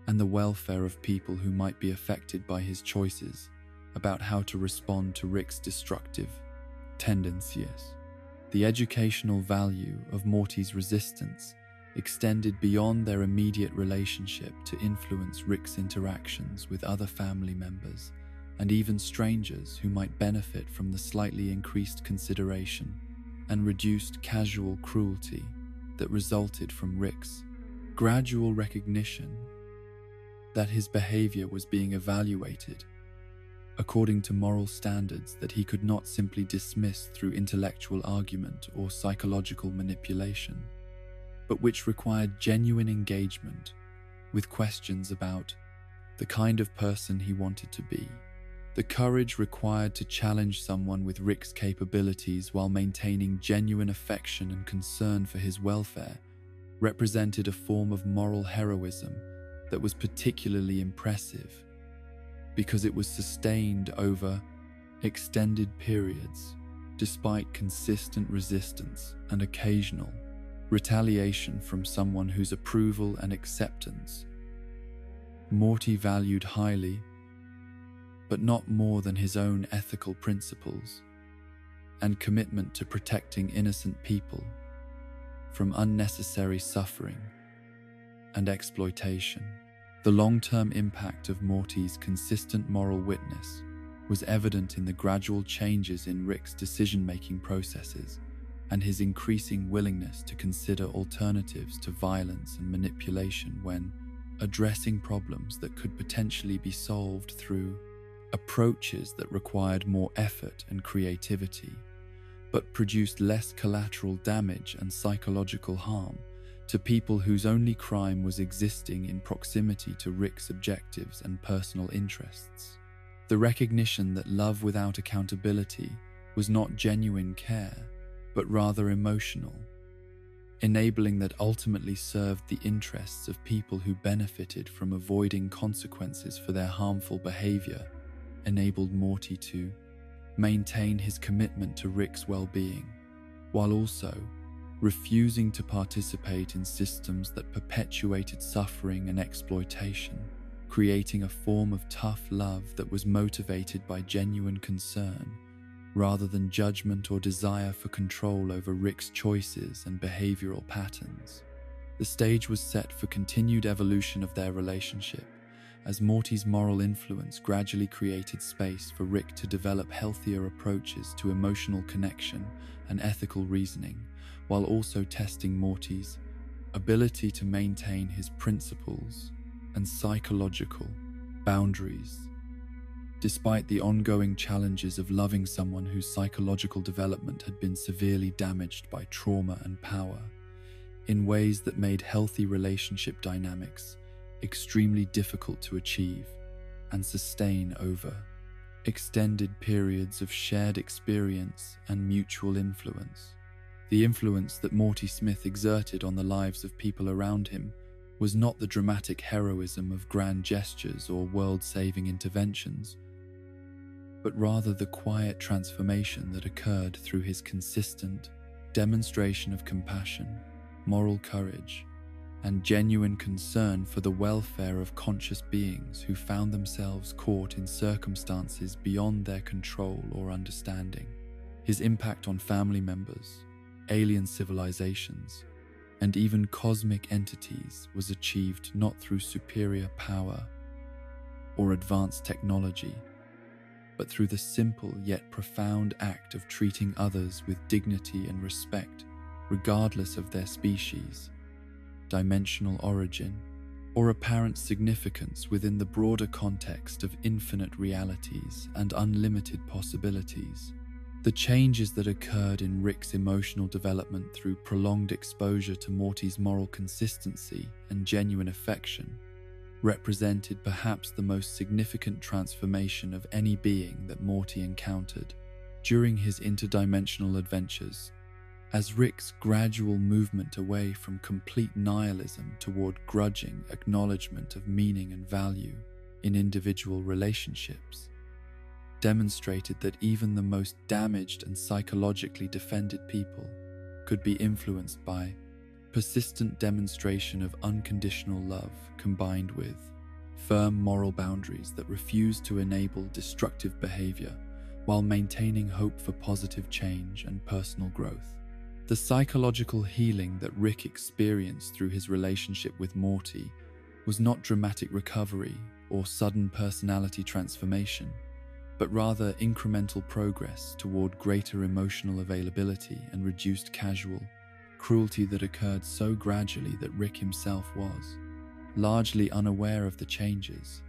and the welfare of people who might be affected by his choices about how to respond to Rick's destructive tendencies. The educational value of Morty's resistance extended beyond their immediate relationship to influence Rick's interactions with other family members and even strangers who might benefit from the slightly increased consideration and reduced casual cruelty that resulted from Rick's gradual recognition that his behavior was being evaluated according to moral standards that he could not simply dismiss through intellectual argument or psychological manipulation, but which required genuine engagement with questions about the kind of person he wanted to be. The courage required to challenge someone with Rick's capabilities while maintaining genuine affection and concern for his welfare represented a form of moral heroism that was particularly impressive because it was sustained over extended periods despite consistent resistance and occasional retaliation from someone whose approval and acceptance Morty valued highly, but not more than his own ethical principles and commitment to protecting innocent people from unnecessary suffering and exploitation. The long-term impact of Morty's consistent moral witness was evident in the gradual changes in Rick's decision-making processes and his increasing willingness to consider alternatives to violence and manipulation when addressing problems that could potentially be solved through approaches that required more effort and creativity, but produced less collateral damage and psychological harm to people whose only crime was existing in proximity to Rick's objectives and personal interests. The recognition that love without accountability was not genuine care, but rather emotional, enabling that ultimately served the interests of people who benefited from avoiding consequences for their harmful behavior, enabled Morty to maintain his commitment to Rick's well-being, while also refusing to participate in systems that perpetuated suffering and exploitation, creating a form of tough love that was motivated by genuine concern rather than judgment or desire for control over Rick's choices and behavioral patterns. The stage was set for continued evolution of their relationship, as Morty's moral influence gradually created space for Rick to develop healthier approaches to emotional connection and ethical reasoning, while also testing Morty's ability to maintain his principles and psychological boundaries. Despite the ongoing challenges of loving someone whose psychological development had been severely damaged by trauma and power, in ways that made healthy relationship dynamics extremely difficult to achieve and sustain over extended periods of shared experience and mutual influence. The influence that Morty Smith exerted on the lives of people around him was not the dramatic heroism of grand gestures or world-saving interventions, but rather the quiet transformation that occurred through his consistent demonstration of compassion, moral courage, and genuine concern for the welfare of conscious beings who found themselves caught in circumstances beyond their control or understanding. His impact on family members, alien civilizations, and even cosmic entities was achieved not through superior power or advanced technology, but through the simple yet profound act of treating others with dignity and respect, regardless of their species, dimensional origin, or apparent significance within the broader context of infinite realities and unlimited possibilities. The changes that occurred in Rick's emotional development through prolonged exposure to Morty's moral consistency and genuine affection represented perhaps the most significant transformation of any being that Morty encountered during his interdimensional adventures, as Rick's gradual movement away from complete nihilism toward grudging acknowledgement of meaning and value in individual relationships demonstrated that even the most damaged and psychologically defended people could be influenced by persistent demonstration of unconditional love combined with firm moral boundaries that refuse to enable destructive behavior while maintaining hope for positive change and personal growth. The psychological healing that Rick experienced through his relationship with Morty was not dramatic recovery or sudden personality transformation, but rather incremental progress toward greater emotional availability and reduced casual cruelty that occurred so gradually that Rick himself was largely unaware of the changes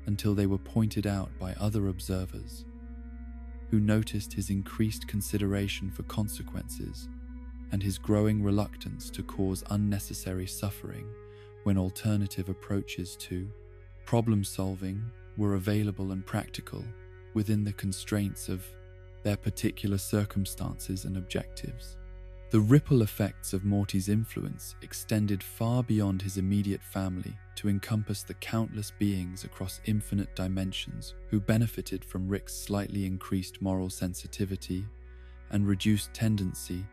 until they were pointed out by other observers who noticed his increased consideration for consequences and his growing reluctance to cause unnecessary suffering when alternative approaches to problem solving were available and practical within the constraints of their particular circumstances and objectives. The ripple effects of Morty's influence extended far beyond his immediate family to encompass the countless beings across infinite dimensions who benefited from Rick's slightly increased moral sensitivity and reduced tendency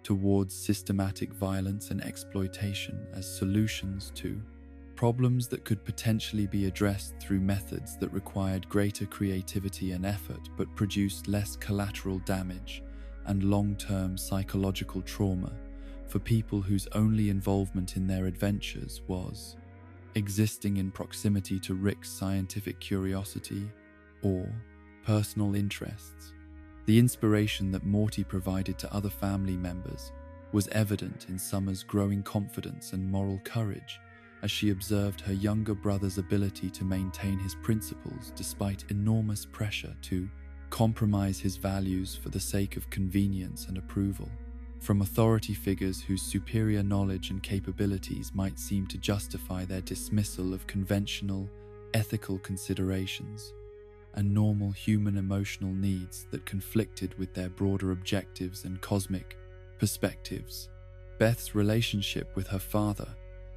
towards systematic violence and exploitation as solutions to problems that could potentially be addressed through methods that required greater creativity and effort but produced less collateral damage and long-term psychological trauma for people whose only involvement in their adventures was existing in proximity to Rick's scientific curiosity or personal interests. The inspiration that Morty provided to other family members was evident in Summer's growing confidence and moral courage as she observed her younger brother's ability to maintain his principles despite enormous pressure to compromise his values for the sake of convenience and approval, from authority figures whose superior knowledge and capabilities might seem to justify their dismissal of conventional, ethical considerations and normal human emotional needs that conflicted with their broader objectives and cosmic perspectives. Beth's relationship with her father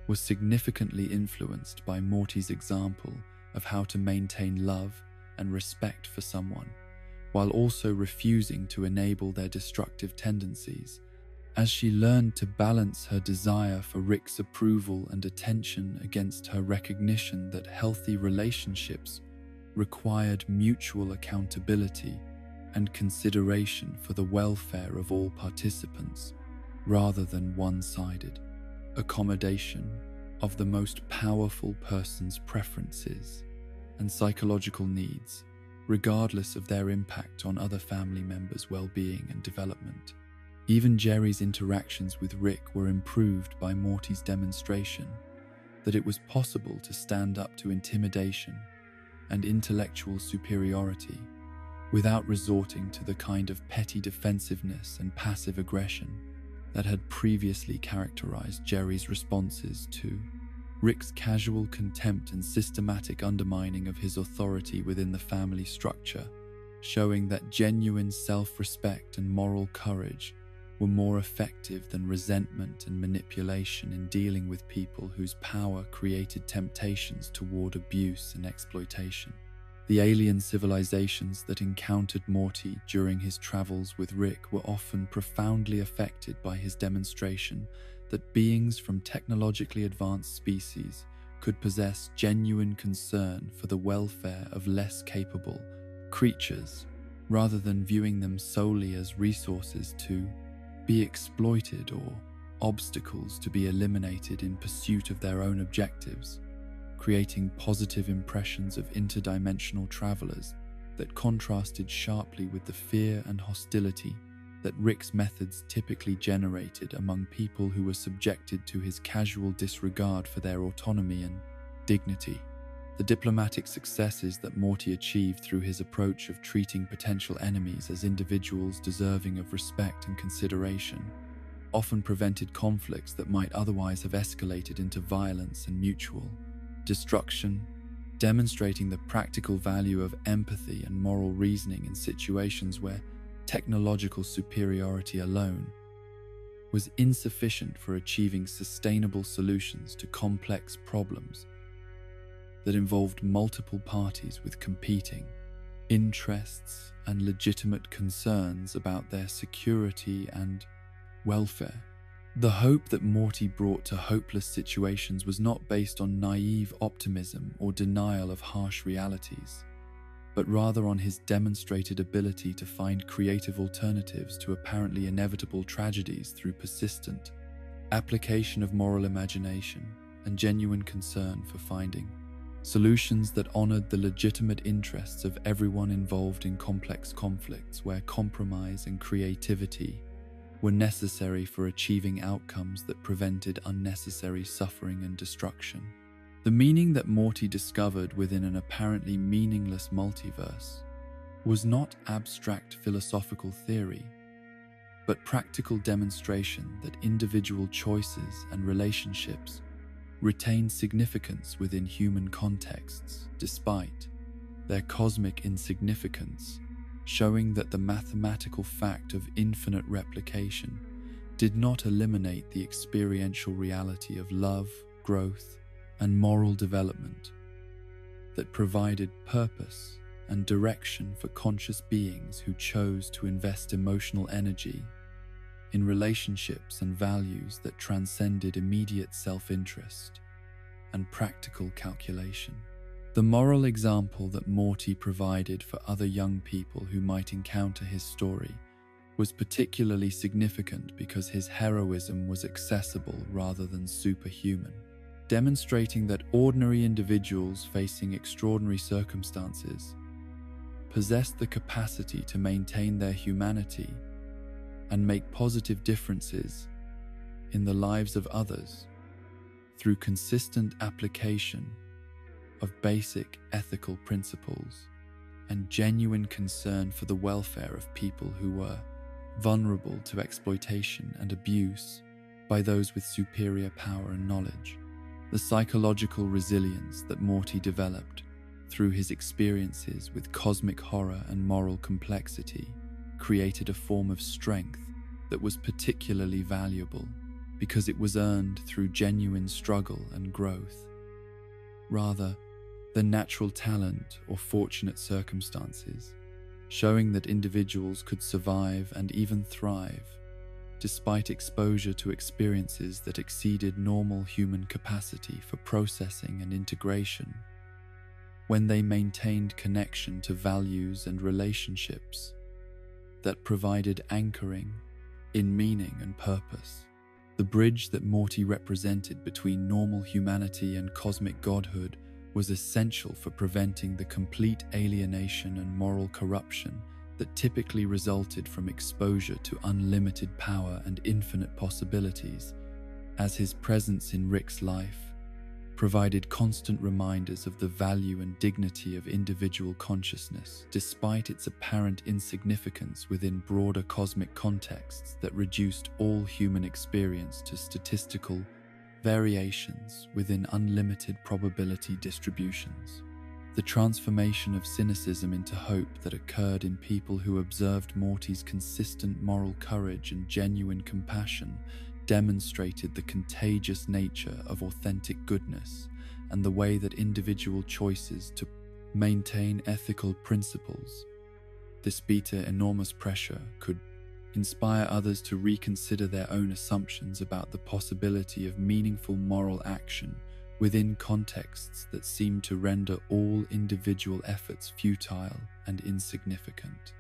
was significantly influenced by Morty's example of how to maintain love and respect for someone, while also refusing to enable their destructive tendencies, as she learned to balance her desire for Rick's approval and attention against her recognition that healthy relationships required mutual accountability and consideration for the welfare of all participants, rather than one-sided accommodation of the most powerful person's preferences and psychological needs, regardless of their impact on other family members' well-being and development. Even Jerry's interactions with Rick were improved by Morty's demonstration that it was possible to stand up to intimidation and intellectual superiority without resorting to the kind of petty defensiveness and passive aggression that had previously characterized Jerry's responses to Rick's casual contempt and systematic undermining of his authority within the family structure, showing that genuine self-respect and moral courage were more effective than resentment and manipulation in dealing with people whose power created temptations toward abuse and exploitation. The alien civilizations that encountered Morty during his travels with Rick were often profoundly affected by his demonstration that beings from technologically advanced species could possess genuine concern for the welfare of less capable creatures, rather than viewing them solely as resources to be exploited or obstacles to be eliminated in pursuit of their own objectives, creating positive impressions of interdimensional travelers that contrasted sharply with the fear and hostility that Rick's methods typically generated among people who were subjected to his casual disregard for their autonomy and dignity. The diplomatic successes that Morty achieved through his approach of treating potential enemies as individuals deserving of respect and consideration often prevented conflicts that might otherwise have escalated into violence and mutual destruction, demonstrating the practical value of empathy and moral reasoning in situations where technological superiority alone was insufficient for achieving sustainable solutions to complex problems that involved multiple parties with competing interests and legitimate concerns about their security and welfare. The hope that Morty brought to hopeless situations was not based on naive optimism or denial of harsh realities, but rather on his demonstrated ability to find creative alternatives to apparently inevitable tragedies through persistent application of moral imagination and genuine concern for finding solutions that honored the legitimate interests of everyone involved in complex conflicts where compromise and creativity were necessary for achieving outcomes that prevented unnecessary suffering and destruction. The meaning that Morty discovered within an apparently meaningless multiverse was not abstract philosophical theory, but practical demonstration that individual choices and relationships retain significance within human contexts despite their cosmic insignificance, showing that the mathematical fact of infinite replication did not eliminate the experiential reality of love, growth, and moral development that provided purpose and direction for conscious beings who chose to invest emotional energy in relationships and values that transcended immediate self-interest and practical calculation. The moral example that Morty provided for other young people who might encounter his story was particularly significant because his heroism was accessible rather than superhuman, demonstrating that ordinary individuals facing extraordinary circumstances possess the capacity to maintain their humanity and make positive differences in the lives of others through consistent application of basic ethical principles and genuine concern for the welfare of people who were vulnerable to exploitation and abuse by those with superior power and knowledge. The psychological resilience that Morty developed through his experiences with cosmic horror and moral complexity created a form of strength that was particularly valuable because it was earned through genuine struggle and growth, rather than natural talent or fortunate circumstances, showing that individuals could survive and even thrive despite exposure to experiences that exceeded normal human capacity for processing and integration, when they maintained connection to values and relationships that provided anchoring in meaning and purpose. The bridge that Morty represented between normal humanity and cosmic godhood was essential for preventing the complete alienation and moral corruption that typically resulted from exposure to unlimited power and infinite possibilities, as his presence in Rick's life provided constant reminders of the value and dignity of individual consciousness, despite its apparent insignificance within broader cosmic contexts that reduced all human experience to statistical variations within unlimited probability distributions. The transformation of cynicism into hope that occurred in people who observed Morty's consistent moral courage and genuine compassion demonstrated the contagious nature of authentic goodness and the way that individual choices to maintain ethical principles, despite enormous pressure, could inspire others to reconsider their own assumptions about the possibility of meaningful moral action within contexts that seem to render all individual efforts futile and insignificant.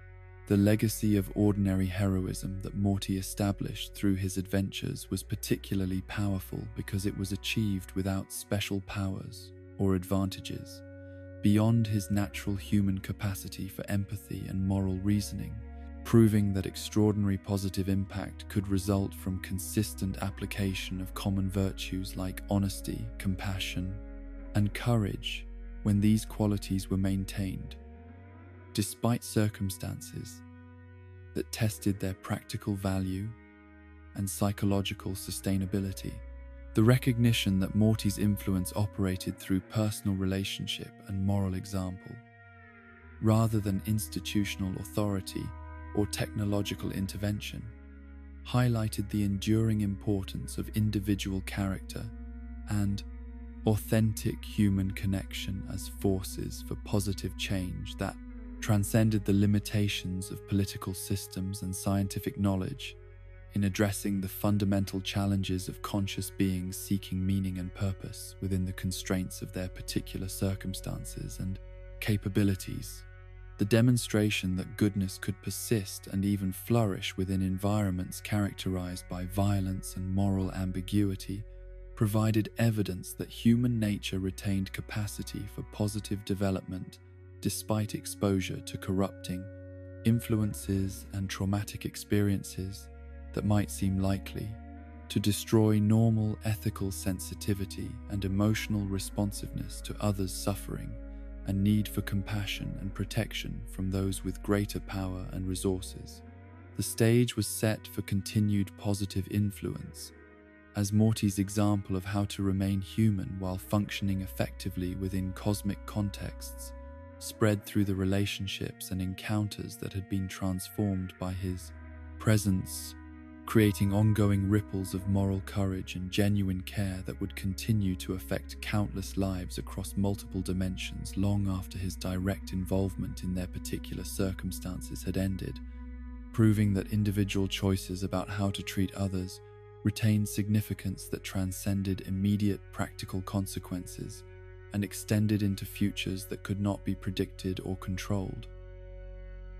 The legacy of ordinary heroism that Morty established through his adventures was particularly powerful because it was achieved without special powers or advantages, beyond his natural human capacity for empathy and moral reasoning, proving that extraordinary positive impact could result from consistent application of common virtues like honesty, compassion, and courage when these qualities were maintained, despite circumstances that tested their practical value and psychological sustainability. The recognition that Morty's influence operated through personal relationship and moral example, rather than institutional authority or technological intervention, highlighted the enduring importance of individual character and authentic human connection as forces for positive change that transcended the limitations of political systems and scientific knowledge in addressing the fundamental challenges of conscious beings seeking meaning and purpose within the constraints of their particular circumstances and capabilities. The demonstration that goodness could persist and even flourish within environments characterized by violence and moral ambiguity provided evidence that human nature retained capacity for positive development despite exposure to corrupting influences and traumatic experiences that might seem likely to destroy normal ethical sensitivity and emotional responsiveness to others' suffering and need for compassion and protection from those with greater power and resources. The stage was set for continued positive influence, as Morty's example of how to remain human while functioning effectively within cosmic contexts spread through the relationships and encounters that had been transformed by his presence, creating ongoing ripples of moral courage and genuine care that would continue to affect countless lives across multiple dimensions long after his direct involvement in their particular circumstances had ended, proving that individual choices about how to treat others retained significance that transcended immediate practical consequences and extended into futures that could not be predicted or controlled,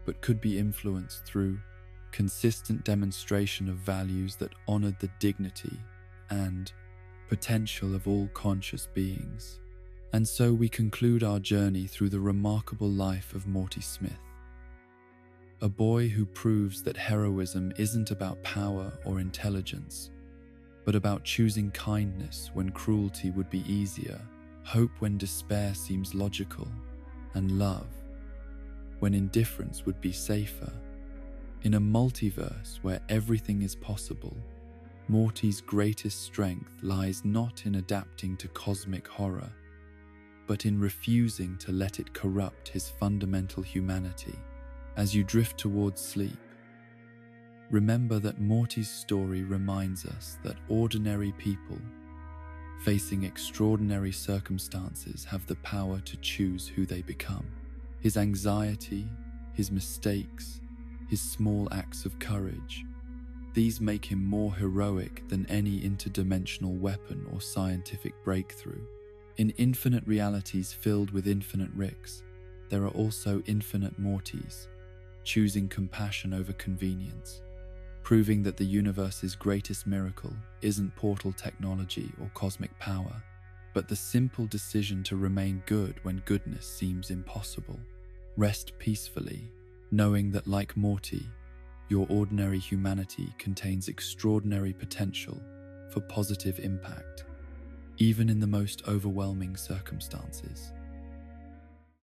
but could be influenced through consistent demonstration of values that honored the dignity and potential of all conscious beings. And so we conclude our journey through the remarkable life of Morty Smith, a boy who proves that heroism isn't about power or intelligence, but about choosing kindness when cruelty would be easier, hope when despair seems logical, and love when indifference would be safer. In a multiverse where everything is possible, Morty's greatest strength lies not in adapting to cosmic horror, but in refusing to let it corrupt his fundamental humanity. As you drift towards sleep, remember that Morty's story reminds us that ordinary people facing extraordinary circumstances have the power to choose who they become. His anxiety, his mistakes, his small acts of courage, these make him more heroic than any interdimensional weapon or scientific breakthrough. In infinite realities filled with infinite Ricks, there are also infinite Mortys, choosing compassion over convenience, proving that the universe's greatest miracle isn't portal technology or cosmic power, but the simple decision to remain good when goodness seems impossible. Rest peacefully, knowing that like Morty, your ordinary humanity contains extraordinary potential for positive impact, even in the most overwhelming circumstances.